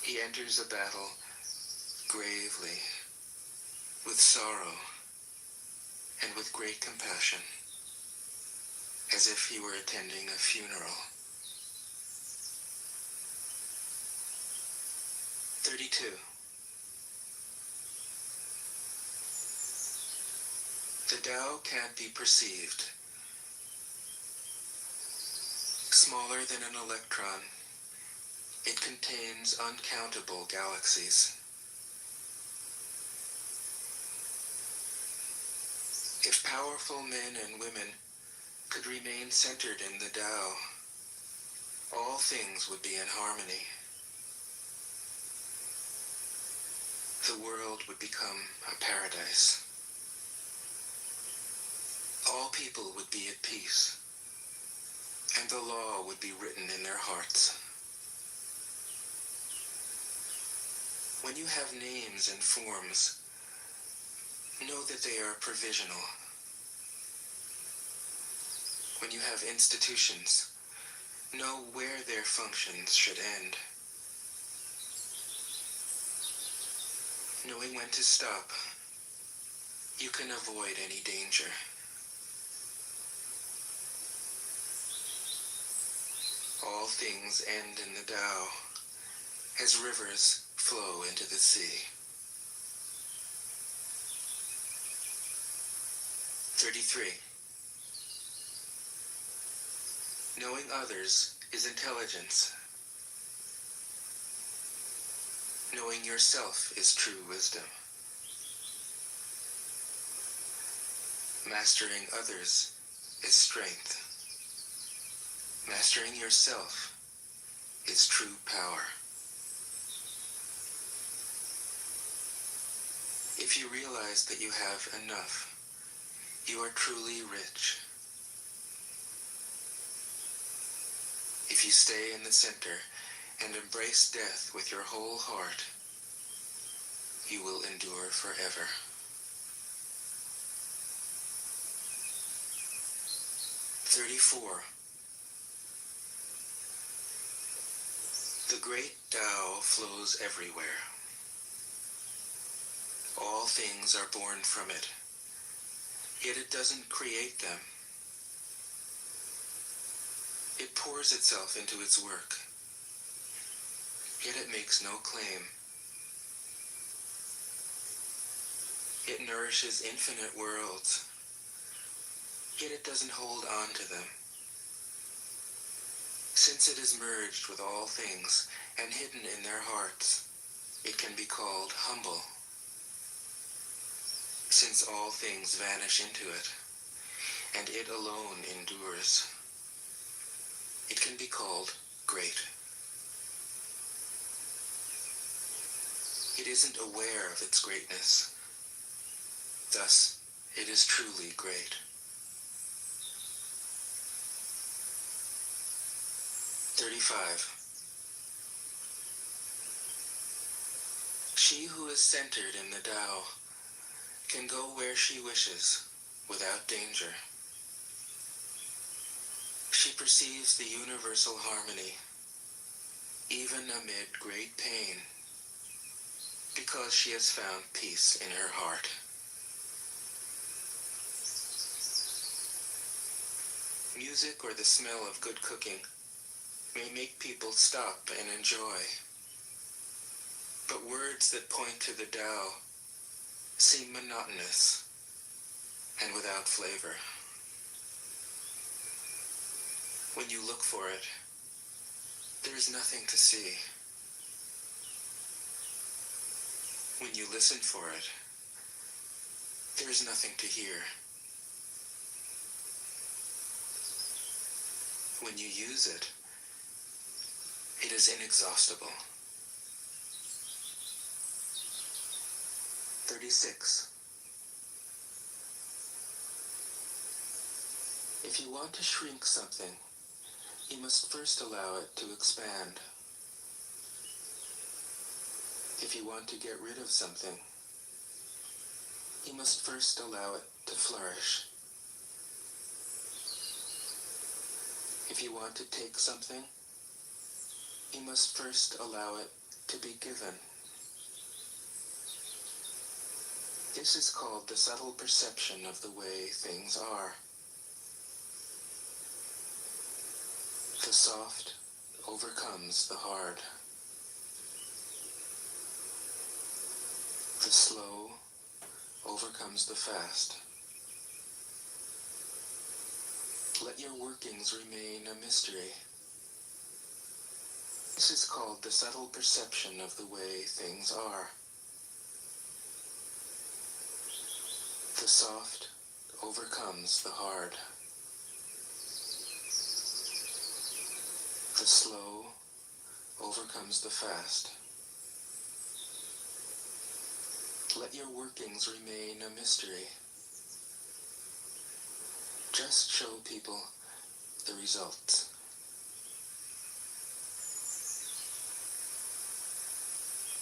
Speaker 18: He enters a battle gravely, with sorrow, and with great compassion, as if he were attending a funeral. 32. The Tao can't be perceived. Smaller than an electron, it contains uncountable galaxies. If powerful men and women could remain centered in the Tao, all things would be in harmony. The world would become a paradise. All people would be at peace, and the law would be written in their hearts. When you have names and forms, know that they are provisional. When you have institutions, know where their functions should end. Knowing when to stop, you can avoid any danger. All things end in the Tao, as rivers flow into the sea. 33. Knowing others is intelligence. Knowing yourself is true wisdom. Mastering others is strength. Mastering yourself is true power. If you realize that you have enough, you are truly rich. If you stay in the center and embrace death with your whole heart, you will endure forever. The great Tao flows everywhere. All things are born from it, yet it doesn't create them. It pours itself into its work, yet it makes no claim. It nourishes infinite worlds, yet it doesn't hold on to them. Since it is merged with all things and hidden in their hearts, it can be called humble. Since all things vanish into it, and it alone endures, it can be called great. It isn't aware of its greatness. Thus, it is truly great. 35. She who is centered in the Tao can go where she wishes without danger. She perceives the universal harmony, even amid great pain, because she has found peace in her heart. Music or the smell of good cooking may make people stop and enjoy, but words that point to the Tao seem monotonous and without flavor. When you look for it, there is nothing to see. When you listen for it, there is nothing to hear. When you use it, it is inexhaustible. 36. If you want to shrink something, you must first allow it to expand. If you want to get rid of something, you must first allow it to flourish. If you want to take something, you must first allow it to be given. This is called the subtle perception of the way things are. The soft overcomes the hard. The slow overcomes the fast. Let your workings remain a mystery. This is called the subtle perception of the way things are. The soft overcomes the hard. The slow overcomes the fast. Let your workings remain a mystery. Just show people the results.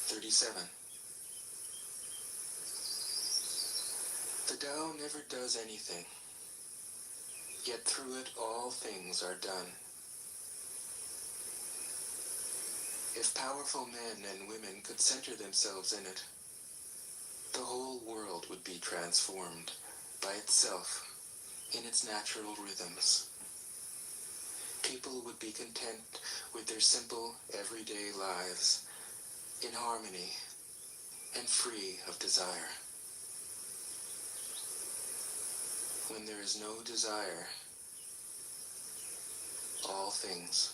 Speaker 18: "37. The Tao never does anything, yet through it all things are done. If powerful men and women could center themselves in it, the whole world would be transformed by itself in its natural rhythms. People would be content with their simple, everyday lives, in harmony and free of desire. When there is no desire, all things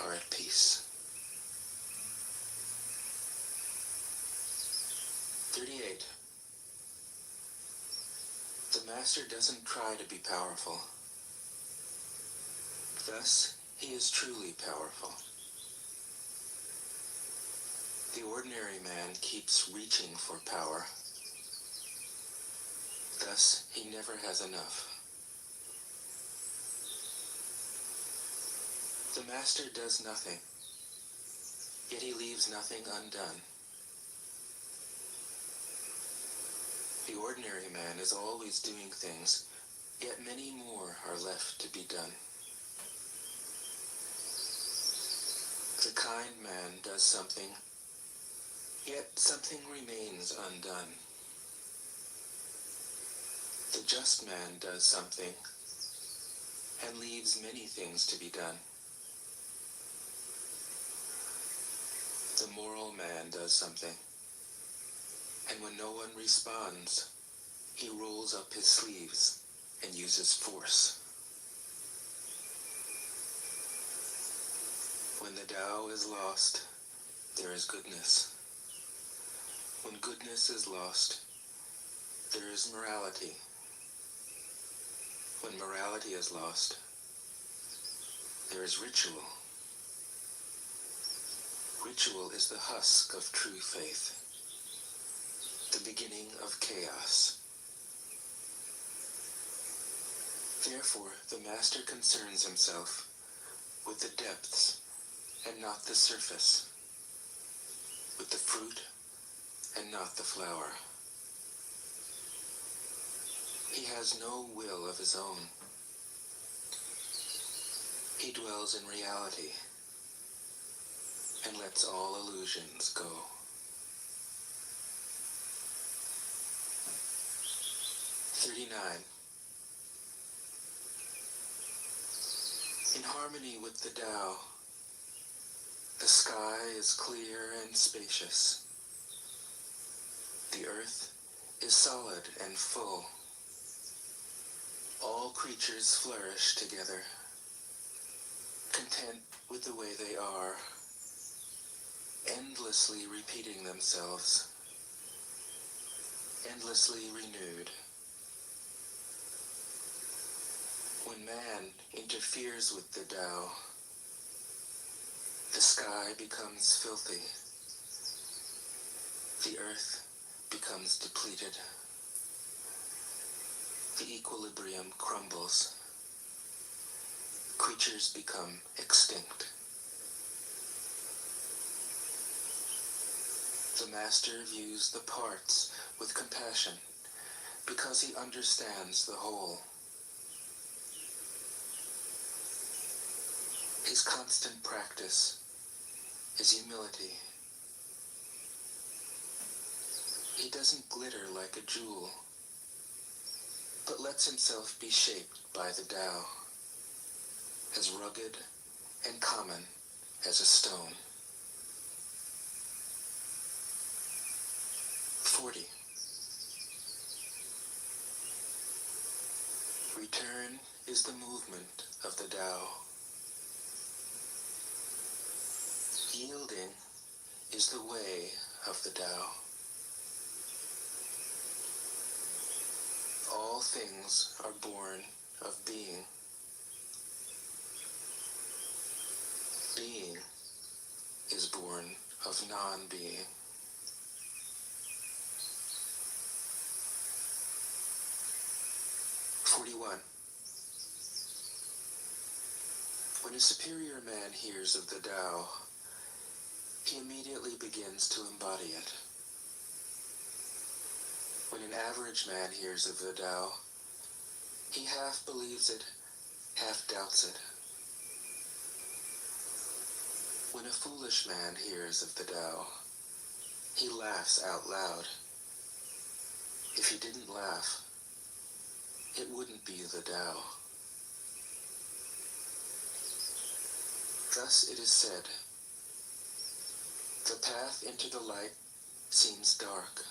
Speaker 18: are at peace." 38. The Master doesn't try to be powerful. Thus, he is truly powerful. The ordinary man keeps reaching for power. Thus, he never has enough. The Master does nothing, yet he leaves nothing undone. The ordinary man is always doing things, yet many more are left to be done. The kind man does something, yet something remains undone. The just man does something, and leaves many things to be done. The moral man does something, and when no one responds, he rolls up his sleeves and uses force. When the Tao is lost, there is goodness. When goodness is lost, there is morality. When morality is lost, there is ritual. Ritual is the husk of true faith, the beginning of chaos. Therefore, the Master concerns himself with the depths and not the surface, with the fruit and not the flower. He has no will of his own. He dwells in reality and lets all illusions go. 39. In harmony with the Tao, the sky is clear and spacious. The earth is solid and full. All creatures flourish together, content with the way they are, endlessly repeating themselves, endlessly renewed. When man interferes with the Tao, the sky becomes filthy, the earth becomes depleted, the equilibrium crumbles, creatures become extinct. The master views the parts with compassion because he understands the whole. His constant practice is humility. He doesn't glitter like a jewel, but lets himself be shaped by the Tao, as rugged and common as a stone. 40. Return is the movement of the Tao. Yielding is the way of the Tao. All things are born of being. Being is born of non-being. When a superior man hears of the Tao, he immediately begins to embody it. When an average man hears of the Tao, he half believes it, half doubts it. When a foolish man hears of the Tao, he laughs out loud. If he didn't laugh, it wouldn't be the Tao. Thus it is said, the path into the light seems dark.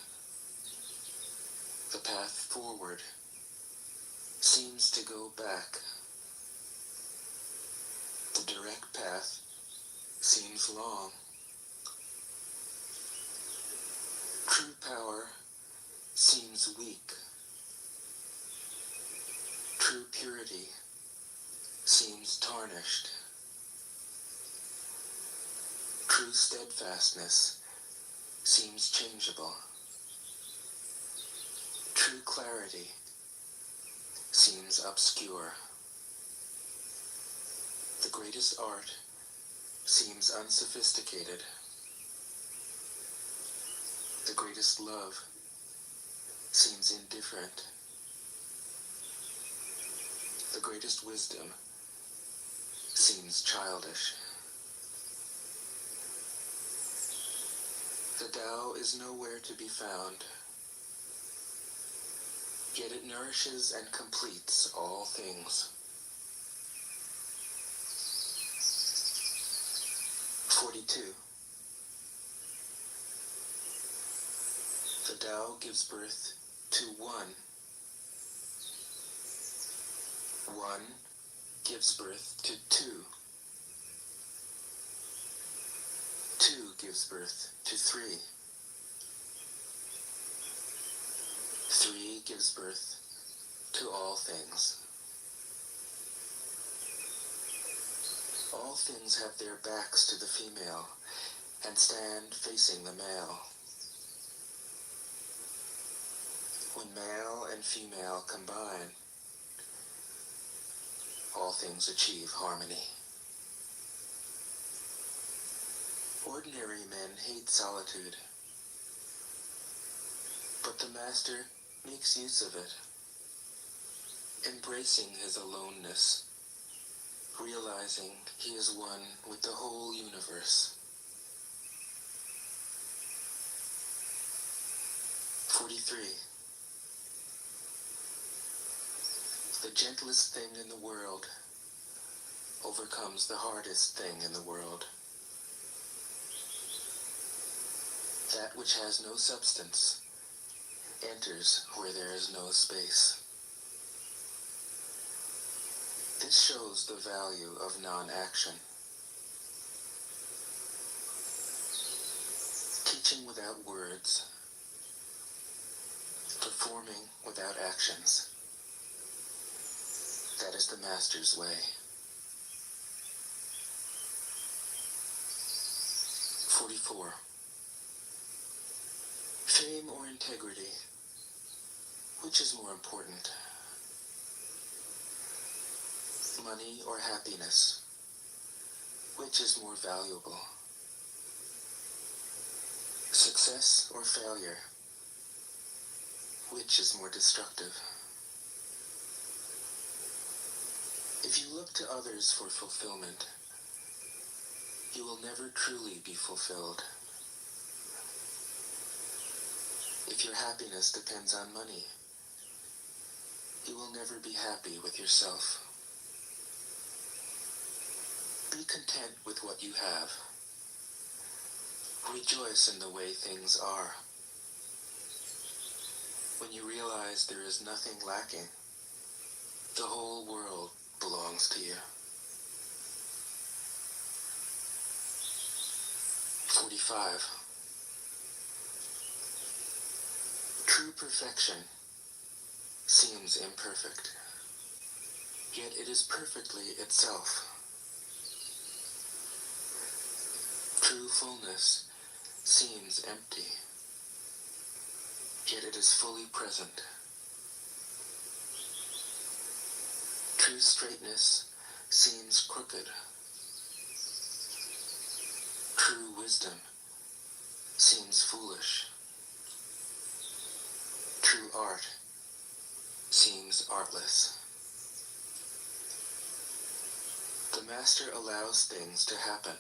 Speaker 18: The path forward seems to go back. The direct path seems long. True power seems weak. True purity seems tarnished. True steadfastness seems changeable. True clarity seems obscure. The greatest art seems unsophisticated. The greatest love seems indifferent. The greatest wisdom seems childish. The Tao is nowhere to be found, yet it nourishes and completes all things. 42. The Tao gives birth to one. One gives birth to two. Two gives birth to three. Three gives birth to all things. All things have their backs to the female and stand facing the male. When male and female combine, all things achieve harmony. Ordinary men hate solitude, but the Master makes use of it, embracing his aloneness, realizing he is one with the whole universe. 43. The gentlest thing in the world overcomes the hardest thing in the world. That which has no substance enters where there is no space. This shows the value of non-action. Teaching without words, performing without actions. That is the Master's way. 44. Fame or integrity? Which is more important? Money or happiness? Which is more valuable? Success or failure? Which is more destructive? If you look to others for fulfillment, you will never truly be fulfilled. If your happiness depends on money, you will never be happy with yourself. Be content with what you have. Rejoice in the way things are. When you realize there is nothing lacking, the whole world belongs to you. 45. True perfection seems imperfect, yet it is perfectly itself. True fullness seems empty, yet it is fully present. True straightness seems crooked. True wisdom seems foolish. True art seems artless. The Master allows things to happen.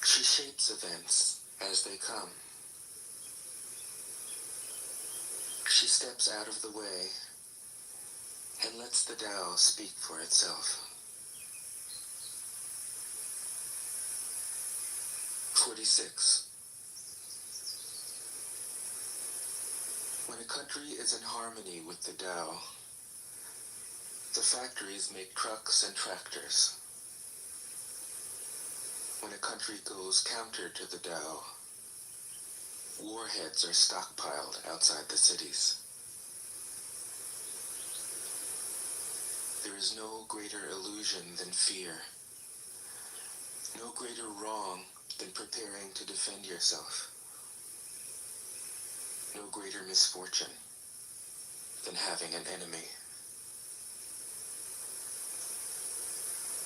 Speaker 18: She shapes events as they come. She steps out of the way and lets the Tao speak for itself. 46. When a country is in harmony with the Tao, the factories make trucks and tractors. When a country goes counter to the Tao, warheads are stockpiled outside the cities. There is no greater illusion than fear, no greater wrong than preparing to defend yourself, no greater misfortune than having an enemy.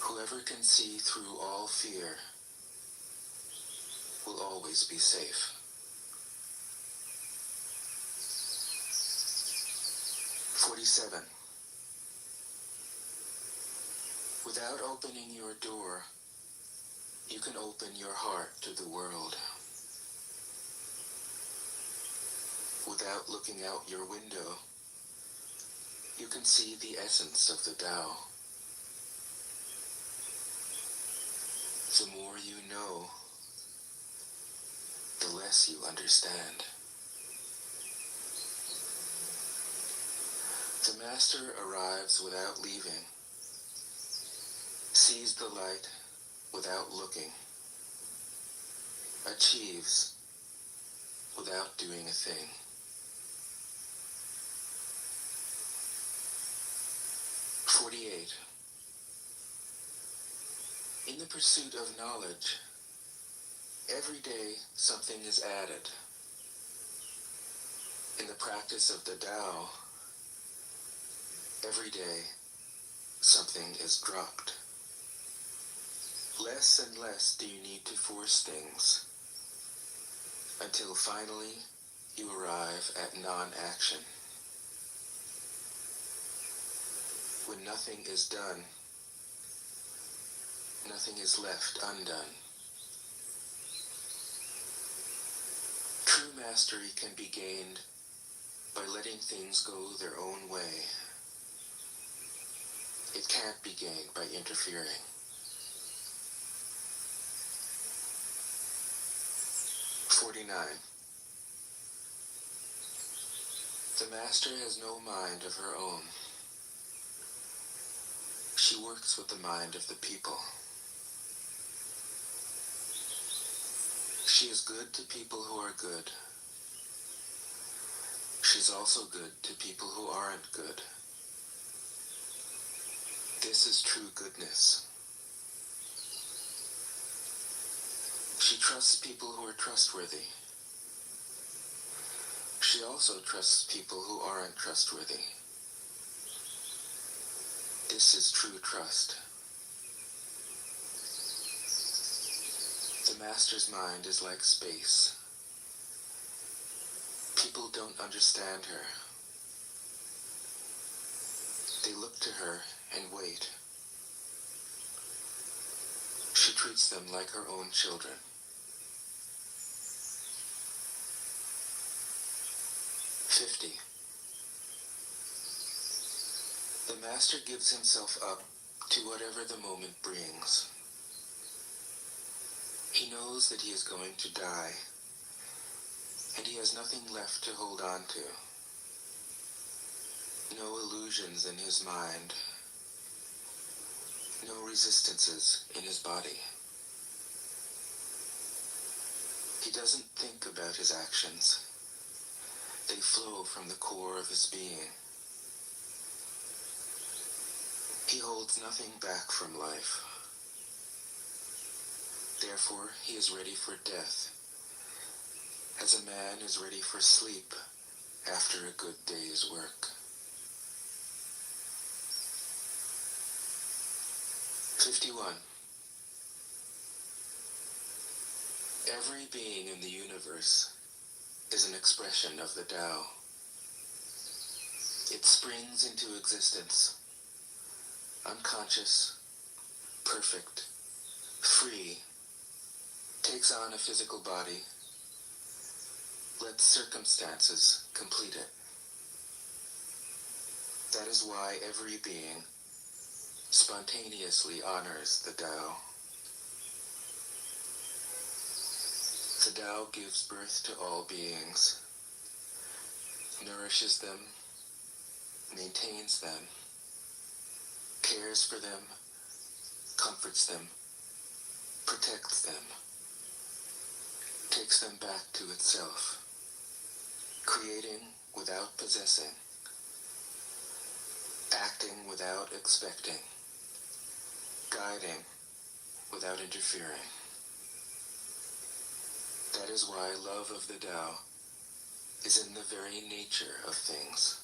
Speaker 18: Whoever can see through all fear will always be safe. 47. Without opening your door, you can open your heart to the world. Without looking out your window, you can see the essence of the Tao. The more you know, the less you understand. The Master arrives without leaving, sees the light without looking, achieves without doing a thing. 48. In the pursuit of knowledge, every day something is added. In the practice of the Tao, every day something is dropped. Less and less do you need to force things, until finally you arrive at non-action. When nothing is done, nothing is left undone. True mastery can be gained by letting things go their own way. It can't be gained by interfering. 49. The Master has no mind of her own. She works with the mind of the people. She is good to people who are good. She's also good to people who aren't good. This is true goodness. She trusts people who are trustworthy. She also trusts people who aren't trustworthy. This is true trust. The master's mind is like space. People don't understand her. They look to her and wait. She treats them like her own children. 50. The master gives himself up to whatever the moment brings. He knows that he is going to die, and he has nothing left to hold on to. No illusions in his mind, no resistances in his body. He doesn't think about his actions. They flow from the core of his being. He holds nothing back from life. Therefore, he is ready for death, as a man is ready for sleep after a good day's work. 51. Every being in the universe is an expression of the Tao. It springs into existence, unconscious, perfect, free, takes on a physical body, lets circumstances complete it. That is why every being spontaneously honors the Tao. The Tao gives birth to all beings, nourishes them, maintains them, cares for them, comforts them, protects them, takes them back to itself, creating without possessing, acting without expecting, guiding without interfering. That is why love of the Tao is in the very nature of things.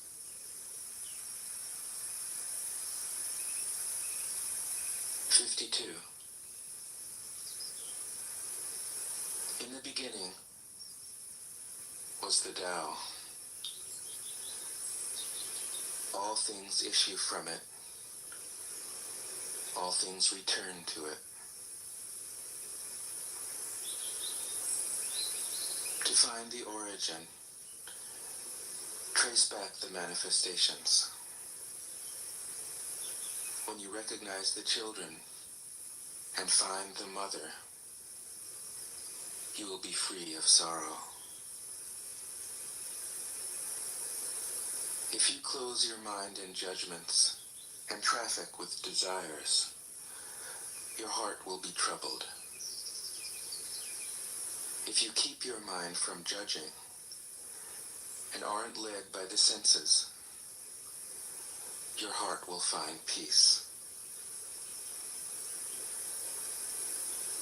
Speaker 18: 52. In the beginning was the Tao. All things issue from it. All things return to it. To find the origin, trace back the manifestations. When you recognize the children and find the mother, you will be free of sorrow. If you close your mind in judgments and traffic with desires, your heart will be troubled. If you keep your mind from judging and aren't led by the senses, your heart will find peace.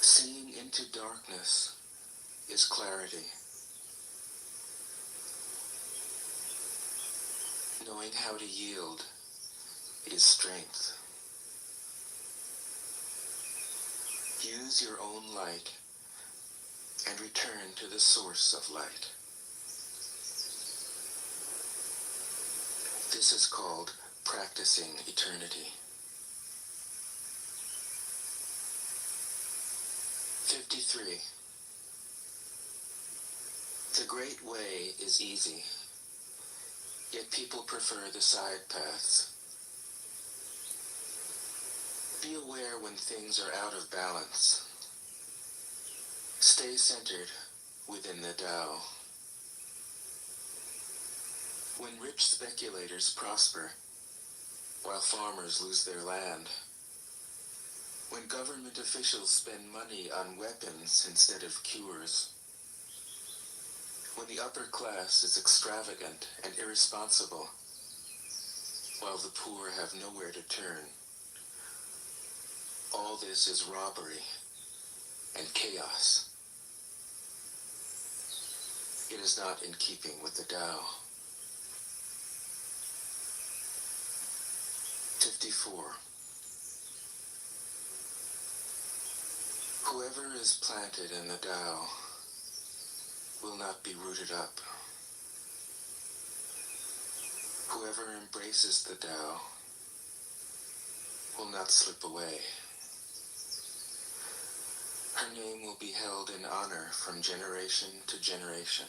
Speaker 18: Seeing into darkness is clarity. Knowing how to yield is strength. Use your own light and return to the source of light. This is called practicing eternity. 53. The great way is easy, yet people prefer the side paths. Be aware when things are out of balance. Stay centered within the Tao. When rich speculators prosper, while farmers lose their land, when government officials spend money on weapons instead of cures, when the upper class is extravagant and irresponsible, while the poor have nowhere to turn, all this is robbery and chaos. It is not in keeping with the Tao. 54. Whoever is planted in the Tao will not be rooted up. Whoever embraces the Tao will not slip away. Her name will be held in honor from generation to generation.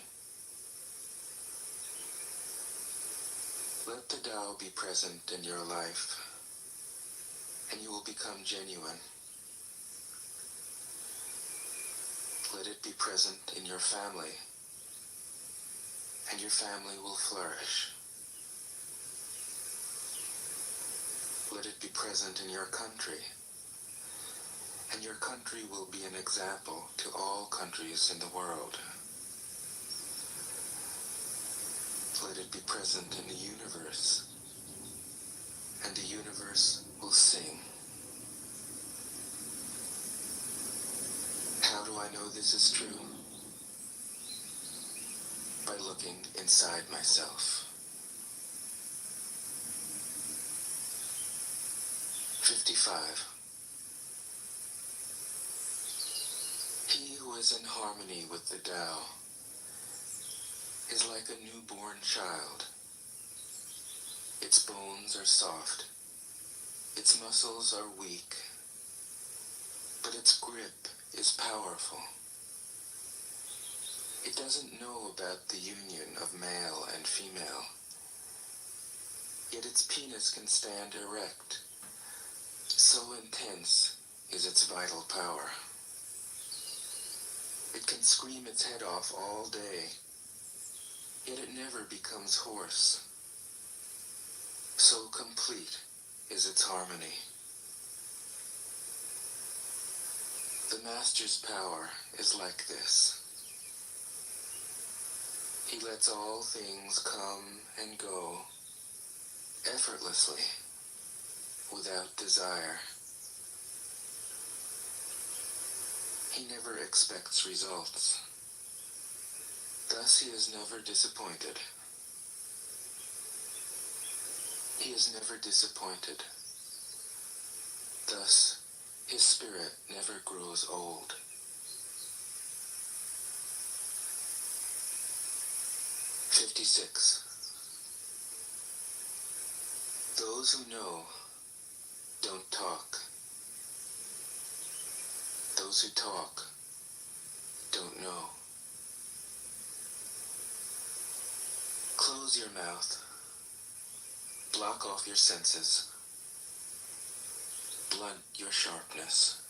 Speaker 18: Let the Tao be present in your life, and you will become genuine. Let it be present in your family, and your family will flourish. Let it be present in your country, and your country will be an example to all countries in the world. Let it be present in the universe, and the universe will sing. How do I know this is true? By looking inside myself. 55. He who is in harmony with the Tao is like a newborn child. Its bones are soft, its muscles are weak, but its grip is powerful. It doesn't know about the union of male and female, yet its penis can stand erect. So intense is its vital power. It can scream its head off all day, yet it never becomes hoarse. So complete is its harmony. The Master's power is like this. He lets all things come and go effortlessly, without desire. He never expects results. Thus he is never disappointed. He is never disappointed. Thus, his spirit never grows old. 56. Those who know don't talk. Those who talk don't know. Close your mouth. Block off your senses. Blunt your sharpness.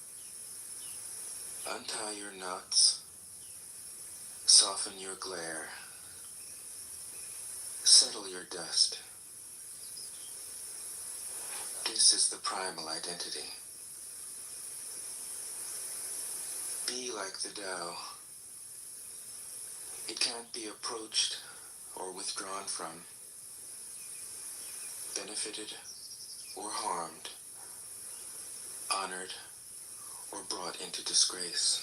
Speaker 18: Untie your knots. Soften your glare. Settle your dust. This is the primal identity. Be like the Tao. It can't be approached or withdrawn from, benefited or harmed, honored or brought into disgrace.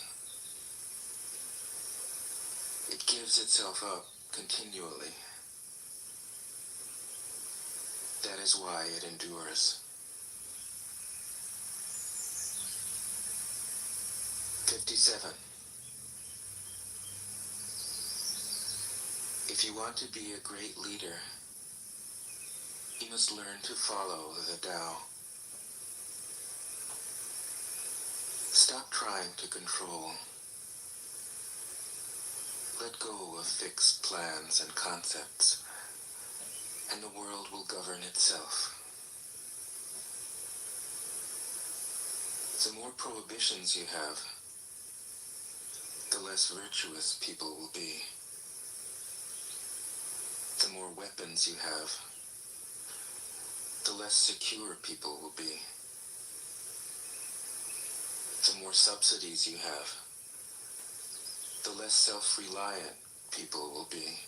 Speaker 18: It gives itself up continually. That is why it endures. 57. If you want to be a great leader, you must learn to follow the Tao. Stop trying to control. Let go of fixed plans and concepts, and the world will govern itself. The more prohibitions you have, the less virtuous people will be. The more weapons you have, the less secure people will be. The more subsidies you have, the less self-reliant people will be.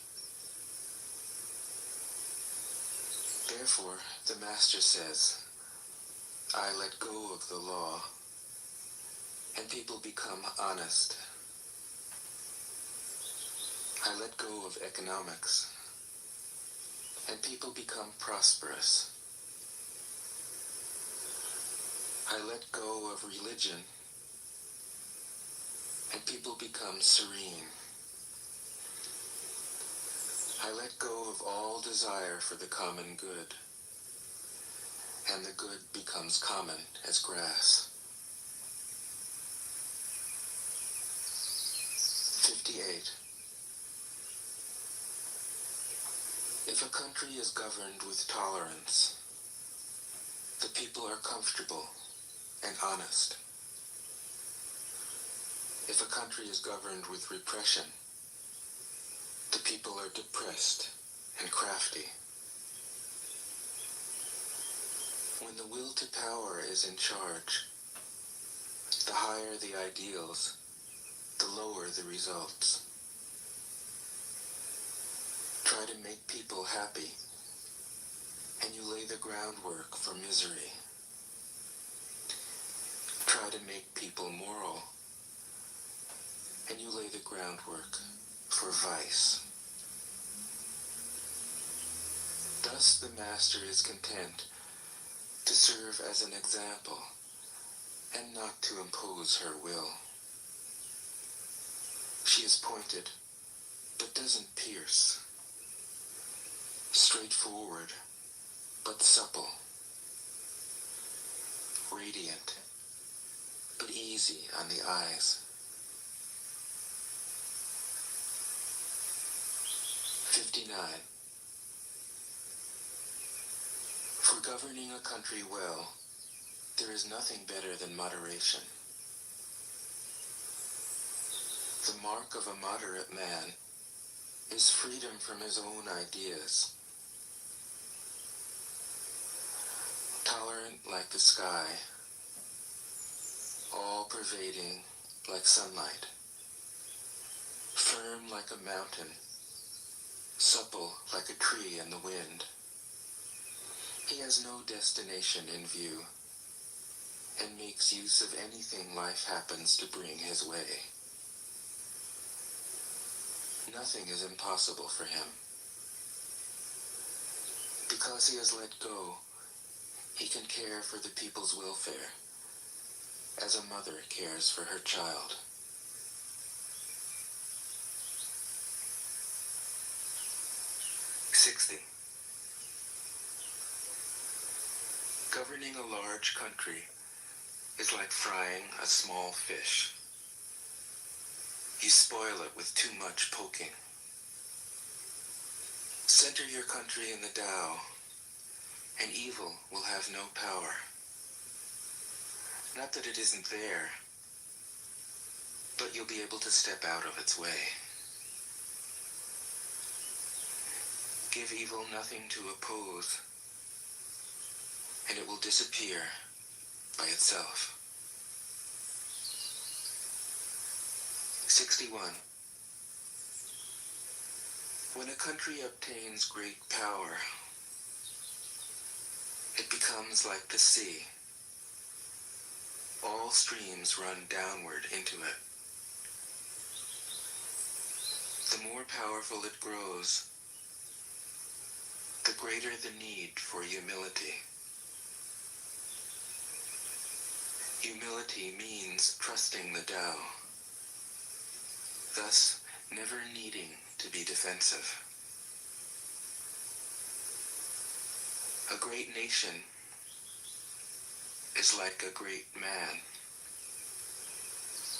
Speaker 18: Therefore, the Master says, I let go of the law, and people become honest. I let go of economics, and people become prosperous. I let go of religion, and people become serene. I let go of all desire for the common good, and the good becomes common as grass. 58. If a country is governed with tolerance, the people are comfortable and honest. If a country is governed with repression, the people are depressed and crafty. When the will to power is in charge, the higher the ideals, the lower the results. Try to make people happy, and you lay the groundwork for misery. Try to make people moral, and you lay the groundwork for vice. Thus the master is content to serve as an example and not to impose her will. She is pointed, but doesn't pierce. Straightforward, but supple. Radiant, but easy on the eyes. 59. For governing a country well, there is nothing better than moderation. The mark of a moderate man is freedom from his own ideas. Tolerant like the sky, all-pervading like sunlight, firm like a mountain, supple like a tree in the wind. He has no destination in view, and makes use of anything life happens to bring his way. Nothing is impossible for him. Because he has let go, he can care for the people's welfare, as a mother cares for her child. Governing a large country is like frying a small fish. You spoil it with too much poking. Center your country in the Tao, and evil will have no power. Not that it isn't there, but you'll be able to step out of its way. Give evil nothing to oppose, and it will disappear by itself. 61. When a country obtains great power, it becomes like the sea. All streams run downward into it. The more powerful it grows, the greater the need for humility. Humility means trusting the Tao, thus never needing to be defensive. A great nation is like a great man.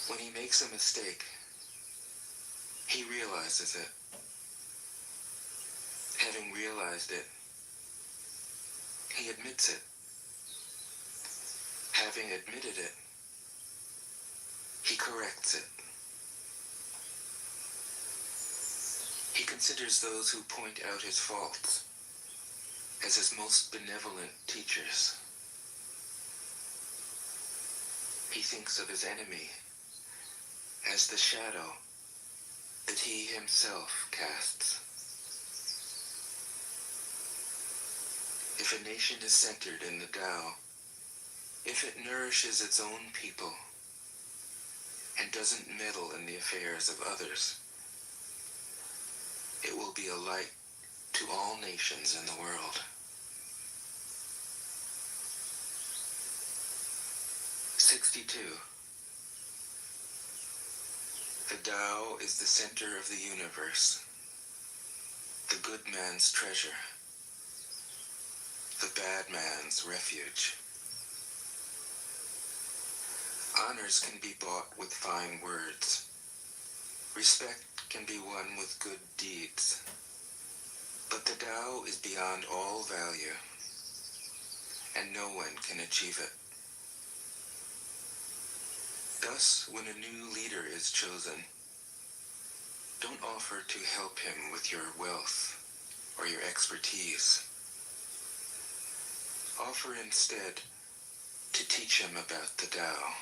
Speaker 18: When he makes a mistake, he realizes it. Having realized it, he admits it. Having admitted it, he corrects it. He considers those who point out his faults as his most benevolent teachers. He thinks of his enemy as the shadow that he himself casts. If a nation is centered in the Tao, if it nourishes its own people and doesn't meddle in the affairs of others, it will be a light to all nations in the world. 62. The Tao is the center of the universe, the good man's treasure, the bad man's refuge. Honors can be bought with fine words. Respect can be won with good deeds. But the Tao is beyond all value, and no one can achieve it. Thus, when a new leader is chosen, don't offer to help him with your wealth or your expertise. Offer instead to teach him about the Tao.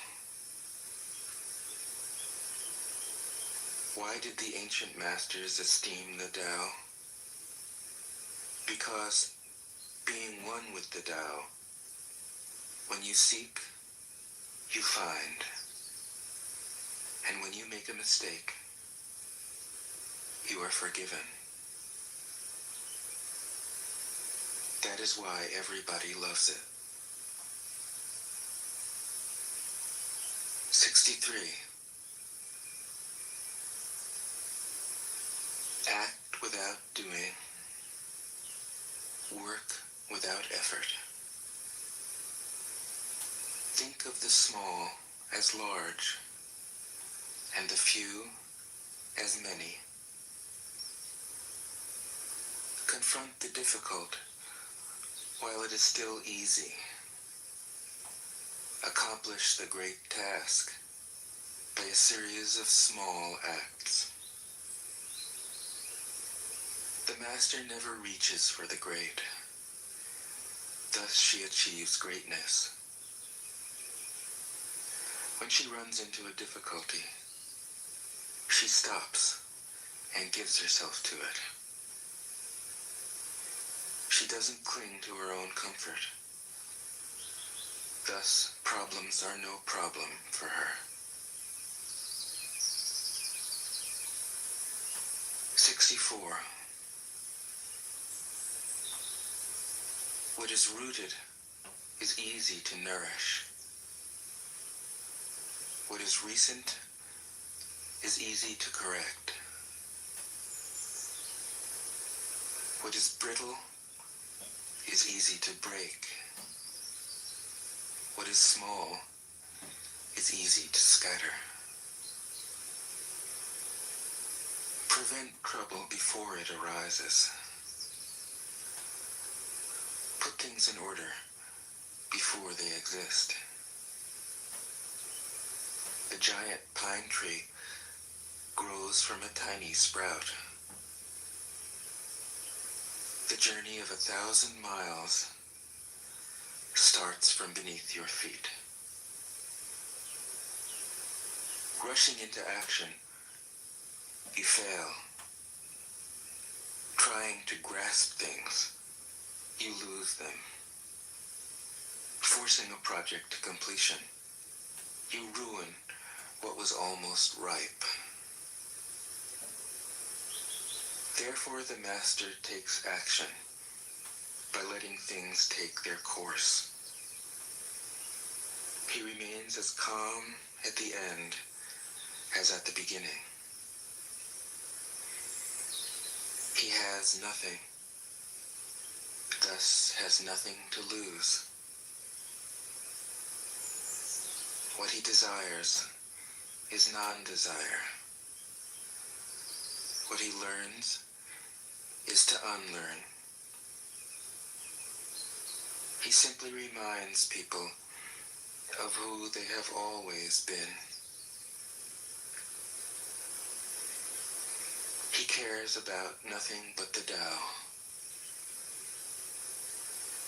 Speaker 18: Why did the ancient masters esteem the Tao? Because being one with the Tao, when you seek, you find. And when you make a mistake, you are forgiven. That is why everybody loves it. 63. Act without doing. Work without effort. Think of the small as large, and the few as many. Confront the difficult while it is still easy. Accomplish the great task by a series of small acts. The master never reaches for the great. Thus she achieves greatness. When she runs into a difficulty, she stops and gives herself to it. She doesn't cling to her own comfort. Thus, problems are no problem for her. 64. What is rooted is easy to nourish. What is recent is easy to correct. What is brittle is easy to break. What is small is easy to scatter. Prevent trouble before it arises. Put things in order before they exist. The giant pine tree grows from a tiny sprout. The journey of 1,000 miles starts from beneath your feet. Rushing into action, you fail. Trying to grasp things, you lose them. Forcing a project to completion, you ruin what was almost ripe. Therefore, the master takes action by letting things take their course. He remains as calm at the end as at the beginning. He has nothing, thus has nothing to lose. What he desires is non-desire. What he learns is to unlearn. He simply reminds people of who they have always been. He cares about nothing but the Tao.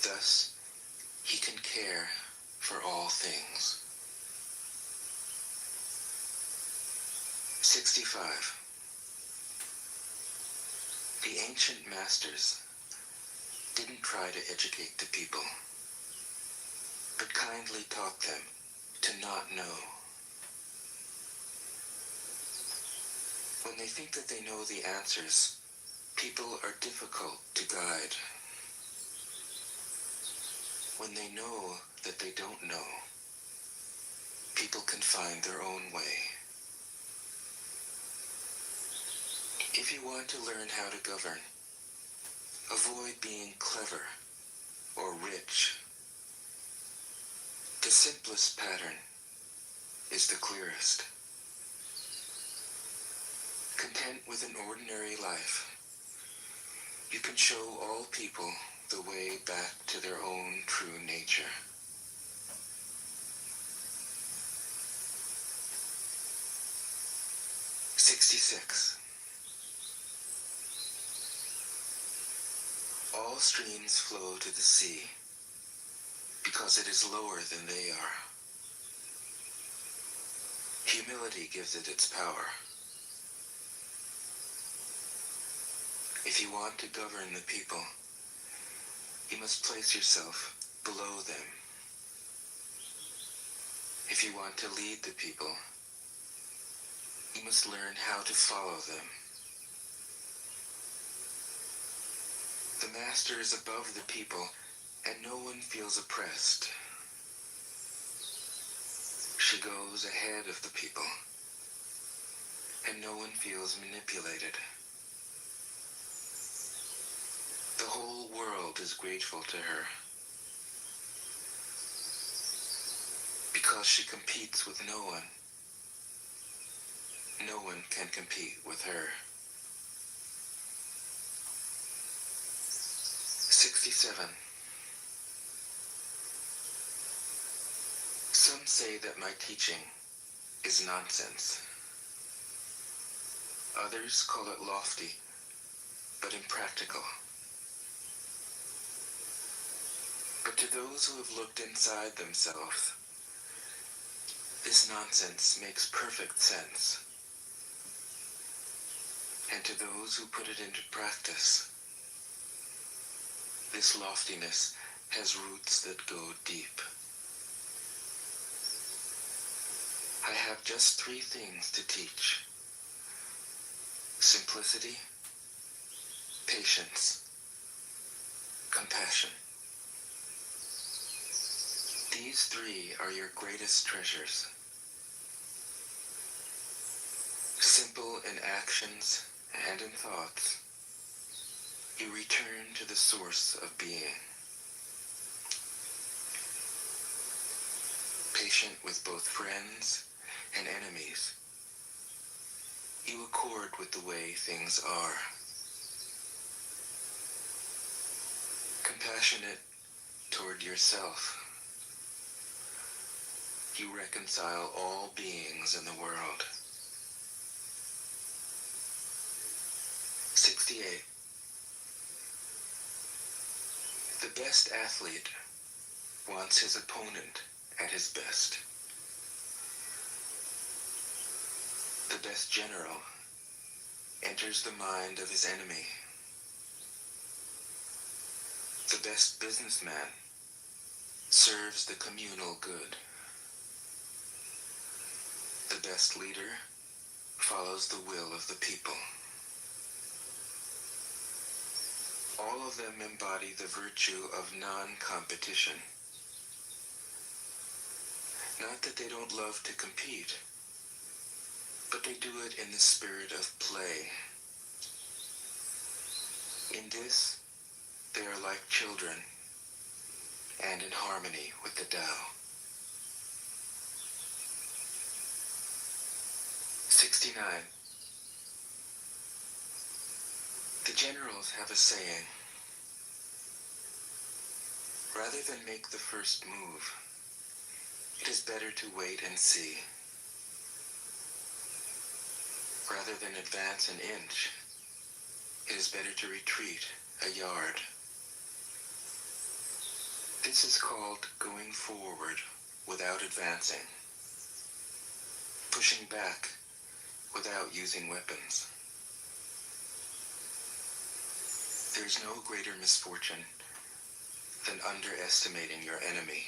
Speaker 18: Thus, he can care for all things. 65. The ancient masters didn't try to educate the people, but kindly taught them to not know. When they think that they know the answers, people are difficult to guide. When they know that they don't know, people can find their own way. If you want to learn how to govern, avoid being clever or rich. The simplest pattern is the clearest. Content with an ordinary life, you can show all people the way back to their own true nature. "66. All streams flow to the sea because it is lower than they are. Humility gives it its power. If you want to govern the people, you must place yourself below them. If you want to lead the people, you must learn how to follow them. The master is above the people, and no one feels oppressed. She goes ahead of the people, and no one feels manipulated. The whole world is grateful to her because she competes with no one. No one can compete with her." 67. Some say that my teaching is nonsense. Others call it lofty, but impractical. But to those who have looked inside themselves, this nonsense makes perfect sense. And to those who put it into practice, this loftiness has roots that go deep. I have just 3 things to teach: simplicity, patience, compassion. These 3 are your greatest treasures. Simple in actions and in thoughts, you return to the source of being. Patient with both friends and enemies, you accord with the way things are. Compassionate toward yourself, you reconcile all beings in the world. 68. The best athlete wants his opponent at his best. The best general enters the mind of his enemy. The best businessman serves the communal good. The best leader follows the will of the people. All of them embody the virtue of non-competition. Not that they don't love to compete, but they do it in the spirit of play. In this, they are like children, and in harmony with the Tao. 69. The generals have a saying: rather than make the first move, it is better to wait and see. Rather than advance an inch, it is better to retreat a yard. This is called going forward without advancing, pushing back without using weapons. There is no greater misfortune than underestimating your enemy.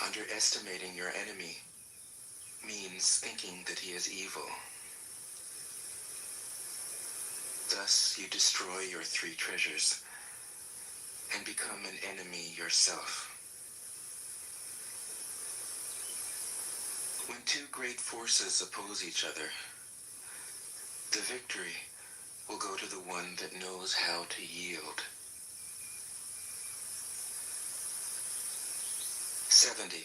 Speaker 18: Underestimating your enemy means thinking that he is evil. Thus, you destroy your 3 treasures and become an enemy yourself. When two great forces oppose each other, the victory will go to the one that knows how to yield. 70.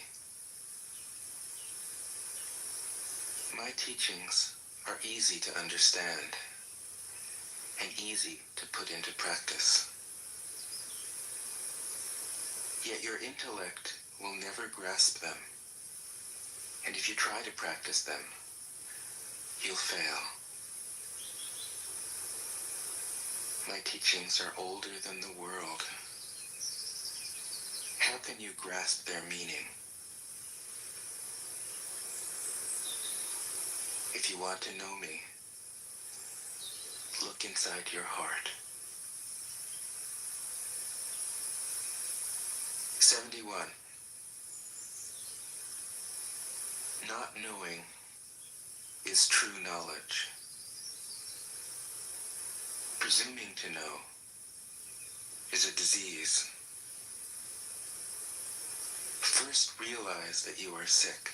Speaker 18: My teachings are easy to understand and easy to put into practice. Yet your intellect will never grasp them, and if you try to practice them, you'll fail. My teachings are older than the world. How can you grasp their meaning? If you want to know me, look inside your heart. 71. Not knowing is true knowledge. Presuming to know is a disease. First realize that you are sick.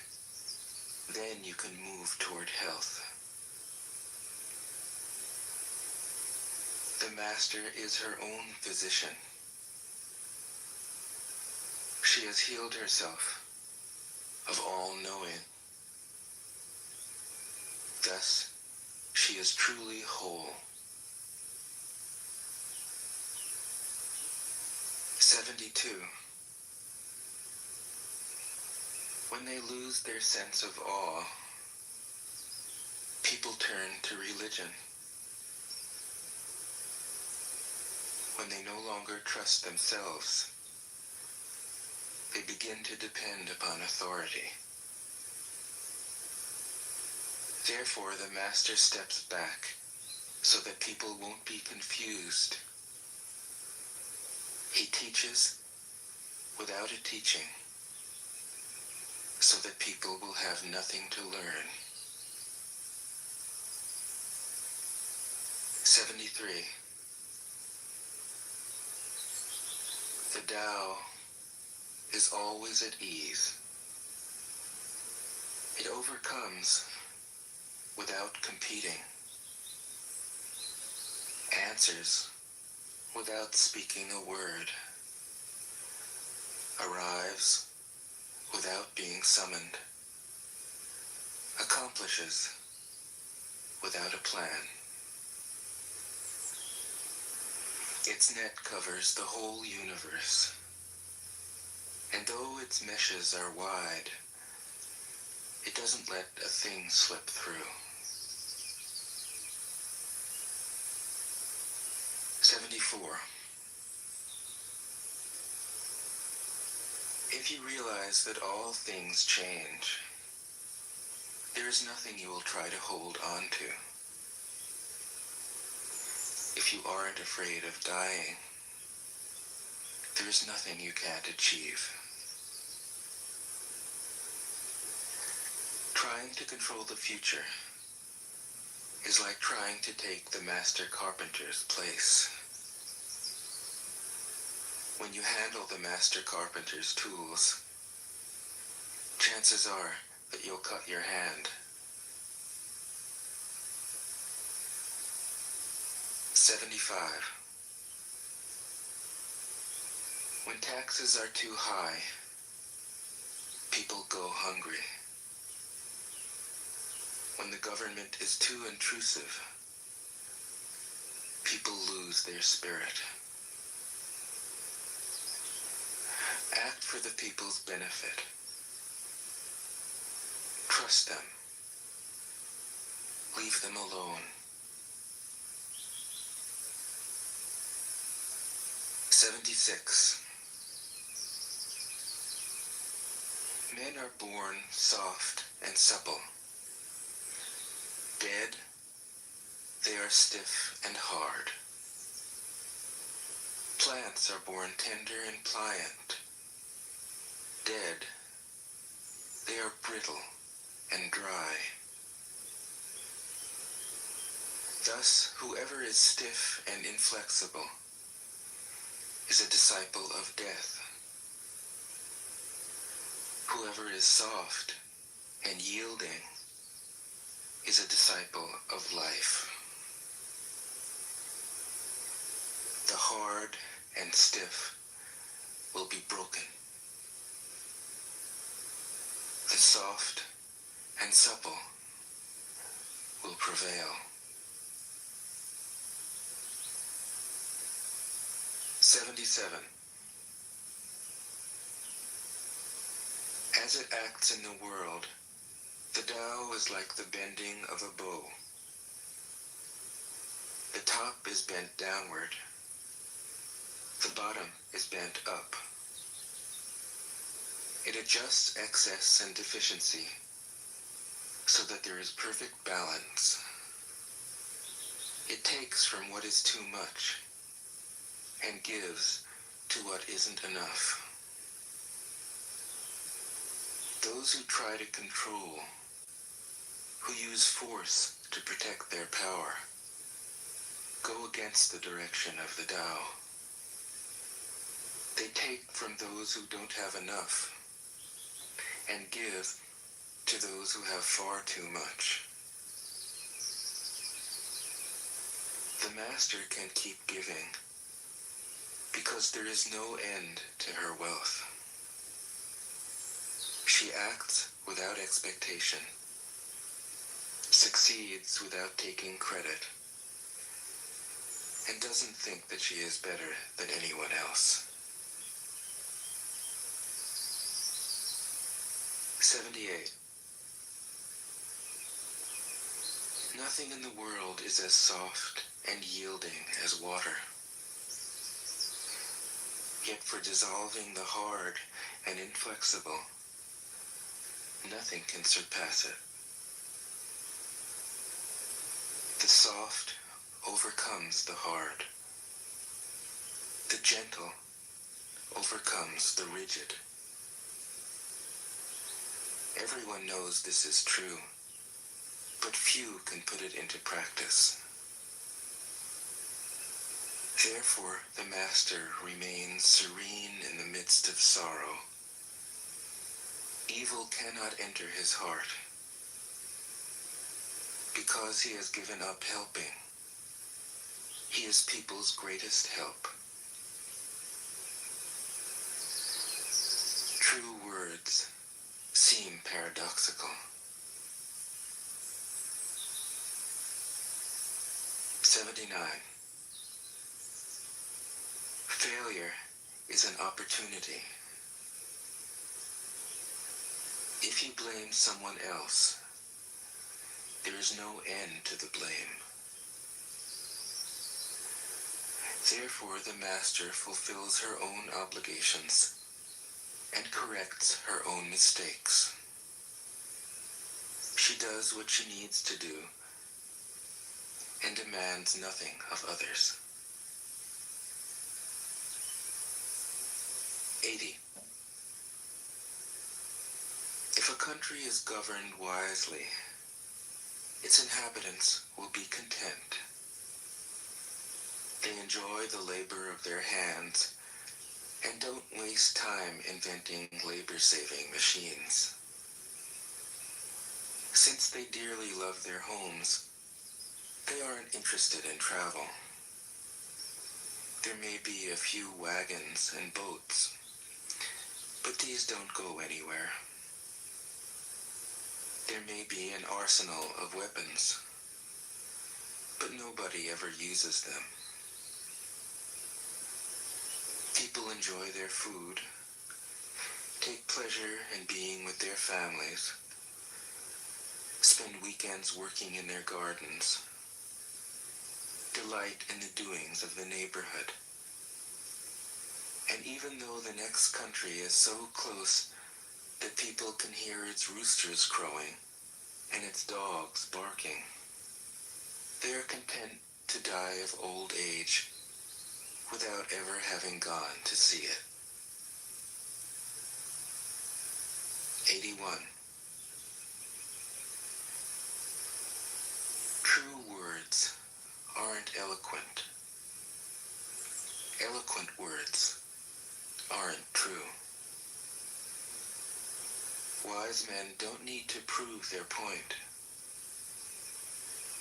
Speaker 18: Then you can move toward health. The Master is her own physician. She has healed herself of all knowing. Thus, she is truly whole. 72. When they lose their sense of awe, people turn to religion. When they no longer trust themselves, they begin to depend upon authority. Therefore, the Master steps back so that people won't be confused. He teaches without a teaching so that people will have nothing to learn. 73. The Tao is always at ease. It overcomes without competing, answers without speaking a word, arrives without being summoned, accomplishes without a plan. Its net covers the whole universe, and though its meshes are wide, it doesn't let a thing slip through. 74. If you realize that all things change, there is nothing you will try to hold on to. If you aren't afraid of dying, there is nothing you can't achieve. Trying to control the future is like trying to take the master carpenter's place. When you handle the master carpenter's tools, chances are that you'll cut your hand. 75. When taxes are too high, people go hungry. When the government is too intrusive, people lose their spirit. Act for the people's benefit. Trust them. Leave them alone. 76. Men are born soft and supple. Dead, they are stiff and hard. Plants are born tender and pliant. Dead, they are brittle and dry. Thus, whoever is stiff and inflexible is a disciple of death. Whoever is soft and yielding is a disciple of life. The hard and stiff will be broken. The soft and supple will prevail. 77. As it acts in the world, the Tao is like the bending of a bow. The top is bent downward. The bottom is bent up. It adjusts excess and deficiency so that there is perfect balance. It takes from what is too much and gives to what isn't enough. Those who try to control, who use force to protect their power, go against the direction of the Tao. They take from those who don't have enough and give to those who have far too much. The master can keep giving because there is no end to her wealth. She acts without expectation, succeeds without taking credit, and doesn't think that she is better than anyone else. 78. Nothing in the world is as soft and yielding as water. Yet for dissolving the hard and inflexible, nothing can surpass it. The soft overcomes the hard. The gentle overcomes the rigid. Everyone knows this is true, but few can put it into practice. Therefore, the master remains serene in the midst of sorrow. Evil cannot enter his heart, because he has given up helping. He is people's greatest help. True words seem paradoxical. 79. Failure is an opportunity. If you blame someone else, there is no end to the blame. Therefore, the master fulfills her own obligations and corrects her own mistakes. She does what she needs to do and demands nothing of others. 80. If a country is governed wisely, its inhabitants will be content. They enjoy the labor of their hands and don't waste time inventing labor-saving machines. Since they dearly love their homes, they aren't interested in travel. There may be a few wagons and boats, but these don't go anywhere. There may be an arsenal of weapons, but nobody ever uses them. People enjoy their food, take pleasure in being with their families, spend weekends working in their gardens, delight in the doings of the neighborhood. And even though the next country is so close that people can hear its roosters crowing and its dogs barking, they are content to die of old age without ever having gone to see it. 81. True words aren't eloquent. Eloquent words aren't true. Wise men don't need to prove their point.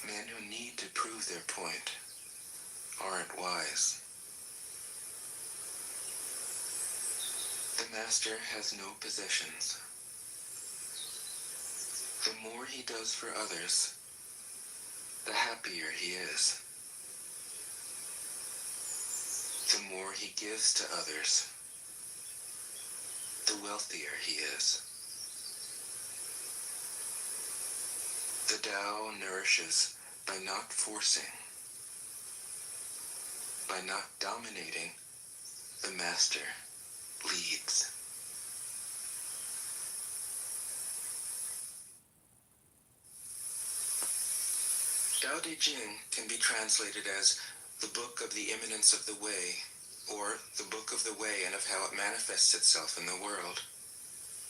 Speaker 18: Men who need to prove their point aren't wise. The master has no possessions. The more he does for others, the happier he is. The more he gives to others, the wealthier he is. The Tao nourishes by not forcing, by not dominating. The master leads. Tao Te Ching can be translated as the book of the imminence of the way, or the book of the way and of how it manifests itself in the world,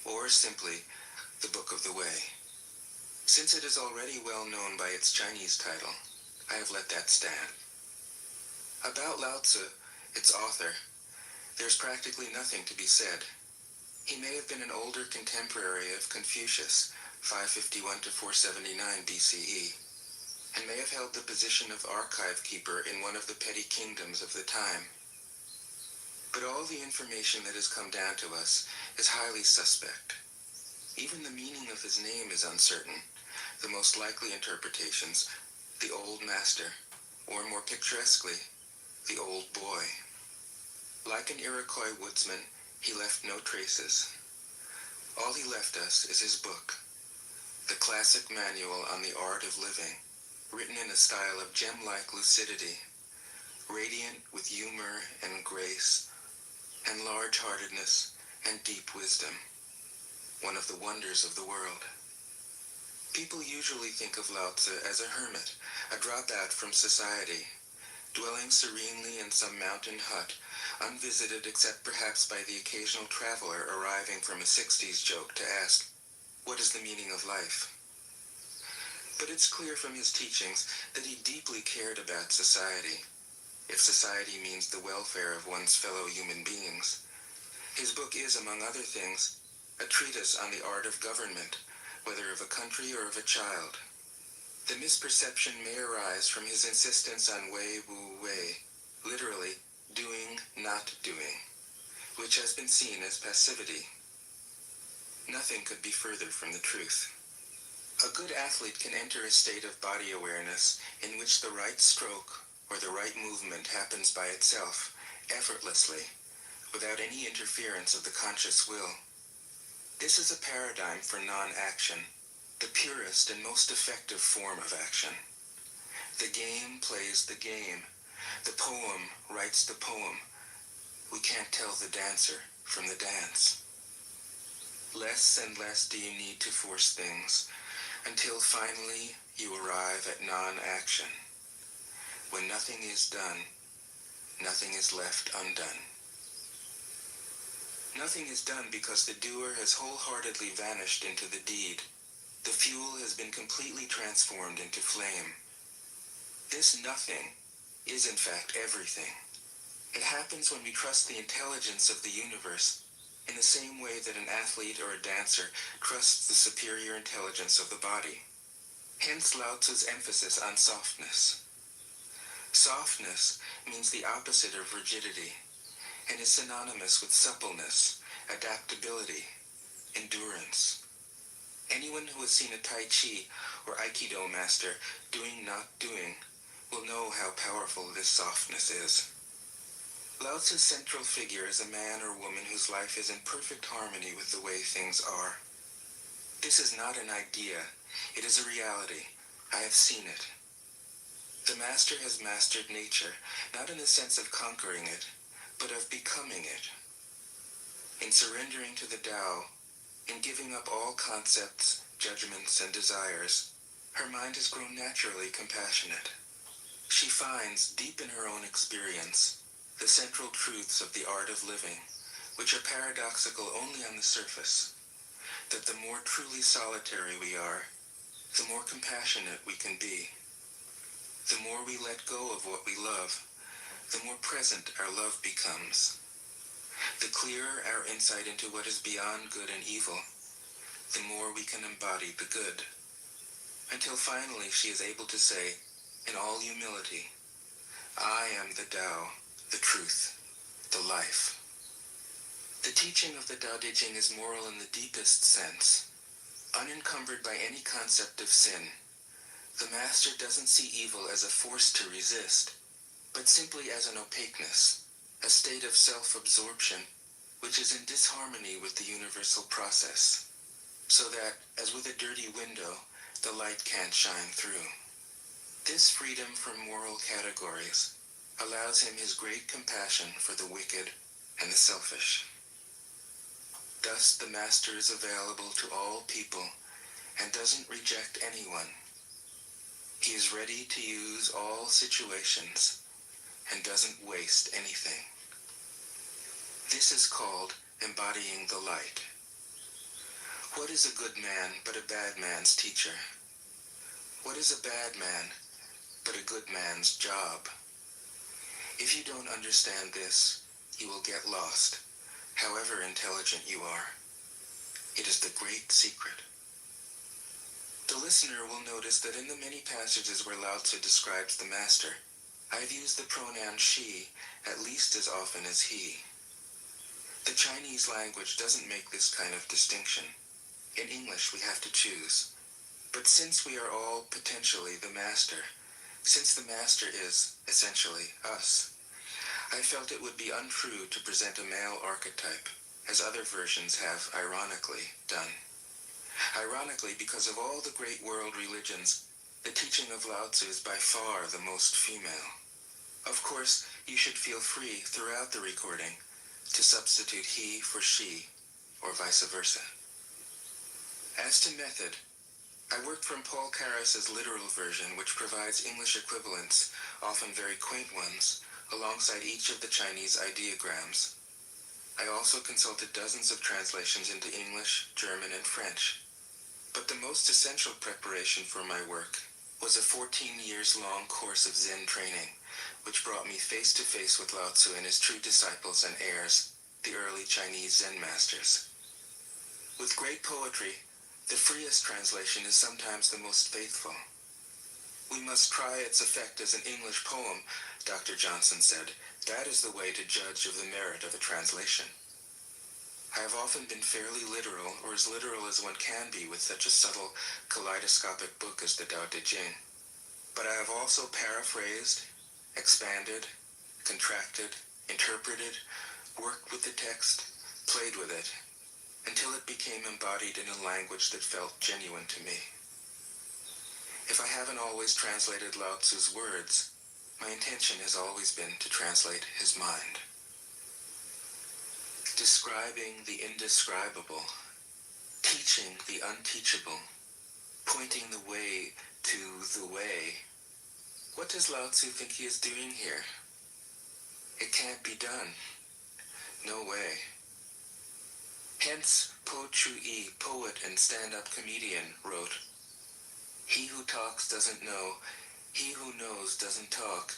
Speaker 18: or simply the book of the way. Since it is already well known by its Chinese title, I have let that stand. About Lao Tzu, its author, there's practically nothing to be said. He may have been an older contemporary of Confucius, 551 to 479 BCE, and may have held the position of archive keeper in one of the petty kingdoms of the time. But all the information that has come down to us is highly suspect. Even the meaning of his name is uncertain. The most likely interpretations, the old master, or more picturesquely, the old boy. Like an Iroquois woodsman, he left no traces. All he left us is his book, the classic manual on the art of living, written in a style of gem-like lucidity, radiant with humor and grace, and large-heartedness and deep wisdom, one of the wonders of the world. People usually think of Lao Tzu as a hermit, a dropout from society, dwelling serenely in some mountain hut, unvisited except perhaps by the occasional traveler arriving from a 60s joke to ask, what is the meaning of life? But it's clear from his teachings that he deeply cared about society, if society means the welfare of one's fellow human beings. His book is, among other things, a treatise on the art of government, whether of a country or of a child. The misperception may arise from his insistence on wei wu wei, literally, doing, not doing, which has been seen as passivity. Nothing could be further from the truth. A good athlete can enter a state of body awareness in which the right stroke or the right movement happens by itself, effortlessly, without any interference of the conscious will. This is a paradigm for non-action, the purest and most effective form of action. The game plays the game. The poem writes the poem. We can't tell the dancer from the dance. Less and less do you need to force things, until finally you arrive at non-action. When nothing is done, nothing is left undone. Nothing is done because the doer has wholeheartedly vanished into the deed. The fuel has been completely transformed into flame. This nothing is in fact everything. It happens when we trust the intelligence of the universe in the same way that an athlete or a dancer trusts the superior intelligence of the body. Hence Lao Tzu's emphasis on softness. Softness means the opposite of rigidity, and is synonymous with suppleness, adaptability, endurance. Anyone who has seen a Tai Chi or Aikido master doing not doing will know how powerful this softness is. Lao Tzu's central figure is a man or woman whose life is in perfect harmony with the way things are. This is not an idea, it is a reality. I have seen it. The master has mastered nature, not in the sense of conquering it, but of becoming it. In surrendering to the Tao, in giving up all concepts, judgments, and desires, her mind has grown naturally compassionate. She finds, deep in her own experience, the central truths of the art of living, which are paradoxical only on the surface, that the more truly solitary we are, the more compassionate we can be. The more we let go of what we love, the more present our love becomes. The clearer our insight into what is beyond good and evil, the more we can embody the good, until finally she is able to say, in all humility, I am the Tao, the truth, the life. The teaching of the Tao Te Ching is moral in the deepest sense, unencumbered by any concept of sin. The master doesn't see evil as a force to resist, but simply as an opaqueness, a state of self-absorption, which is in disharmony with the universal process, so that, as with a dirty window, the light can't shine through. This freedom from moral categories allows him his great compassion for the wicked and the selfish. Thus the master is available to all people and doesn't reject anyone. He is ready to use all situations and doesn't waste anything. This is called embodying the light. What is a good man but a bad man's teacher? What is a bad man but a good man's job? If you don't understand this, you will get lost, however intelligent you are. It is the great secret. The listener will notice that in the many passages where Lao Tzu describes the master, I've used the pronoun she at least as often as he. The Chinese language doesn't make this kind of distinction. In English, we have to choose. But since we are all potentially the master, since the master is essentially us, I felt it would be untrue to present a male archetype, as other versions have ironically done. Ironically, because of all the great world religions, the teaching of Lao Tzu is by far the most female. Of course, you should feel free throughout the recording to substitute he for she, or vice versa. As to method, I worked from Paul Karas's literal version, which provides English equivalents, often very quaint ones, alongside each of the Chinese ideograms. I also consulted dozens of translations into English, German, and French. But the most essential preparation for my work was a 14 years long course of Zen training, which brought me face to face with Lao Tzu and his true disciples and heirs, the early Chinese Zen masters. With great poetry, the freest translation is sometimes the most faithful. We must try its effect as an English poem, Dr. Johnson said. That is the way to judge of the merit of a translation. I have often been fairly literal, or as literal as one can be with such a subtle, kaleidoscopic book as the Tao Te Ching. But I have also paraphrased, expanded, contracted, interpreted, worked with the text, played with it, until it became embodied in a language that felt genuine to me. If I haven't always translated Lao Tzu's words, my intention has always been to translate his mind. Describing the indescribable, teaching the unteachable, pointing the way to the way. What does Lao Tzu think he is doing here? It can't be done. No way. Hence, Po Chu-yi, poet and stand-up comedian, wrote, "He who talks doesn't know, he who knows doesn't talk."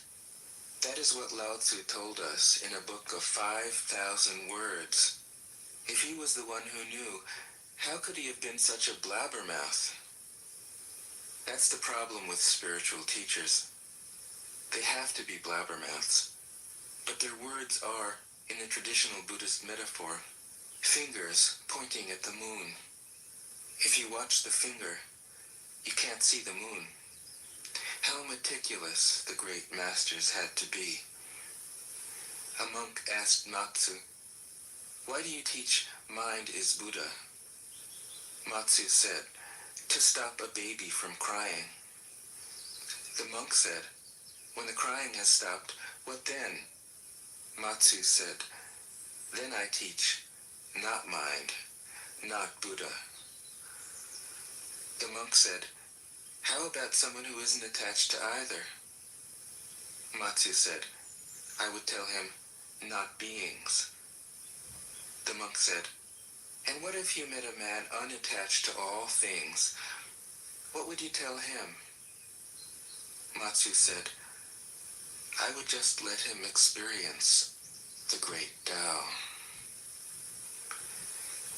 Speaker 18: That is what Lao Tzu told us in a book of 5,000 words. If he was the one who knew, how could he have been such a blabbermouth? That's the problem with spiritual teachers. They have to be blabbermouths. But their words are, in the traditional Buddhist metaphor, fingers pointing at the moon. If you watch the finger, you can't see the moon. How meticulous the great masters had to be. A monk asked Matsu, "Why do you teach mind is Buddha?" Matsu said, "To stop a baby from crying." The monk said, "When the crying has stopped, what then?" Matsu said, "Then I teach, not mind, not Buddha." The monk said, "How about someone who isn't attached to either?" Matsu said, "I would tell him, not beings." The monk said, "And what if you met a man unattached to all things? What would you tell him?" Matsu said, "I would just let him experience the great Tao."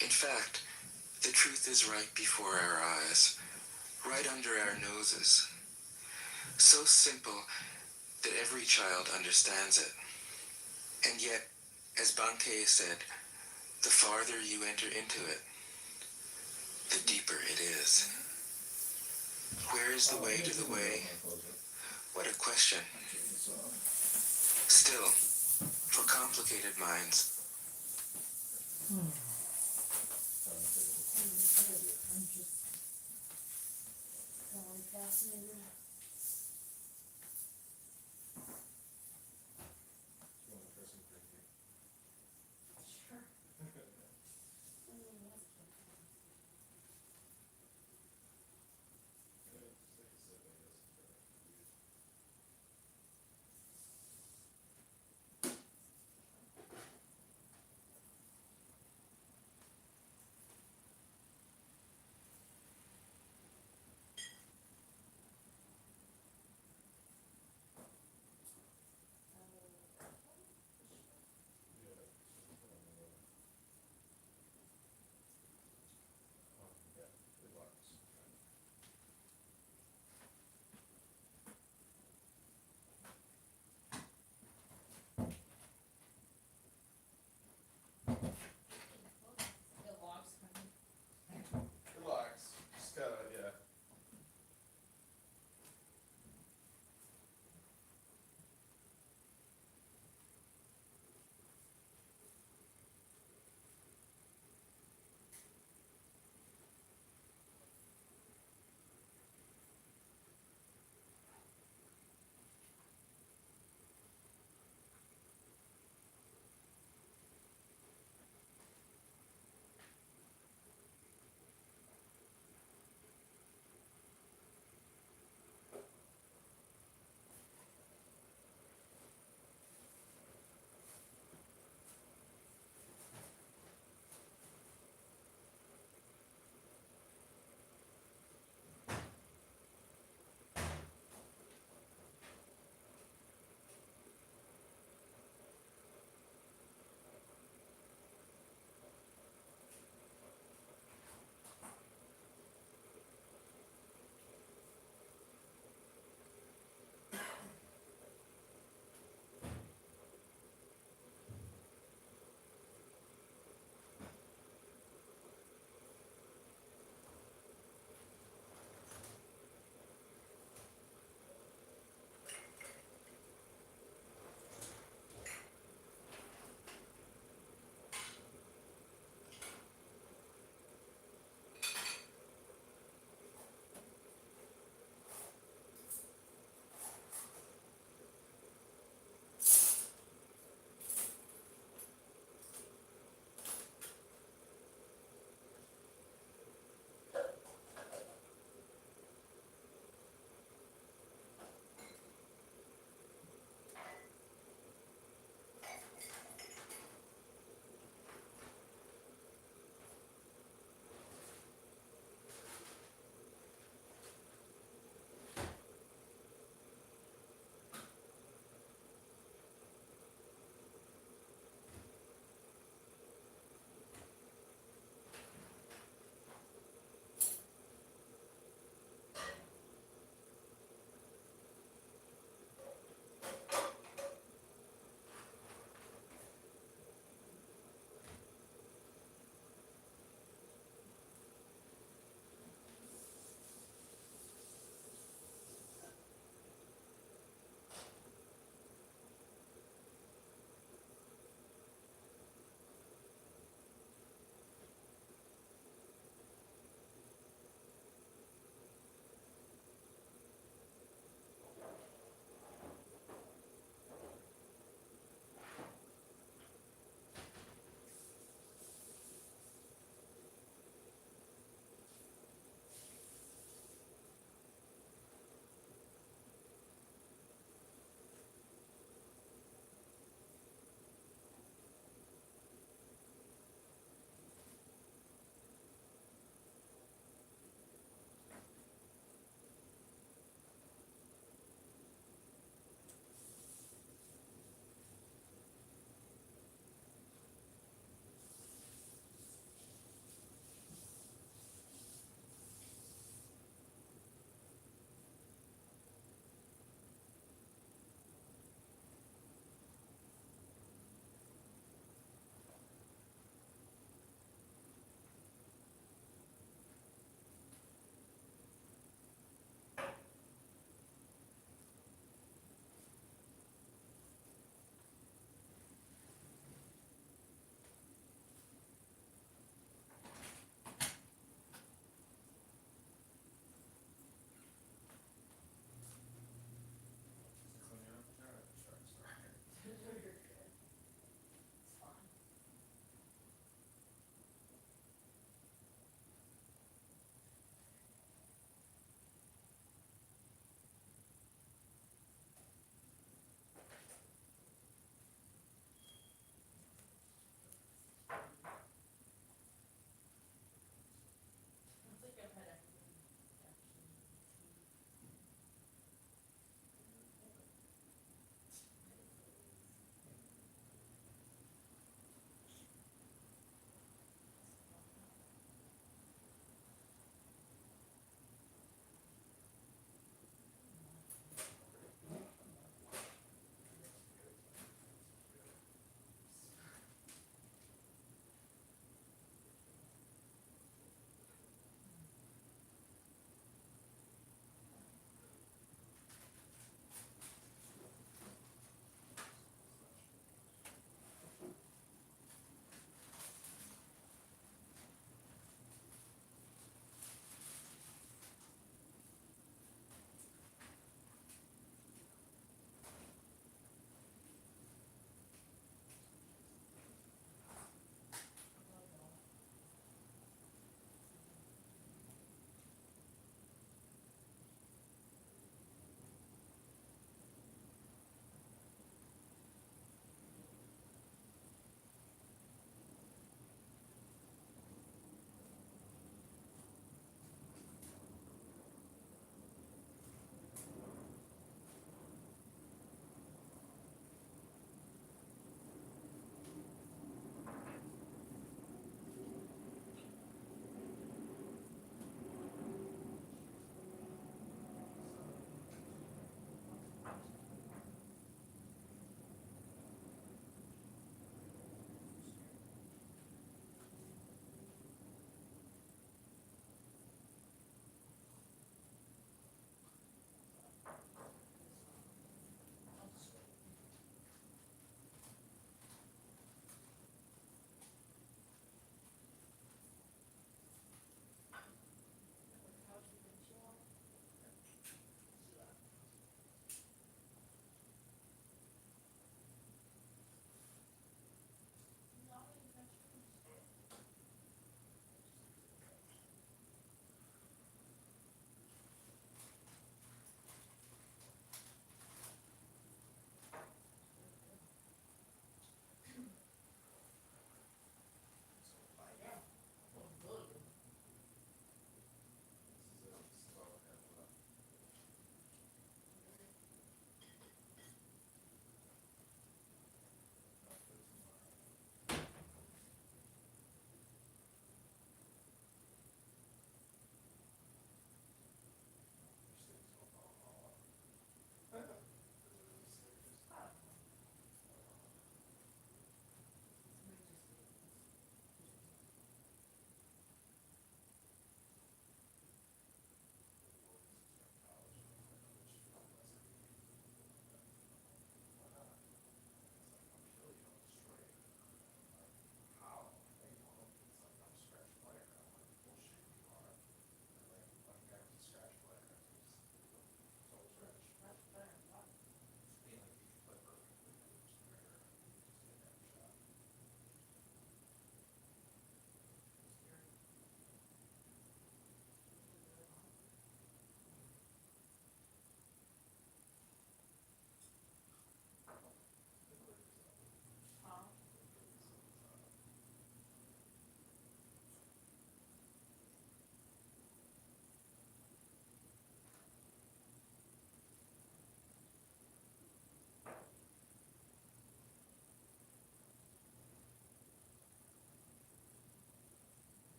Speaker 18: In fact, The truth is right before our eyes, right under our noses. So simple that every child understands it. And yet, as Bankei said, the farther you enter into it, the deeper it is. Where is the way to the way? What a question. Still, for complicated minds,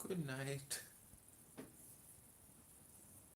Speaker 6: Good night.